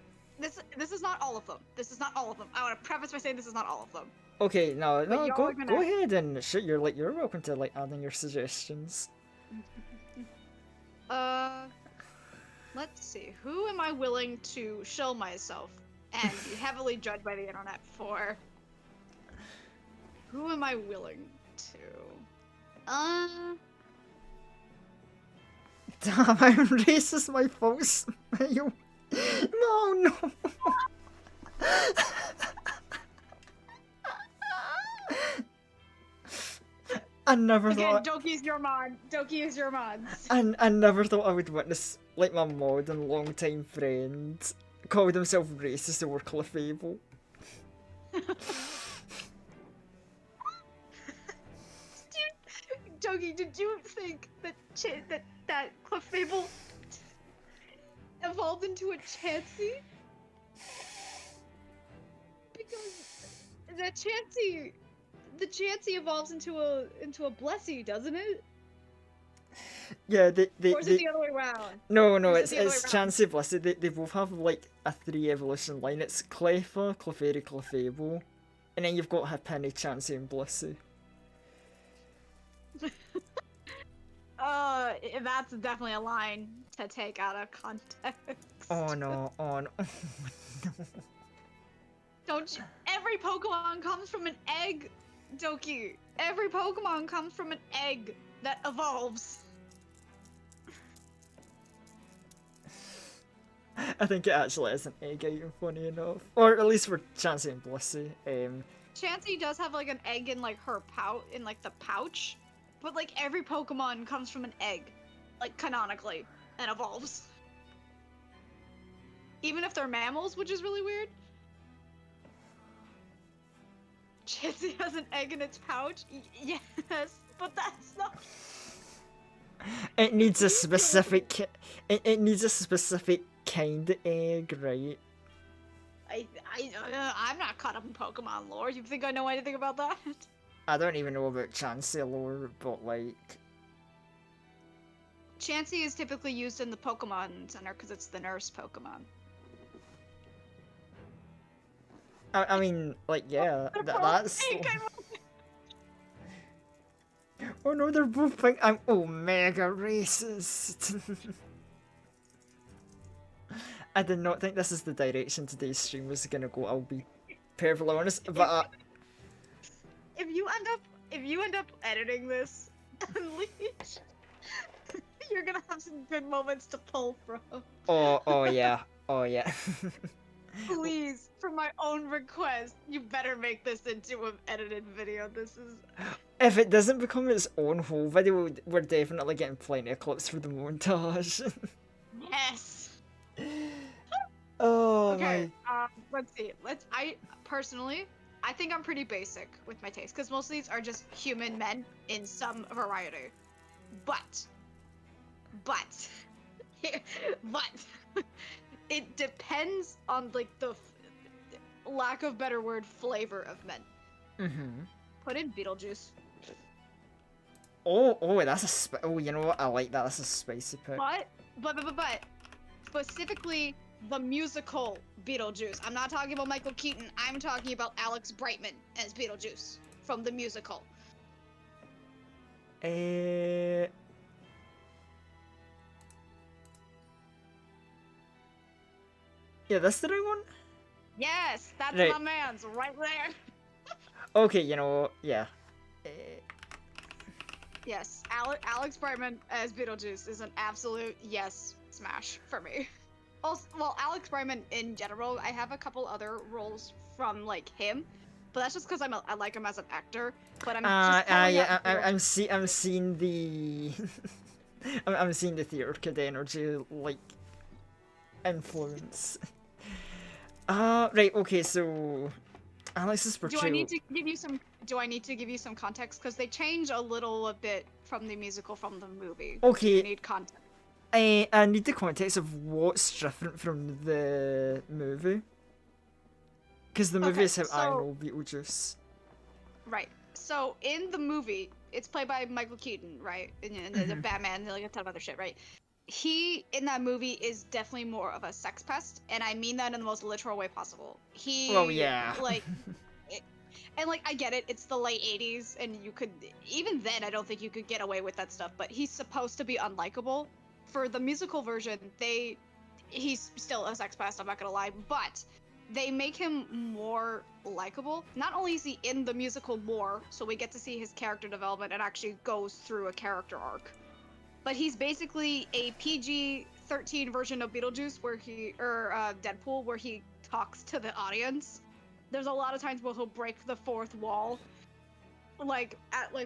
this is not all of them. This is not all of them. I want to preface by saying this is not all of them. Okay, no, But no, y'all are go gonna. ahead and shoot. You're welcome to like adding your suggestions. Uh, let's see. Who am I willing to shill myself and be heavily judged by the internet for? Who am I willing to? Damn, I'm racist. My fault. Smile. No, no. I never Again, thought. Doki's your mod. Doki is your mod. I never thought I would witness like my mod and longtime friend called himself racist over Clefable. Doki, did you think that that Clefable evolved into a Chansey? Because the Chansey evolves into a Blessy, doesn't it? Yeah, Or is it the other way around? no, Or is it it's the other way around? Chansey Blissey. They both have like a three evolution line. It's Cleffa, Clefairy, Clefable, and then you've got Happiny, Chansey, and Blissey. That's definitely a line to take out of context. Oh no, oh no. Don't you? Every Pokemon comes from an egg, Doki. Every Pokemon comes from an egg that evolves. I think it actually is an egg item, funny enough. Or at least for Chansey and Blissey. Chansey does have like an egg in like her in like the pouch, but like every Pokemon comes from an egg, like canonically, and evolves. Even if they're mammals, which is really weird. Chansey has an egg in its pouch? Yes, but that's not. It needs a specific. It needs a specific kind of egg, right? I'm not caught up in Pokemon lore. You think I know anything about that? I don't even know about Chansey lore, but like. Chansey is typically used in the Pokemon Center because it's the nurse Pokemon. I mean, like, yeah, that's. Oh no, they're both pink. I'm mega racist. I did not think this is the direction today's stream was gonna go. I'll be perfectly honest, but If you end up editing this, Unleash, you're gonna have some good moments to pull from. oh yeah, oh yeah. Please, for my own request, you better make this into an edited video. This is If it doesn't become its own whole video, we're definitely getting plenty of clips for the montage. yes. Oh Okay, my. let's see. I personally, I think I'm pretty basic with my taste because most of these are just human men in some variety. But, but, it depends on like the lack of better word flavor of men. Mhm. Put in Beetlejuice. Oh, that's a oh, you know what? I like that. That's a spicy pick. But specifically the musical Beetlejuice. I'm not talking about Michael Keaton. I'm talking about Alex Brightman as Beetlejuice from the musical. Yeah, that's the right one. Yes, that's Right. my man's right there. Okay, you know, yeah. Yes, Alex Brightman as Beetlejuice is an absolute yes smash for me. Also, well, Alex Brightman in general, I have a couple other roles from like him, but that's just because I like him as an actor. But I'm just pulling Yeah, up I'm seeing the I'm seeing the theater kid energy like influence. Right, okay, so Alex's Do I portrayal. need to give you some? Do I need to give you some context? Because they change a little bit from the musical from the movie. Okay. Do you need context? I need the context of what's different from the movie. Because the movie Okay, is how I so- know Beetlejuice. Right. So in the movie, it's played by Michael Keaton, right? And the Batman, like a ton of other shit, right? He in that movie is definitely more of a sex pest, and I mean that in the most literal way possible. He, Well, yeah. like, and like I get it, it's the late '80s, and you could even then I don't think you could get away with that stuff. But he's supposed to be unlikable. For the musical version, he's still a sex pest. I'm not gonna lie, but they make him more likable. Not only is he in the musical more, so we get to see his character development and actually goes through a character arc, but he's basically a PG-13 version of Beetlejuice, Deadpool, where he talks to the audience. There's a lot of times where he'll break the fourth wall. Like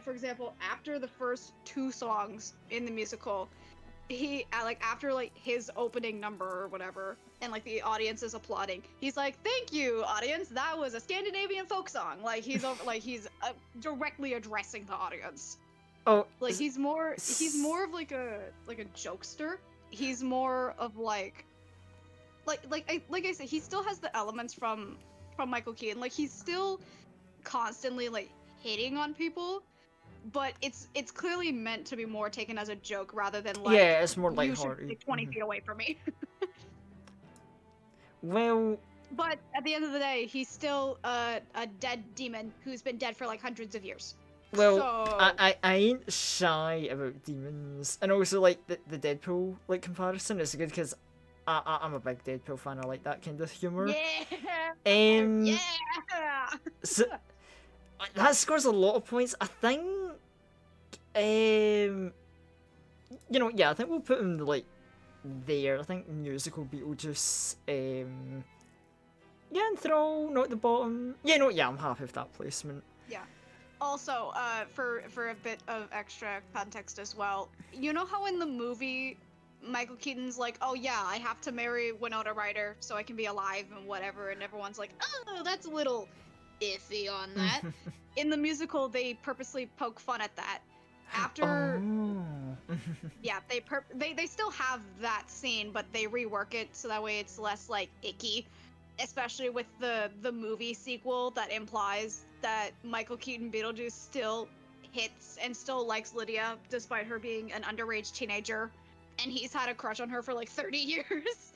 for example, after the first two songs in the musical, after his opening number or whatever, and like the audience is applauding, he's like, "Thank you, audience. That was a Scandinavian folk song." Like he's directly addressing the audience. Oh, Like he's more of like a jokester. He's more of like I said, he still has the elements from Michael Keaton. Like he's still constantly like hitting on people, but it's clearly meant to be more taken as a joke rather than like, yeah, it's more you should lighthearted. stay 20 feet away from me. Well, But at the end of the day, he's still a dead demon who's been dead for like hundreds of years. well, So... I ain't shy about demons, and also like the Deadpool like comparison is good because I'm a big Deadpool fan. I like that kind of humor. Yeah. Yeah. So that scores a lot of points. I think. You know, yeah, I think we'll put him like there. I think musical Beetlejuice. Yeah, and throw not the bottom. Yeah, no, yeah, I'm happy with that placement. Yeah. Also, for a bit of extra context as well, you know how in the movie, Michael Keaton's like, "Oh yeah, I have to marry Winona Ryder so I can be alive and whatever," and everyone's like, "Oh, that's a little iffy on that." In the musical, they purposely poke fun at that. After, yeah, they still have that scene, but they rework it so that way it's less like icky. Especially with the movie sequel that implies that Michael Keaton Beetlejuice still hits and still likes Lydia despite her being an underage teenager, and he's had a crush on her for like 30 years.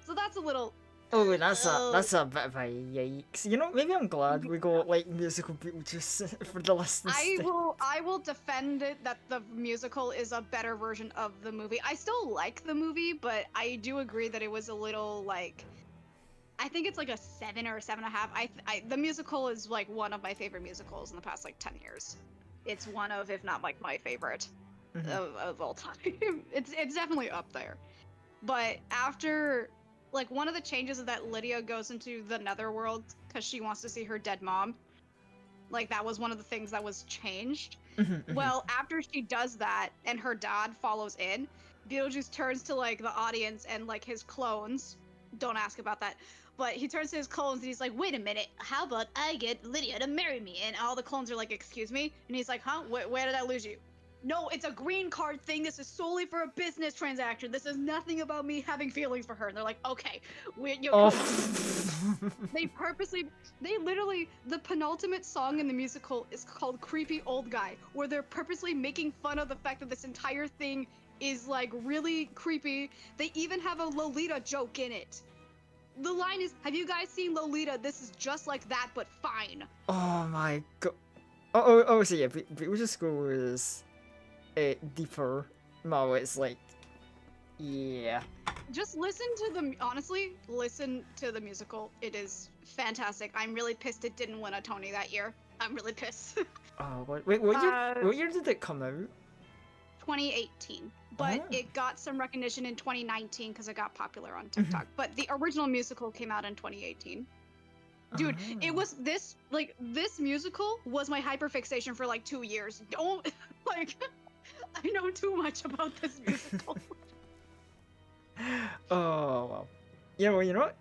So that's a little Oh, Oh. that's a bit of a yikes. You know, maybe I'm glad we got like musical Beetlejuice for the list instead. I will defend it that the musical is a better version of the movie. I still like the movie, but I do agree that it was a little like I think it's like a 7 or a 7.5. The musical is like one of my favorite musicals in the past like 10 years. It's one of, if not like my favorite Mhm. of all time. It's definitely up there. But after like one of the changes is that Lydia goes into the netherworld because she wants to see her dead mom. Like that was one of the things that was changed. Mhm, mhm. Well, after she does that and her dad follows in, Beetlejuice turns to like the audience and like his clones. Don't ask about that. But he turns to his clones and he's like, "Wait a minute, how about I get Lydia to marry me?" And all the clones are like, "Excuse me?" And he's like, "Huh? Where did I lose you?" No, it's a green card thing. This is solely for a business transaction. This is nothing about me having feelings for her. And they're like, "Okay, you're Oh. cool." They purposely, they literally, the penultimate song in the musical is called Creepy Old Guy, where they're purposely making fun of the fact that this entire thing is like really creepy. They even have a Lolita joke in it. The line is, "Have you guys seen Lolita? This is just like that, but fine." Oh my god. So yeah, Beetlejuice was deeper. No, it's like, yeah. Just listen to the, honestly, listen to the musical. It is fantastic. I'm really pissed it didn't win a Tony that year. I'm really pissed. Oh, wait, Uh, what year did it come out? 2018, but Oh. it got some recognition in 2019 because it got popular on Mhm. TikTok. But the original musical came out in 2018. Dude, it Oh. was this musical was my hyperfixation for like 2 years. Don't like I know too much about this musical. Oh well. Yeah, well, you know what?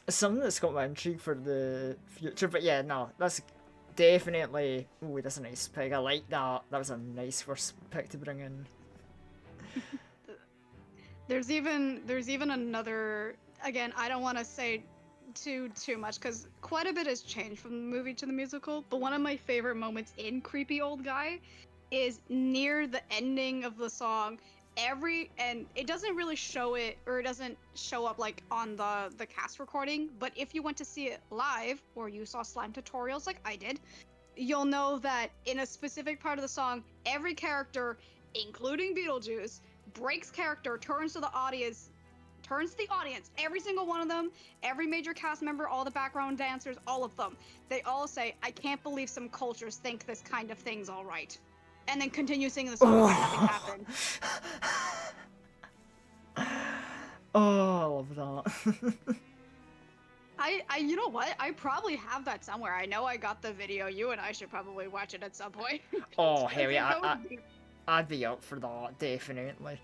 Something that's got my intrigue for the future, but yeah, no, that's definitely. Ooh, that's a nice pick. I like that. That was a nice first pick to bring in. There's even another, again, I don't want to say too much because quite a bit has changed from the movie to the musical, but one of my favorite moments in Creepy Old Guy is near the ending of the song. And it doesn't really show it, or it doesn't show up like on the cast recording, but if you went to see it live or you saw slime tutorials like I did, you'll know that in a specific part of the song, every character, including Beetlejuice, breaks character, turns to the audience, every single one of them, every major cast member, all the background dancers, all of them. They all say, "I can't believe some cultures think this kind of thing's all right." And then continue singing the song like nothing happened. Oh, I love that. You know what? I probably have that somewhere. I know I got the video. You and I should probably watch it at some point. Oh, hell yeah, That would be- I'd be up for that, definitely.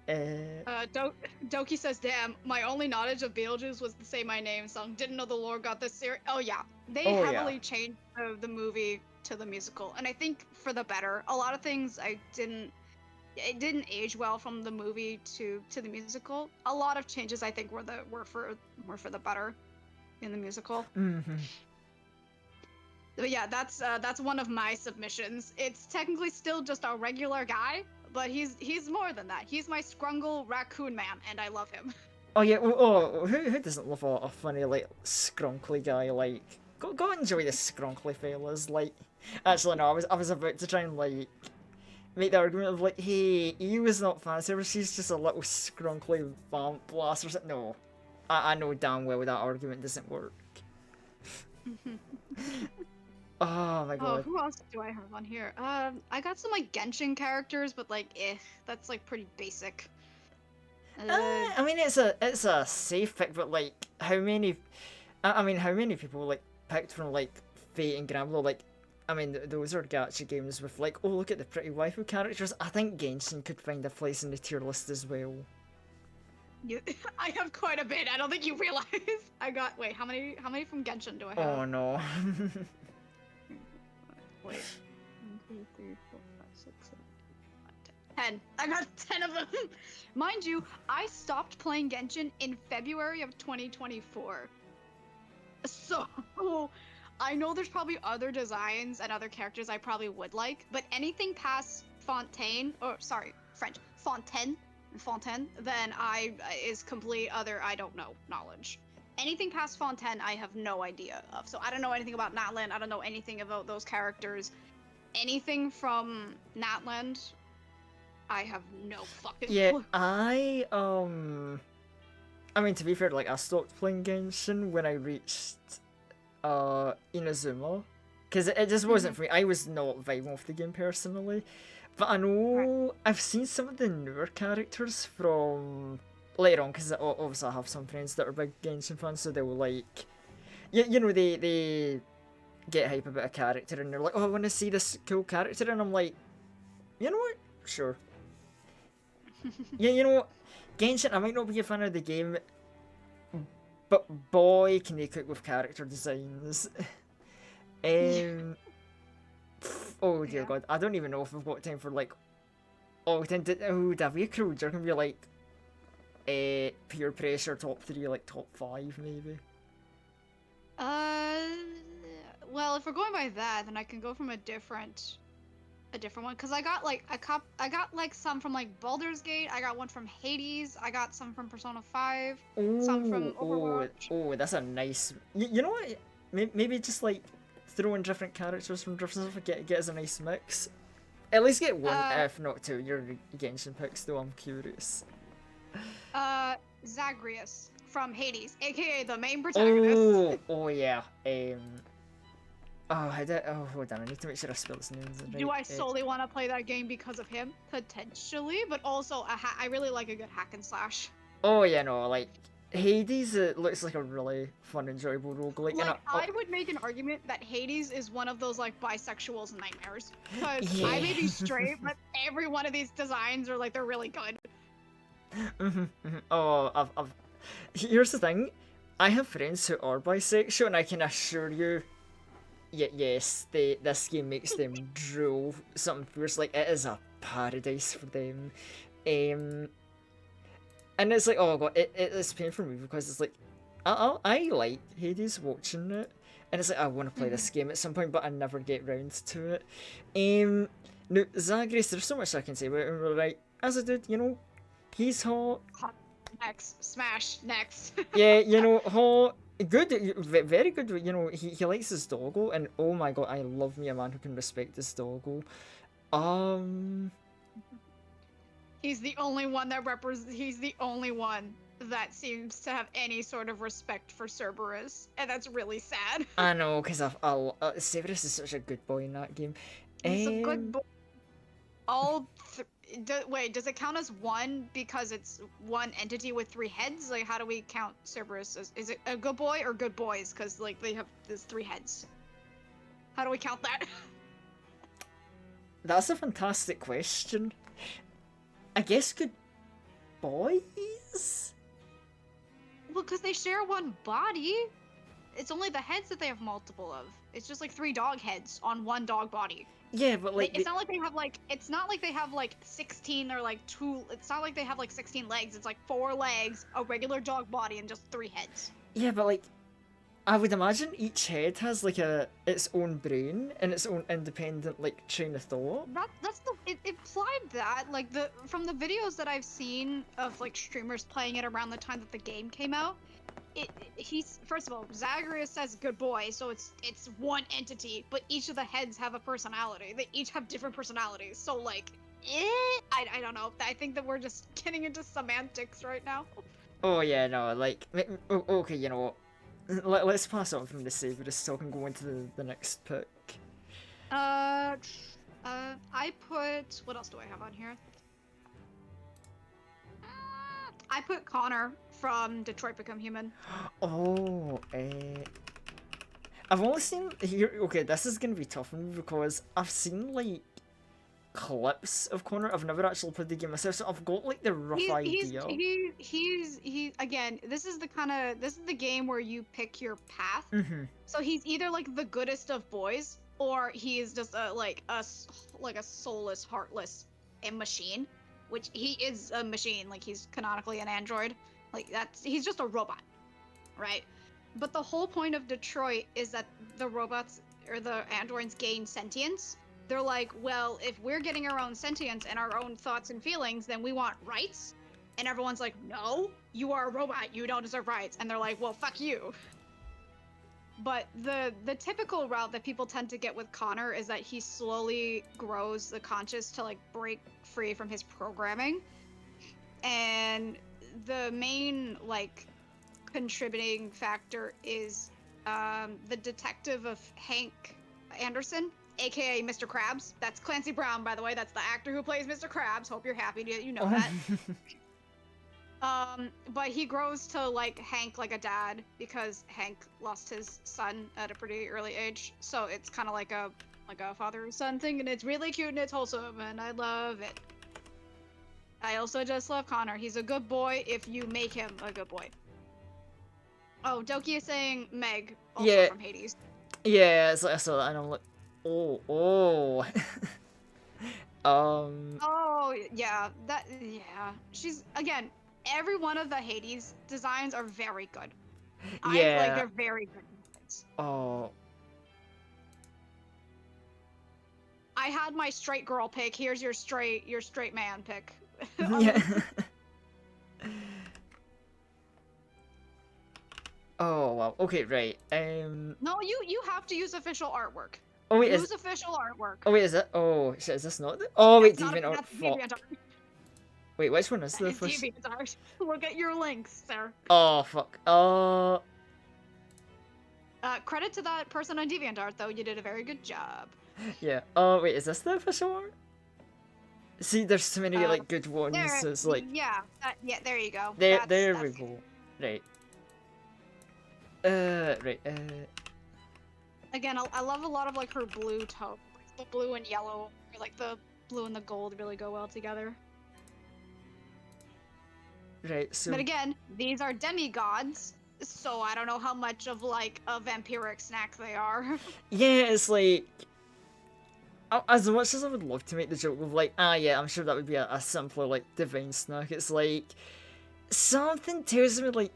Doki says, "Damn, my only knowledge of Beetlejuice was the Say My Name song. Didn't know the lore got this serious." Oh yeah, they Oh, yeah. heavily changed the movie to the musical, and I think for the better. A lot of things it didn't age well from the movie to the musical. A lot of changes I think were for the better in the musical. Mm-hmm. But yeah, that's one of my submissions. It's technically still just a regular guy, but he's more than that. He's my scrungle raccoon man, and I love him. Oh yeah, who doesn't love a funny like scrunkly guy? Like, go enjoy the scrunkly fellas. Like, actually no, I was about to try and like make the argument of like, hey, he was not fan service. He's just a little scrunkly vamp blast or something. No, I know damn well that argument doesn't work. Oh my Oh, god. who else do I have on here? I got some like Genshin characters, but like, that's like pretty basic. I mean, it's a safe pick, but like, how many? I mean, how many people like picked from like Fate and Granblue? Like, I mean, those are gacha games with like, oh, look at the pretty waifu characters. I think Genshin could find a place in the tier list as well. I have quite a bit. I don't think you realize. Wait, how many from Genshin do I have? Oh no. Wait. 1, 2, 3, 4, 5, 6, 7, 8, 9, 10. I got 10 of them. Mind you, I stopped playing Genshin in February of 2024. So, I know there's probably other designs and other characters I probably would like, but anything past Fontaine, Fontaine, then is complete other I don't know knowledge. anything past Fontaine, I have no idea of. So I don't know anything about Natland. I don't know anything about those characters. Anything from Natland, I have no fucking Yeah, clue. I mean, to be fair, like, I stopped playing Genshin when I reached, Inazuma. Because it just wasn't for me. I was not vibing off the game personally. But I know I've seen some of the newer characters from later on, because obviously I have some friends that are big Genshin fans, so they will like, you know, they get hype about a character and they're like, oh, I want to see this cool character, and I'm like, you know what? Sure. Yeah, you know what? Genshin, I might not be a fan of the game, but boy, can they cook with character designs. Oh dear Yeah. god, I don't even know if we've got time for like. Oh, then Davia Crew, you're gonna be like, peer pressure top 3, like top 5 maybe. Well, if we're going by that, then I can go from a different one. Cause I got like I got like some from like Baldur's Gate. I got one from Hades. I got some from Persona 5. Some from Overwatch. Oh, that's a nice. You know what? Maybe just like throw in different characters from different stuff. Get us a nice mix. At least get one, if not two. Your Genshin picks, though. I'm curious. Zagreus from Hades, aka the main protagonist. Oh yeah. Hold on. I need to make sure I spell his name right. Do I solely want to play that game because of him? Potentially, but also I really like a good hack and slash. Oh yeah, no, like Hades, it looks like a really fun, enjoyable roguelike. Like, I would make an argument that Hades is one of those like bisexuals' nightmares. Because Yeah. I may be straight, but every one of these designs are like they're really good. Oh, here's the thing. I have friends who are bisexual, and I can assure you, yes, this game makes them drool something fierce. Like, it is a paradise for them. And it's like, oh god, it's painful for me because it's like, I like Hades watching it, and it's like, I want to play this game at some point, but I never get round to it. Now, Zagreus, there's so much I can say about him, right? As I did, you know, he's hot. Next, smash, next. Yeah, you know, hot. Good, very good. You know, he likes his doggo, and oh my god, I love me a man who can respect his doggo. He's the only one he's the only one that seems to have any sort of respect for Cerberus, and that's really sad. I know, because Severus is such a good boy in that game. He's a good boy. Wait, does it count as one because it's one entity with 3 heads? Like, how do we count Cerberus as? Is it a good boy or good boys? Because like there's 3 heads. How do we count that? That's a fantastic question. I guess good boys? Well, because they share one body. It's only the heads that they have multiple of. It's just like 3 dog heads on one dog body. Yeah, but like... It's not like they have like... It's not like they have like 16 or like 2... It's not like they have like 16 legs. It's like 4 legs, a regular dog body, and just 3 heads. Yeah, but like... I would imagine each head has like its own brain and its own independent like train of thought. It implied that like from the videos that I've seen of like streamers playing it around the time that the game came out, he's first of all, Zagreus says good boy, so it's one entity, but each of the heads have a personality. They each have different personalities. So like, I don't know. I think that we're just getting into semantics right now. Oh yeah, no, like okay, you know what? Let's pass on from the Severus talk and go into the next pick. I put... What else do I have on here? I put Connor from Detroit Become Human. Oh, I've only seen... Here, okay, this is gonna be tough for me because I've seen, like, clips of Connor. I've never actually played the game myself, so I've got like the rough idea. Again, this is the game where you pick your path. Mm-hmm. So he's either like the goodest of boys, or he is just a soulless, heartless machine, which he is a machine. Like, he's canonically an android. Like, he's just a robot, right? But the whole point of Detroit is that the robots or the androids gain sentience. They're like, well, if we're getting our own sentience and our own thoughts and feelings, then we want rights. And everyone's like, no, you are a robot. You don't deserve rights. And they're like, well, fuck you. But the typical route that people tend to get with Connor is that he slowly grows the conscious to like break free from his programming. And the main like contributing factor is the detective of Hank Anderson, aka Mr. Krabs. That's Clancy Brown, by the way. That's the actor who plays Mr. Krabs. Hope you're happy that you know that. But he grows to like Hank like a dad because Hank lost his son at a pretty early age. So it's kind of like a father-son thing, and it's really cute and it's wholesome, and I love it. I also just love Connor. He's a good boy if you make him a good boy. Oh, Doki is saying Meg, also Yeah. from Hades. Yeah, it's like I saw that and I'm like, oh. Oh, yeah, She's, again, every one of the Hades designs are very good. Yeah. They're very good designs. Oh. I had my straight girl pick. Here's your straight man pick. Yeah. Oh wow. Okay, right. No, you have to use official artwork. Oh wait, Use official artwork. oh wait, is it? Oh shit, is this not the? Oh wait, That's not deviant art. that's deviant Fuck. art. Wait, which one is the It's first? deviant art. Look at your links, sir. Oh fuck. Credit to that person on DeviantArt, though. You did a very good job. Yeah. Oh wait, is this the official one? See, there's so many like good ones. There, So it's like yeah, there you go. there That's we go. Right. Right. Again, I love a lot of like her blue tone. Like, the blue and yellow, or like the blue and the gold really go well together. Right. So. But again, these are demigods, so I don't know how much of like a vampiric snack they are. Yeah, it's like. As much as I would love to make the joke of like, yeah, I'm sure that would be a simpler like divine snack. It's like something tells me like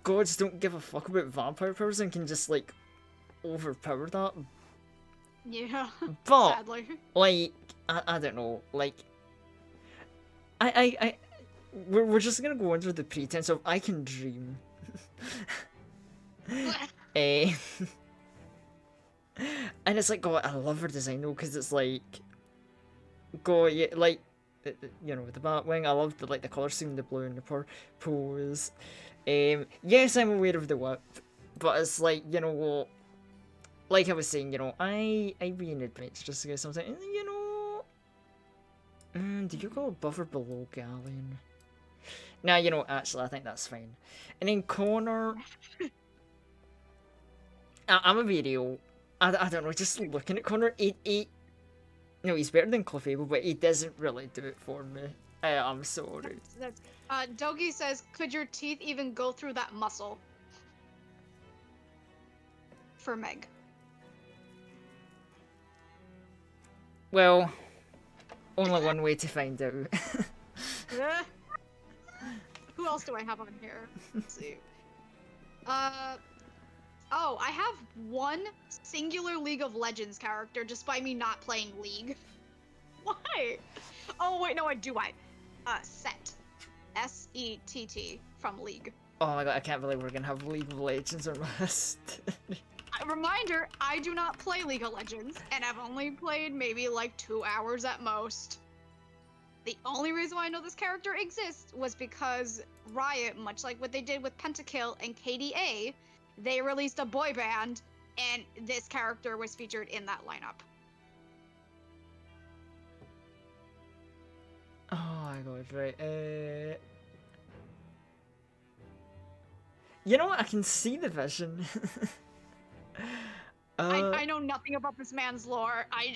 gods don't give a fuck about vampire powers and can just like overpower that. Yeah. But Sadly. like I don't know, like we're just gonna go under the pretense of I can dream. Eh. And it's like, God, I love her design though, because it's like, God, yeah, like, you know, the Batwing. I love the like the color scheme, the blue and the purples. Yes, I'm aware of the whip, but it's like, you know, like I was saying, you know, I be in adventure just to get something, and you know, do you go above or below Galleon? Nah, you know, actually, I think that's fine. And then Connor, I'm a video. I don't know, just looking at Connor, no, he's better than Clefable, but he doesn't really do it for me. I'm sorry. Dogi says, could your teeth even go through that muscle? For Meg. Well, only one way to find out. Who else do I have on here? Let's see. Oh, I have one singular League of Legends character just by me not playing League. Why? Oh, wait, no, Set. S-E-T-T from League. Oh my god, I can't believe we're gonna have League of Legends on my list. Reminder, I do not play League of Legends, and I've only played maybe like 2 hours at most. The only reason why I know this character exists was because Riot, much like what they did with Pentakill and KDA, they released a boy band, and this character was featured in that lineup. Oh my god, right. You know what? I can see the vision. I know nothing about this man's lore. I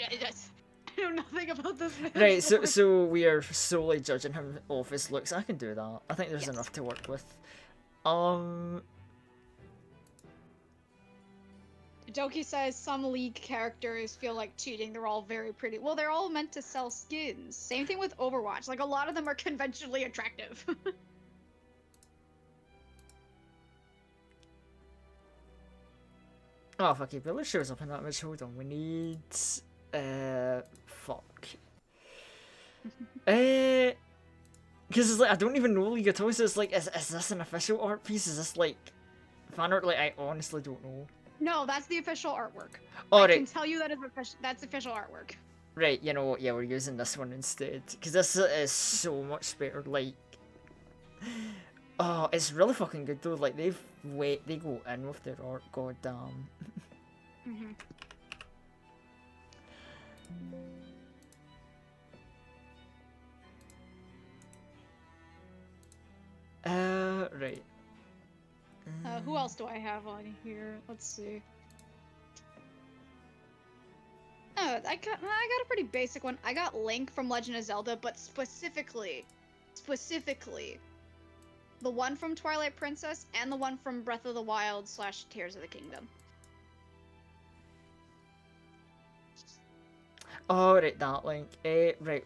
know nothing about this man's Right, lore. so we are solely judging him off his looks. I can do that. I think there's enough to work with. Doki says some League characters feel like cheating. They're all very pretty. Well, they're all meant to sell skins. Same thing with Overwatch. Like, a lot of them are conventionally attractive. Oh, fuck it. Billy shows up in that image. Hold on. We need... fuck. Because because it's like I don't even know League of Toys. It's like, is this an official art piece? Is this like fan art? Like I honestly don't know. No, that's the official artwork. All I can right, tell you that is that's official artwork. right. You know what? Yeah, we're using this one instead because this is so much better. Like, oh, it's really fucking good though. Like they go in with their art. God damn. Mm-hmm. Right. Who else do I have on here? Let's see. Oh, I got a pretty basic one. I got Link from Legend of Zelda, but specifically, the one from Twilight Princess and the one from Breath of the Wild / Tears of the Kingdom. Oh, right, that link. Right.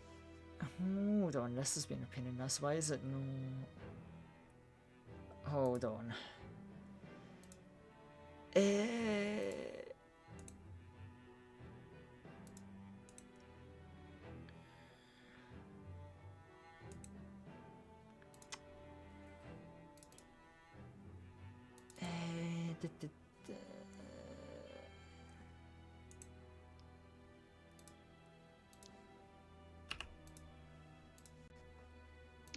Hold on, this has been a pain in this. Why is it no? Hold on. Da, da, da.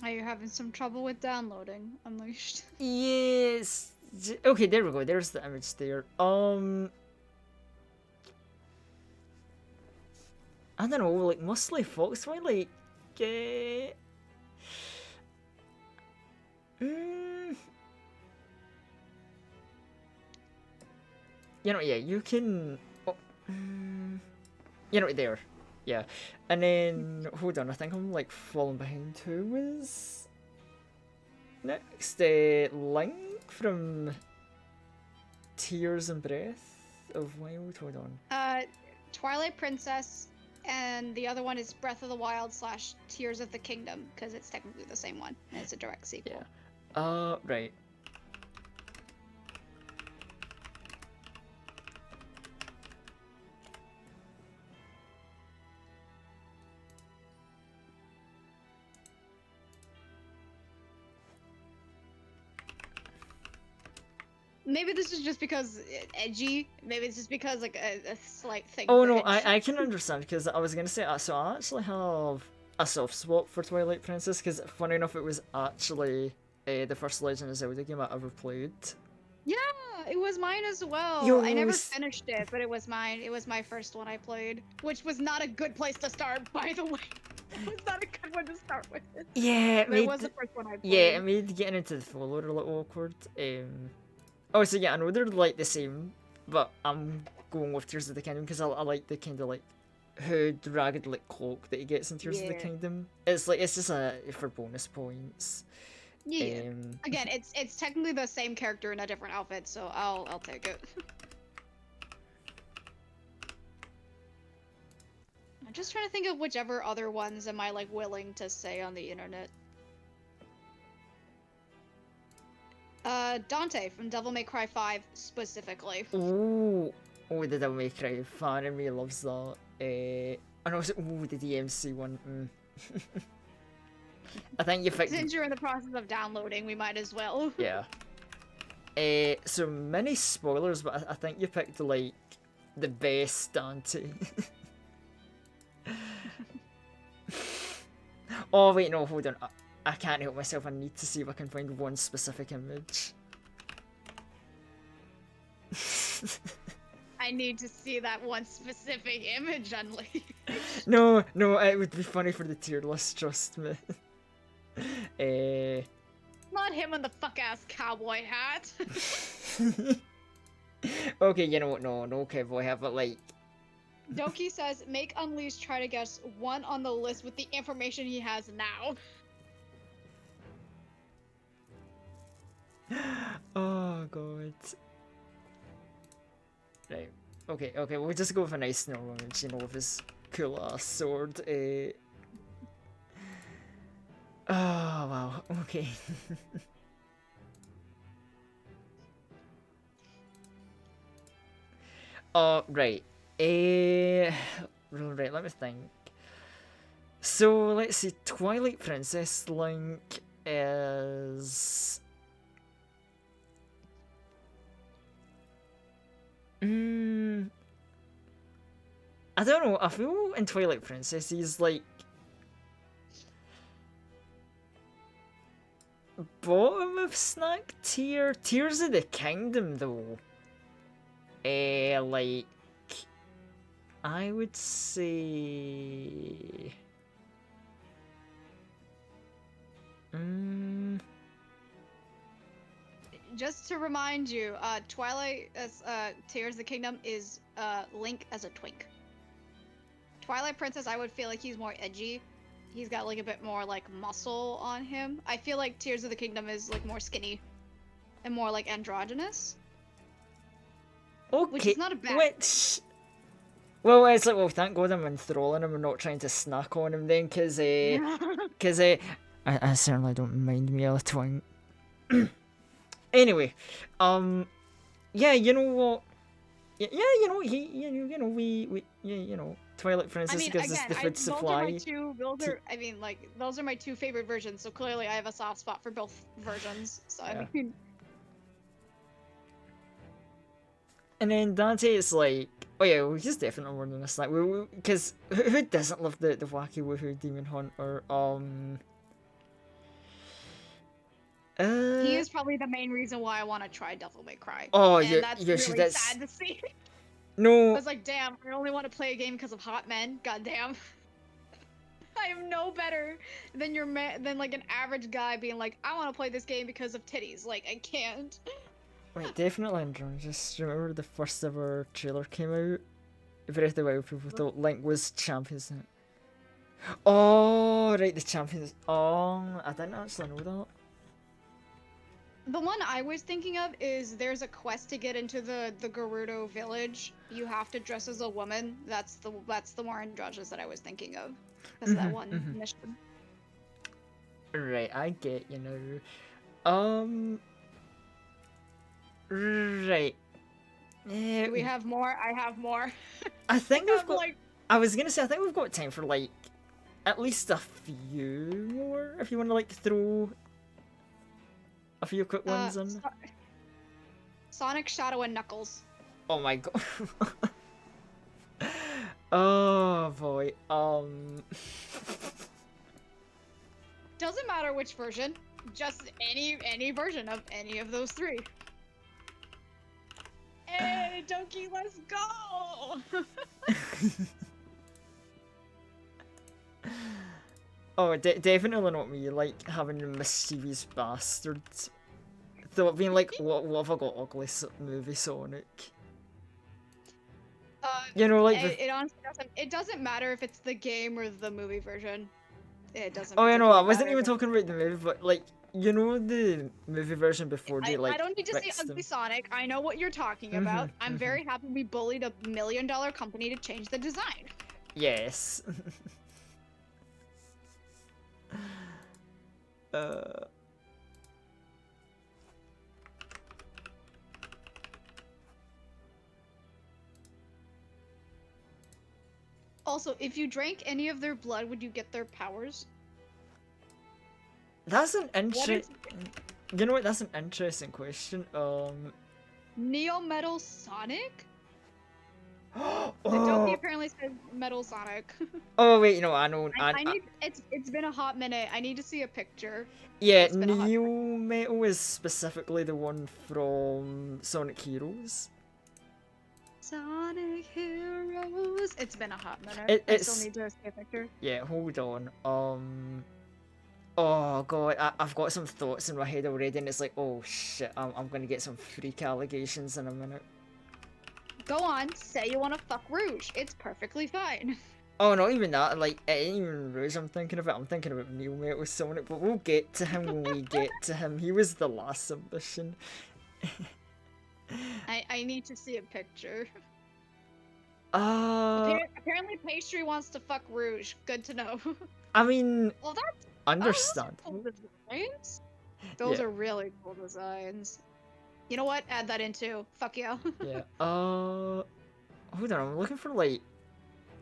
Are you having some trouble with downloading Unleashed? Yes. Okay, there we go. There's the image there. I don't know, like mostly Foxboy, like, you know, yeah, you can, oh, you know, there, yeah, and then hold on, I think I'm like falling behind. Who was next? Link from Tears and Breath of Wild. Hold on. Twilight Princess, and the other one is Breath of the Wild / Tears of the Kingdom, because it's technically the same one, and it's a direct sequel. Yeah. Right. Maybe this is just because edgy. Maybe it's just because like a slight thing. Oh for no, edge. I can understand because I was gonna say so I actually have a soft spot for Twilight Princess because funny enough it was actually the first Legend of Zelda game I ever played. Yeah, it was mine as well. Yo, I never finished it, but it was mine. It was my first one I played, which was not a good place to start, by the way. It was not a good one to start with. Yeah, But it was the first one I played. yeah, it made getting into the follower a little awkward. Oh, so yeah, I know they're like the same, but I'm going with Tears of the Kingdom because I like the kind of like hood, ragged like cloak that he gets in Tears of the Yeah. Kingdom. It's like it's just for bonus points. Yeah. Again, it's technically the same character in a different outfit, so I'll take it. I'm just trying to think of whichever other ones am I like willing to say on the internet. Dante from Devil May Cry 5 specifically. Oh, the Devil May Cry fan in me loves that. And also, the DMC one. I think you picked. Since you're in the process of downloading, we might as well. Yeah. So many spoilers, but I think you picked like the best Dante. Oh wait, no, hold on. I can't help myself. I need to see if I can find one specific image. I need to see that one specific image unleashed. No, it would be funny for the tier list, trust me. Not him in the fuck ass cowboy hat. Okay, you know what? No cowboy hat, but like. Doki says, make Unleashed try to guess one on the list with the information he has now. Oh god. Right. Okay, we'll just go with a nice normal image, you know, with his cool ass sword. Oh wow, okay. Right. Right, let me think. So let's see. Twilight Princess Link is. I don't know. I feel in Twilight Princess he's like bottom of snack tier. Tears of the Kingdom though. Like I would say. Just to remind you, Twilight as Tears of the Kingdom is Link as a twink. Twilight Princess, I would feel like he's more edgy. He's got like a bit more like muscle on him. I feel like Tears of the Kingdom is like more skinny and more like androgynous. Okay. Which is not a bad Which. Well, it's like, well, thank God I'm enthralling him and not trying to snack on him then, because I certainly don't mind me a twink. Anyway, yeah, you know what? Yeah, you know, Twilight Princess gives us the food supply. Those are my two favorite versions. So clearly, I have a soft spot for both versions. So Yeah. I mean, And then Dante is like, oh yeah, well, he's definitely more than a snack. Because who doesn't love the wacky woohoo demon hunter? he is probably the main reason why I want to try Devil May Cry. Oh, and yeah, that's yeah, really that's sad to see. I no. was like, damn, I only want to play a game because of hot men. God damn. I am no better than than like an average guy being like, I want to play this game because of titties. Like, I can't. Wait, definitely Andrew. Just remember the first ever trailer came out. Breath of the Wild people thought Link was champions. Oh, right, the champions. Oh, I didn't actually know that. The one I was thinking of is there's a quest to get into the Gerudo village. You have to dress as a woman. That's the more androgynous that I was thinking of. That's that one mission. Right, I get you now. Right. Do we have more? I have more. I think we've got. like, I was gonna say I think we've got time for like at least a few more. If you want to like throw a few quick ones in. Sonic, Shadow, and Knuckles. Oh my god. Oh boy. Doesn't matter which version. Just any version of any of those three. Hey, Donkey, let's go! Oh, definitely not me. Like having the mischievous bastards. So being like, what have I got ugly movie Sonic? You know, like it honestly doesn't. It doesn't matter if it's the game or the movie version. It doesn't. Oh, you know, I particularly wasn't matter, even but- talking about the movie, but like, you know, the movie version before they like. I don't need to say fixed ugly them. Sonic. I know what you're talking about. I'm very happy we bullied $1 million company to change the design. Yes. Also, if you drank any of their blood, would you get their powers? That's an What interesting. is You know what? That's an interesting question. Neo Metal Sonic? Oh. The Donkey apparently says Metal Sonic. Oh wait, no, I know. I need. It's been a hot minute. I need to see a picture. Yeah, It's been a hot Neo Metal is specifically the one from Sonic Heroes. Sonic Heroes. It's been a hot minute. I It's still need to see a picture. yeah. Hold on. Oh god, I've got some thoughts in my head already, and it's like, oh shit, I'm gonna get some freak allegations in a minute. Go on, say you want to fuck Rouge. It's perfectly fine. Oh, not even that. Like, it ain't even Rouge I'm thinking about. I'm thinking about Neo Metal Sonic, but we'll get to him when we get to him. He was the last submission. I need to see a picture. Uh, Apparently, Pastry wants to fuck Rouge. Good to know. I mean, Well, that's understandable. those are cool designs. Those Yeah. are really cool designs. You know what? Add that in too. Fuck yeah. Yeah. Hold on. I'm looking for like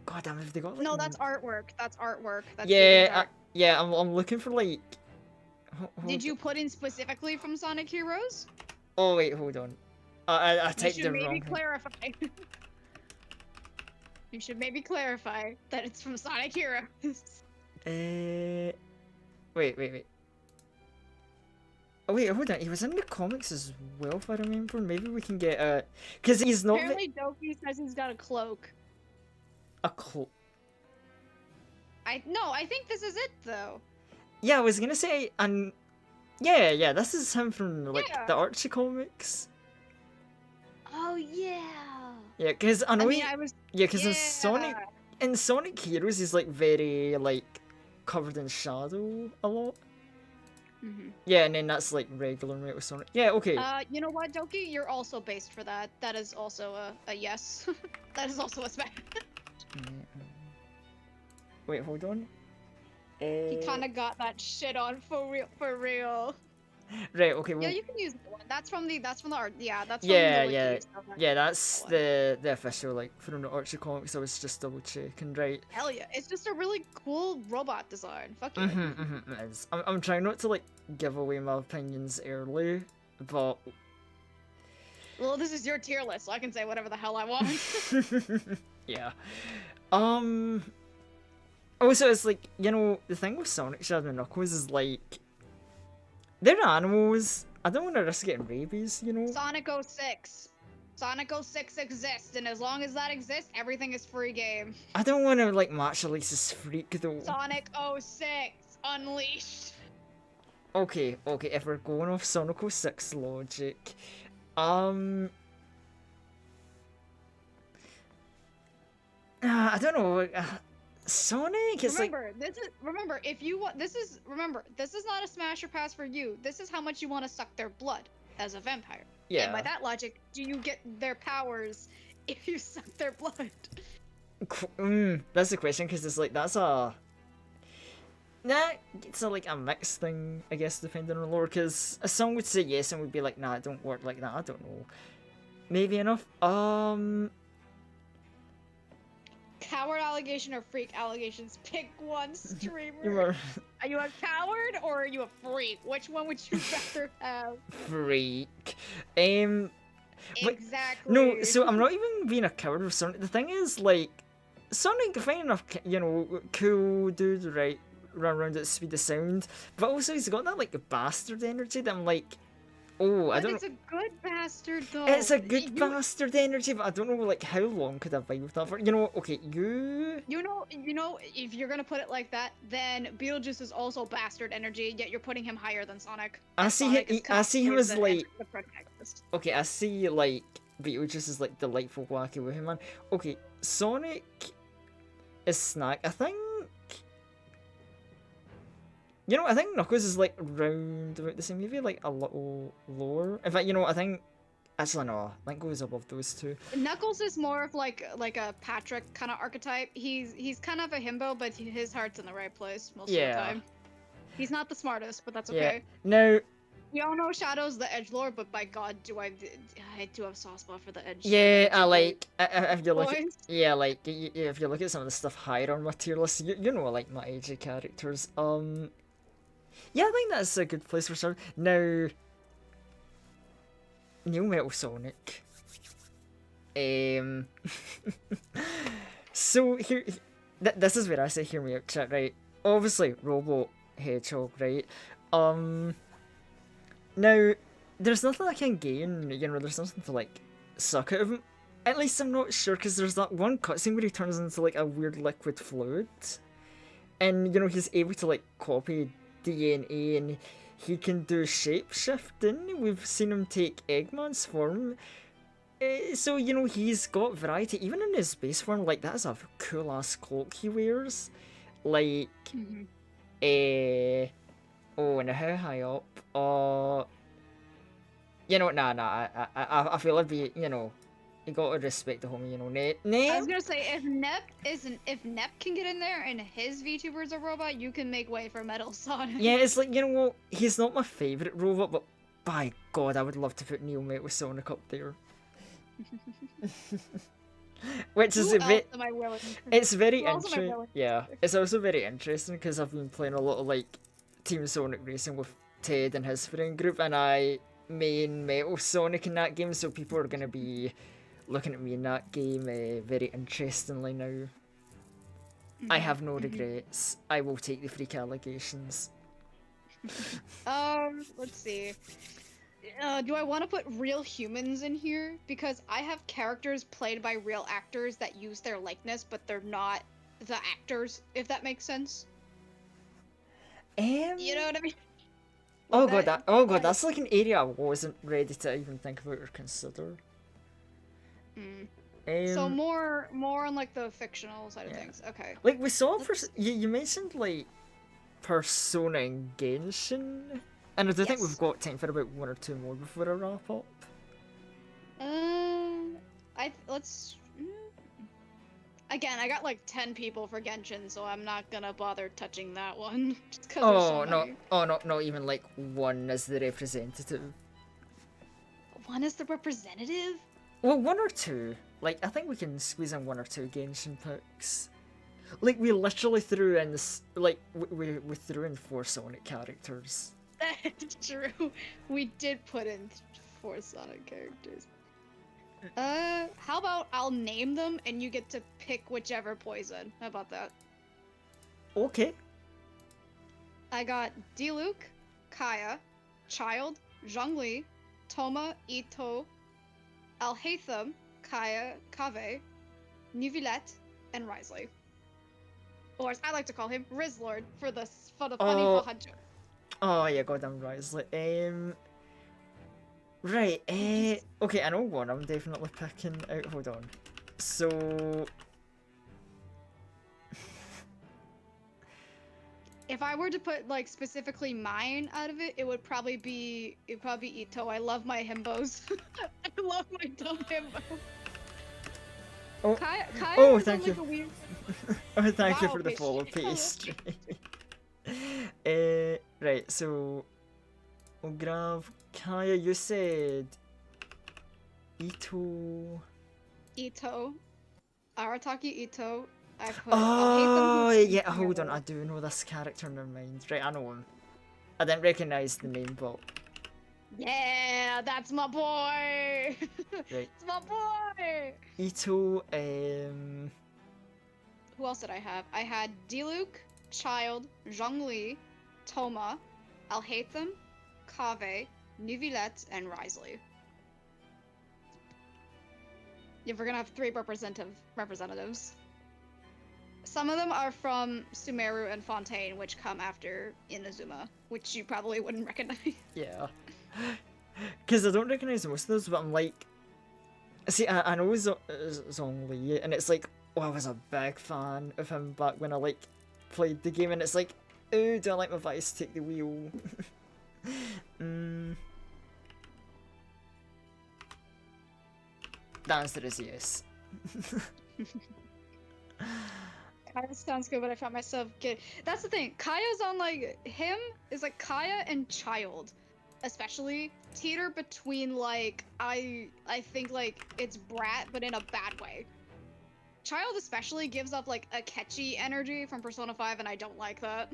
God damn, have they got like? No, that's artwork. That's artwork. That's Yeah, art. yeah. I'm looking for like. Did you put in specifically from Sonic Heroes? Oh wait, hold on. I You typed should the maybe wrong thing. clarify. You should maybe clarify that it's from Sonic Heroes. Wait. Oh wait, hold on. He was in the comics as well, if I remember. Maybe we can get because he's not Apparently, Doki says he's got a cloak. a cloak. I think this is it though. Yeah, I was gonna say, and yeah. This is him from like Yeah. the Archie comics. Oh yeah. Yeah, because I know I was. yeah, because Yeah. in Sonic Heroes, he's like very like covered in shadow a lot. Mm-hmm. Yeah, and then that's like regular mate with Sonic. Yeah, okay. You know what, Doki? You're also based for that. That is also a yes. That is also a smash. Wait, hold on. He kind of got that shit on for real. For real. Right. Okay. Well, Yeah, you can use that one. That's from the art. Yeah, that's Yeah, from the yeah. wiki. So yeah, that's one. the official like from the Archie comics. I was just double checking, right? Hell yeah! It's just a really cool robot design. Fuck yeah. It is. I'm trying not to like give away my opinions early, but Well, this is your tier list, so I can say whatever the hell I want. yeah. Also, it's like, you know, the thing with Sonic, Shadow and Knuckles is like they're animals. I don't want to risk getting rabies, you know. Sonic 06. Sonic 06 exists, and as long as that exists, everything is free game. I don't want to like match Elisa's freak though. Sonic 06 Unleashed. Okay. If we're going off Sonic 06 logic, I don't know. Sonic is like. Remember, if you want, this is not a smash or pass for you. This is how much you want to suck their blood as a vampire. Yeah. And by that logic, do you get their powers if you suck their blood? That's the question, because it's like it's a like a mixed thing, I guess, depending on the lore. Because a song would say yes and would be like, nah, it don't work like that. I don't know. Maybe enough. Coward allegation or freak allegations? Pick one, streamer. You are Are you a coward or are you a freak? Which one would you rather have? freak. Like, Exactly. no, so I'm not even being a coward with Sonic. The thing is, like, Sonic, fine enough, you know, cool dude, right? Run around at the speed of sound, but also he's got that like bastard energy that I'm like, oh, I But don't it's know. a good bastard though. It's a good bastard energy, but I don't know like how long could I vibe with that for. You know, okay, You know, if you're gonna put it like that, then Beetlejuice is also bastard energy, yet you're putting him higher than Sonic. I And see Sonic him. is I see him towards as the like the protagonist. okay. I see like Beetlejuice is like delightful, wacky with him, man. Okay, Sonic is snack. I think. You know, I think Knuckles is like round about the same, maybe like a little lower. In fact, you know, I think actually no, I think goes above those two. Knuckles is more of like a Patrick kind of archetype. He's kind of a himbo, but his heart's in the right place most of the time. He's not the smartest, but that's okay. Yeah. Now, we all know Shadow's the edgelord, but by God, I do have a soft spot for the edge. yeah, I like if you look at, boys. yeah, like if you look at some of the stuff higher on my tier list, you know, I like my AJ characters. Yeah, I think that's a good place for starting. Now, New Metal Sonic. So here, this is where I say hear me out, chat. Right? Obviously, Robot Hedgehog, right? Now, there's nothing I can gain. You know, there's nothing to like suck out of him. At least I'm not sure, because there's that one cutscene where he turns into like a weird liquid fluid, and you know he's able to like copy DNA, and he can do shapeshifting. We've seen him take Eggman's form. So, you know, he's got variety. Even in his base form, like, that's a cool-ass cloak he wears. Like, oh, and how high up? You know, I feel it'd be, you know, you gotta respect the homie, you know, I was gonna say, if Nep can get in there and his VTuber's a robot, you can make way for Metal Sonic. Yeah, it's like, you know what, he's not my favourite robot, but by God, I would love to put Neo Metal Sonic up there. Which is Who a bit. else am I willing? It's very Who else am I interesting. willing? Yeah, it's also very interesting because I've been playing a lot of like Team Sonic Racing with Ted and his friend group, and I main Metal Sonic in that game, so people are gonna be looking at me in that game very interestingly now. I have no regrets. I will take the freak allegations. Let's see. Do I want to put real humans in here? Because I have characters played by real actors that use their likeness, but they're not the actors, if that makes sense. You know what I mean? Oh Like god, oh god, like- that's like an area I wasn't ready to even think about or consider. So Um, more on like the fictional side of things. Okay. like we saw, you mentioned like Persona and Genshin, and I do think we've Yes. got time for about one or two more before I wrap up. Let's. Again, I got like 10 people for Genshin, so I'm not gonna bother touching that one. Just because there's so many. Not even like one as the representative. One is the representative? Well, one or two. Like, I think we can squeeze in one or two Genshin picks. Like, we literally threw in this. Like, we threw in 4 Sonic characters. That's true. We did put in 4 Sonic characters. How about I'll name them and you get to pick whichever poison? How about that? Okay. I got Diluc, Kaya, Child, Zhongli, Toma, Ito, Alhaitham, Kaya, Kave, Nuvillette, and Risley. Or as I like to call him, Rizlord for the funny behind joke. Oh yeah, goddamn Risley. Right. Okay, I know one. I'm definitely picking out. Hold on. So. If I were to put like specifically mine out of it, it would probably be Ito. I love my himbos. I love my dumb himbo. Oh, Kaya oh, is on, thank like, you. a weird... Oh, thank you Wow, for the follow pastry. pastry. Right, so we'll grab Kaya. You said Ito. Ito. Arataki Ito. I put Oh, Alhaitham yeah. Hold on, I do know this character in my mind. Right, I know him. I didn't recognize the name, but Yeah, that's my boy. right. It's my boy. Ito. Who else did I have? I had Diluc, Child, Zhongli, Toma, Alhaitham, Kave, Nuvillette, and Risley. If we're gonna have 3 representatives. Some of them are from Sumeru and Fontaine, which come after Inazuma, which you probably wouldn't recognize. Yeah. Because I don't recognize most of those, but I'm like, see, I know Zhongli, and it's like, oh, I was a big fan of him back when I like played the game, and it's like, oh, do I like my vice take the wheel? The answer is yes. Kaya sounds good, but I found myself get. That's the thing. Kaya's on like him is like Kaya and Child, especially teeter between like I think like it's Brat but in a bad way. Child especially gives off like a catchy energy from Persona 5, and I don't like that.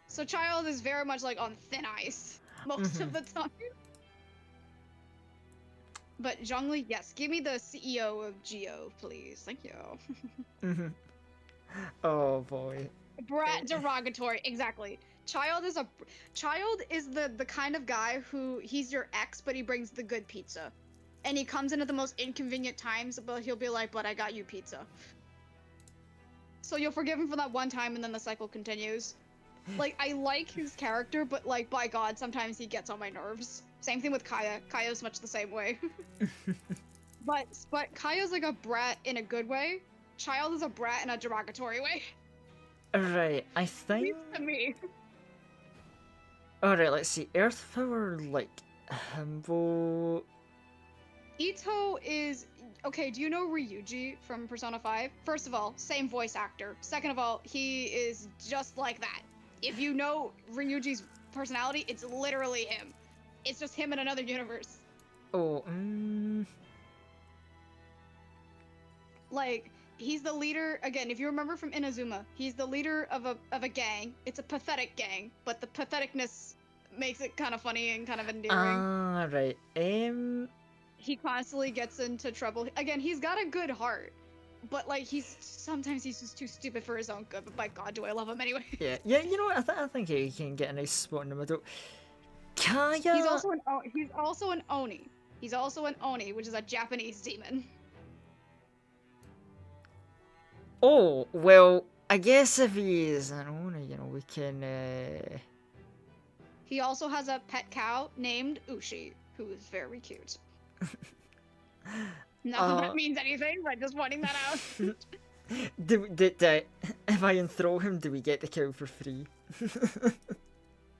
So Child is very much like on thin ice most of the time. But Zhongli, yes, give me the CEO of Geo, please. Thank you. Oh boy. Brat derogatory, exactly. Child is the kind of guy who he's your ex, but he brings the good pizza, and he comes in at the most inconvenient times, but he'll be like, "But I got you pizza." So you'll forgive him for that one time, and then the cycle continues. Like, I like his character, but like, by God, sometimes he gets on my nerves. Same thing with Kaya. Kaya's much the same way. but Kaya's like a brat in a good way. Child is a brat in a derogatory way. Right, I At think. least to me. Alright, let's see. Earth Power, like, Himbo. Ito is okay. Do you know Ryuji from Persona 5? First of all, same voice actor. Second of all, he is just like that. If you know Ryuji's personality, it's literally him. It's just him in another universe. Oh, Like, he's the leader. Again, if you remember from Inazuma, he's the leader of a gang. It's a pathetic gang, but the patheticness makes it kind of funny and kind of endearing. Ah, right. He constantly gets into trouble. Again, he's got a good heart, but like sometimes he's just too stupid for his own good. But by God, do I love him anyway. Yeah, you know what? I think he can get a nice spot in the middle. Kaya. He's also an oni. He's also an oni, which is a Japanese demon. Oh well, I guess if he is an owner, you know, we can. He also has a pet cow named Ushi, who is very cute. Not that that means anything, but just pointing that out. If I enthrall him, do we get the cow for free?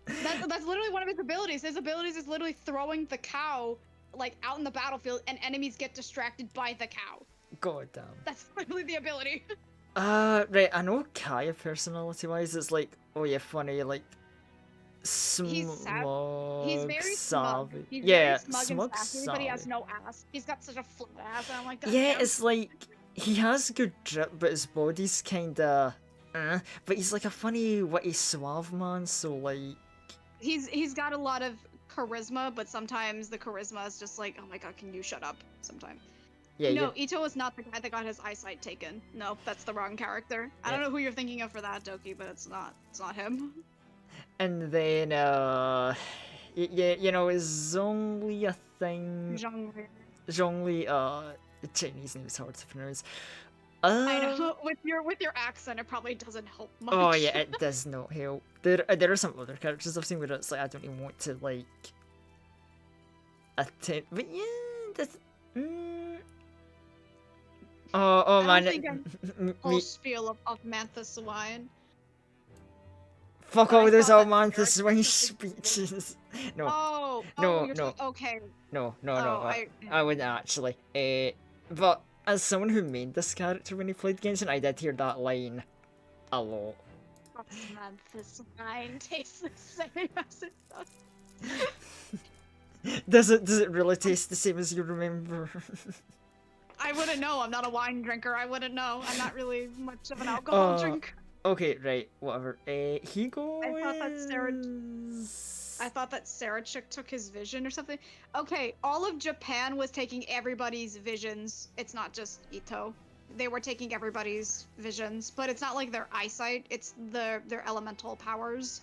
That's literally one of his abilities. His abilities is literally throwing the cow like out in the battlefield, and enemies get distracted by the cow. God damn. That's literally the ability. Right. I know Kaya personality-wise, it's like, oh yeah, funny, like smug, He's very smug. savvy. He's Yeah, very smug and sassy, but he has savvy. no ass. He's got such a flat ass, and I'm like, God Yeah, damn. it's like he has good drip, but his body's kinda. But he's like a funny, witty, suave man. So like, He's got a lot of charisma, but sometimes the charisma is just like, oh my God, can you shut up? Sometimes. yeah, No, Ito is not the guy that got his eyesight taken. No, that's the wrong character. I don't Yeah. know who you're thinking of for that, Doki, but it's not him. And then yeah, you know, it's only a thing. Zhongli. Zhongli, the Chinese name is hard to pronounce. I know. With your accent, it probably doesn't help much. Oh yeah, it does not help. There are some other characters I've seen where it's like I don't even want to like attempt, but yeah, that's. Oh I man, don't think whole me, spiel of Mantha Swine. fuck but I all those thought old that man Eric swing was speeches. No, Oh, No, you're no. okay. no, Oh, I wouldn't actually. But as someone who made this character when he played Genshin, I did hear that line a lot. Mantha Swine tastes the same as it does. Does it really taste the same as you remember? I wouldn't know. I'm not a wine drinker. I wouldn't know. I'm not really much of an alcohol drinker. Okay, right, whatever. He goes. I thought that Sarachik took his vision or something. Okay, all of Japan was taking everybody's visions. It's not just Ito. They were taking everybody's visions, but it's not like their eyesight. It's their elemental powers.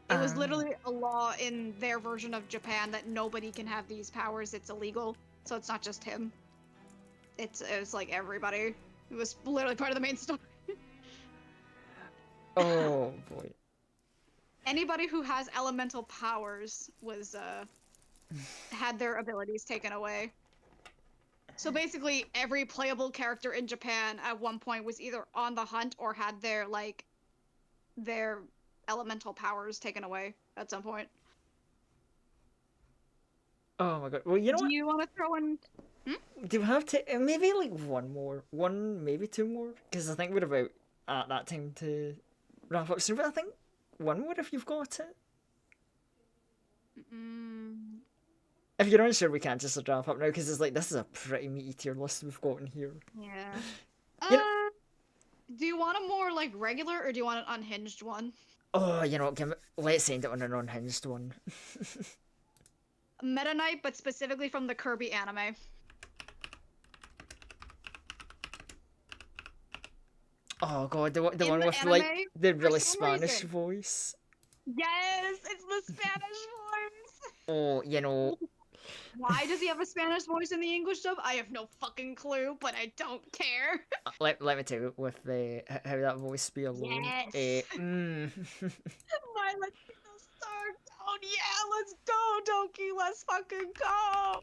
It was literally a law in their version of Japan that nobody can have these powers. It's illegal. So it's not just him. It was like everybody. It was literally part of the main story. Oh boy. Anybody who has elemental powers was had their abilities taken away. So basically every playable character in Japan at one point was either on the hunt or had their elemental powers taken away at some point. Oh my god. Well, you know what? Do you want to throw in Do we have to maybe like one, maybe two more? Because I think we're about at that time to wrap up soon. But I think one more if you've got it. If you're unsure, we can't just wrap up now because it's like this is a pretty meaty tier list we've got in here. Yeah. You Do you want a more like regular or do you want an unhinged one? Oh, you know what? Let's end it on an unhinged one. Meta Knight, but specifically from the Kirby anime. Oh god, the one In the with anime, like the for really some Spanish reason. voice. Yes, it's the Spanish voice. Oh, you know. Why does he have a Spanish voice in the English dub? I have no fucking clue, but I don't care. Let me tell you with how that voice be alone. Yes. Mm. My Latino star tone. Yeah, let's go, Doki. Let's fucking go.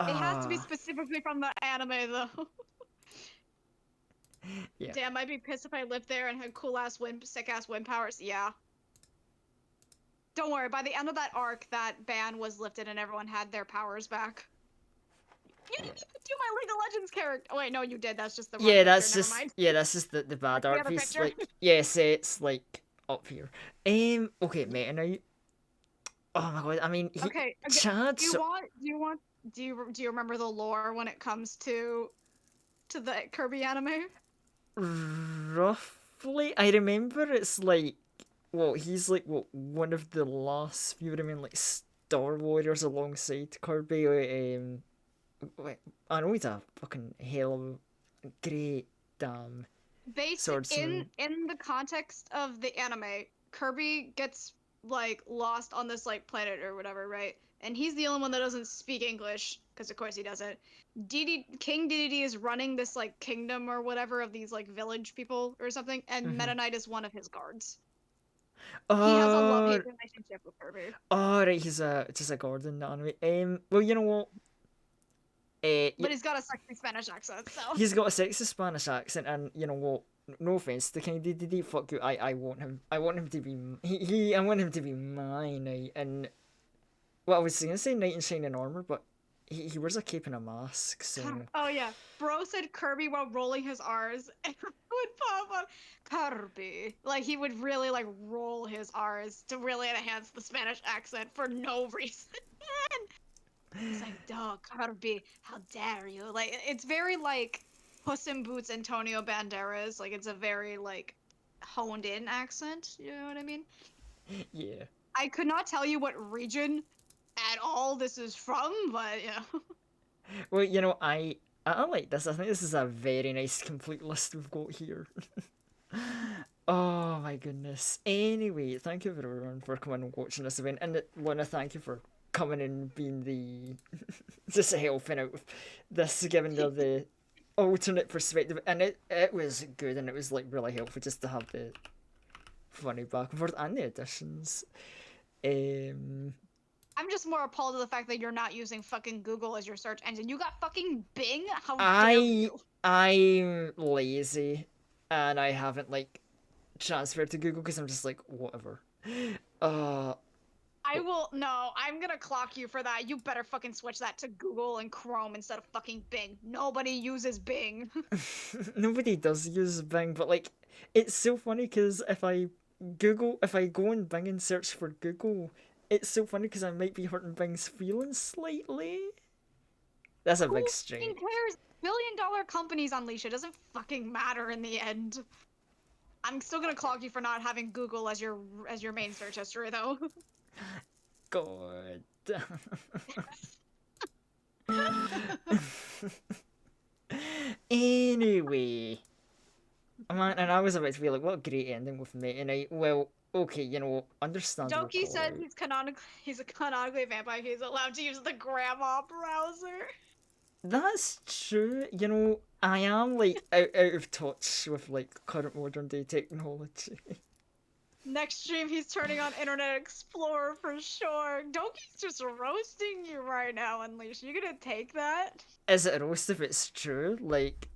It has to be Ah, specifically from the anime, though. Yeah. Damn, I'd be pissed if I lived there and had cool ass sick ass wind powers. Yeah. Don't worry, by the end of that arc, that ban was lifted and everyone had their powers back. You didn't even do my League of Legends character. Oh wait, no, you did. That's just the wrong Yeah, picture. that's Never just mind. that's just the bad That's the art other piece. picture. Like yes, it's like up here. Okay, Meta Knight. Oh my god, I mean, Okay. Chad. Do you want do you remember the lore when it comes to the Kirby anime? Roughly, I remember it's like, well, he's like what one of the last few remaining like Star Warriors alongside Kirby. Wait, I know he's a fucking hell of a great damn Basic swordsman. in the context of the anime, Kirby gets like lost on this like planet or whatever, right? And he's the only one that doesn't speak English, because of course he doesn't. King DDD is running this like kingdom or whatever of these like village people or something, and Mhm. Meta Knight is one of his guards. He has a Oh, love-hate relationship with Kirby. oh, right, he's a just a Gordon in the anime. Well, you know what? Yeah, But he's got a sexy Spanish accent, so he's got a sexy Spanish accent, and you know what? No offense to King DDD, fuck you. I want him. I want him to be. I want him to be my knight. And well, I was gonna say knight in shining armor, but he wears a cape and a mask, so. Oh yeah, bro said Kirby while rolling his R's, and would pop up Kirby. Like he would really like roll his R's to really enhance the Spanish accent for no reason. It's like, dog, Kirby, how dare you? Like it's very like Puss in Boots Antonio Banderas. Like it's a very like honed in accent. You know what I mean? Yeah. I could not tell you what region at all this is from, but yeah. Well, you know, I like this. I think this is a very nice complete list we've got here. Oh my goodness. Anyway, thank you everyone for coming and watching this event, and Luna, thank you for coming and being the just helping out with this, giving the alternate perspective, and it was good, and it was like really helpful just to have the funny back and forth and the additions. Um, I'm just more appalled at the fact that you're not using fucking Google as your search engine. You got fucking Bing? How dare you? I'm lazy, and I haven't like transferred to Google because I'm just like whatever. Uh, I will no, I'm gonna clock you for that. You better fucking switch that to Google and Chrome instead of fucking Bing. Nobody uses Bing. nobody does use Bing, but like it's so funny because if I go on Bing and search for Google, it's so funny because I might be hurting Bing's feelings slightly. That's a Who big fucking stretch. cares? $1 billion companies unleash it. Doesn't fucking matter in the end. I'm still gonna clock you for not having Google as your main search history though. God. Anyway, man, and I was about to be like, what a great ending with Meta Knight. Well, okay, you know, understandable Doki call said out. he's a canonically a vampire. He's allowed to use the grandma browser. That's true. You know, I am like out of touch with like current modern day technology. Next stream, he's turning on Internet Explorer for sure. Doki's just roasting you right now, Unleash. You gonna take that? Is it a roast if it's true? Like,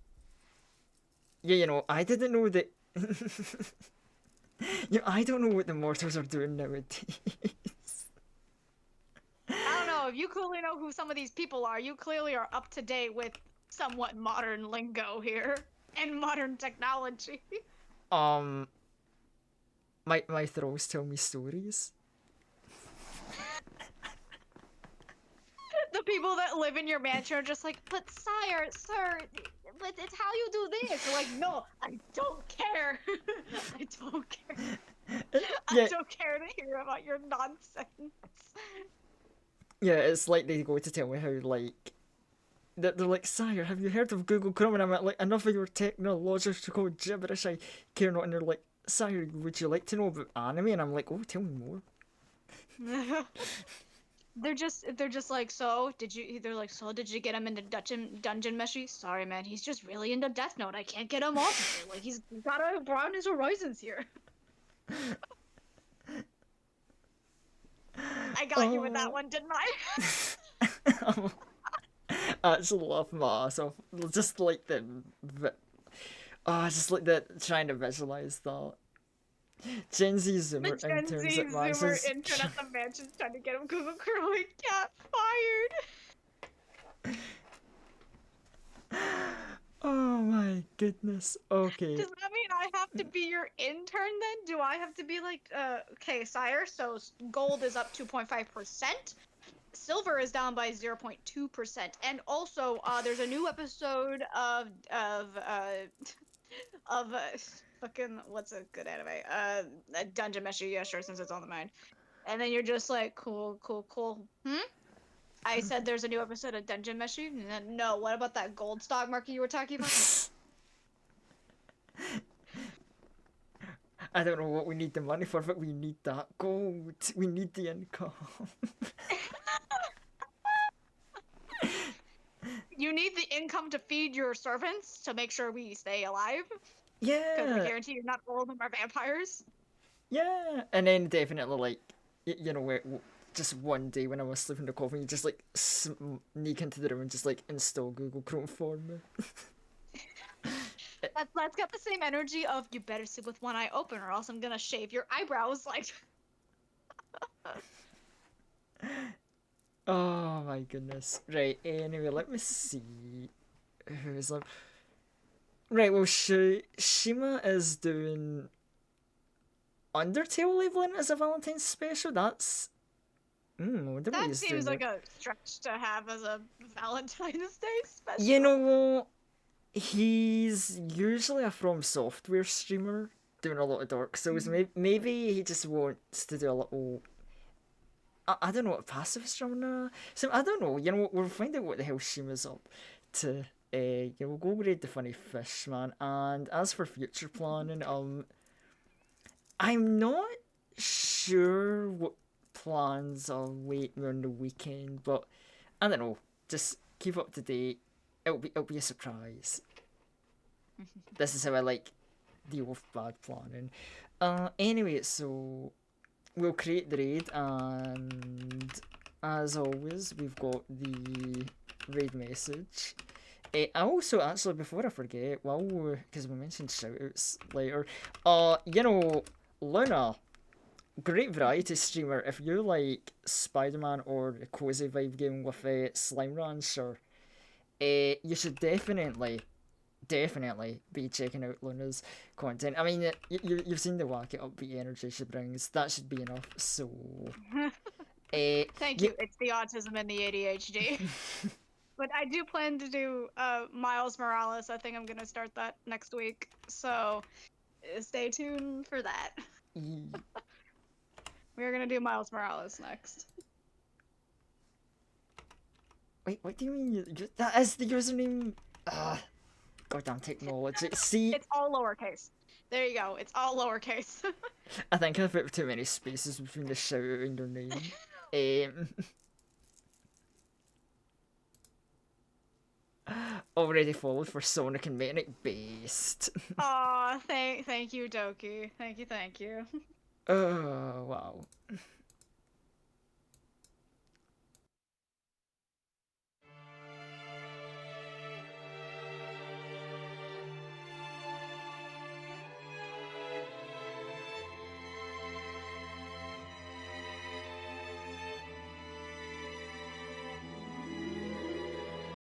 yeah, you know, I didn't know that. Yeah, I don't know what the mortals are doing nowadays. I don't know. If you clearly know who some of these people are, you clearly are up to date with somewhat modern lingo here and modern technology. um, my throws tell me stories. The people that live in your mansion are just like, but sire, sir, but it's how you do this. You're like, no, I don't care. I don't care. I Yeah, don't care to hear about your nonsense. yeah, it's like they go to tell me how like they're like, sire, have you heard of Google Chrome? And I'm like, enough of your technological gibberish. I care not. And they're like, sire, would you like to know about anime? And I'm like, oh, tell me more. They're just like, so did you? They're like, so did you get him into dungeon meshy? Sorry, man, he's just really into Death Note. I can't get him off of it. Like he's gotta broaden his horizons here. I got you with that one, didn't I? I actually love my ass off. Just like just like the trying to visualize that. Gen Z The Zoomer Gen Z interns at Zoomer Mansions. intern at the mansion trying to get him Google Curly Cat fired. Oh my goodness. Okay. Does that mean I have to be your intern then? Do I have to be like, okay, sire, so gold is up 2.5%. silver is down by 0.2%. And also, there's a new episode of fucking what's a good anime? Dungeon Meshi. Yeah, sure, since it's on the mind. And then you're just like, cool, cool, cool. I said there's a new episode of Dungeon Meshi. And then, no, what about that gold stock market you were talking about? I don't know what we need the money for, but we need that gold. We need the income. You need the income to feed your servants to make sure we stay alive. Because I Yeah, guarantee you're not all of them are vampires. yeah. And then definitely like, you know, just one day when I was sleeping in the coffin, you just like sneak into the room and just like install Google Chrome for me. That's got the same energy of you better sleep with one eye open or else I'm gonna shave your eyebrows. Like, Oh my goodness. Right, anyway, let me see. Who's up? Right, well, Shima is doing Undertale leveling as a Valentine's special. That's. I wonder what that he's seems doing like a stretch to have as a Valentine's Day special. there. You know what? He's usually a From Software streamer doing a lot of Dark Souls. Maybe he just wants to do a little. I don't know what passive streamer. So I don't know. You know, we'll find out what the hell Shima's up to. We'll go raid the funny fish, man. And as for future planning, I'm not sure what plans I'll wait on the weekend, but I don't know. Just keep up to date. It'll be a surprise. This is how I like deal with bad planning. Anyway, so we'll create the raid, and as always, we've got the raid message. I also actually, before I forget, because we mentioned shoutouts later, Luna, great variety streamer. If you like Spider-Man or a cozy vibe game with Slime Rancher, you should definitely be checking out Luna's content. I mean, you've seen the wacky upbeat energy she brings. That should be enough. So, Thank you. It's the autism and the ADHD. But I do plan to do Miles Morales. I think I'm gonna start that next week. So stay tuned for that. We're gonna do Miles Morales next. Wait, what do you mean? That is the username? Goddamn technology. See, It's all lowercase. There you go. It's all lowercase. I think I've put too many spaces between the shout out and your name. Already followed for Sonic and Manic Based. Aw, thank you, Doki. Thank you. Oh, wow.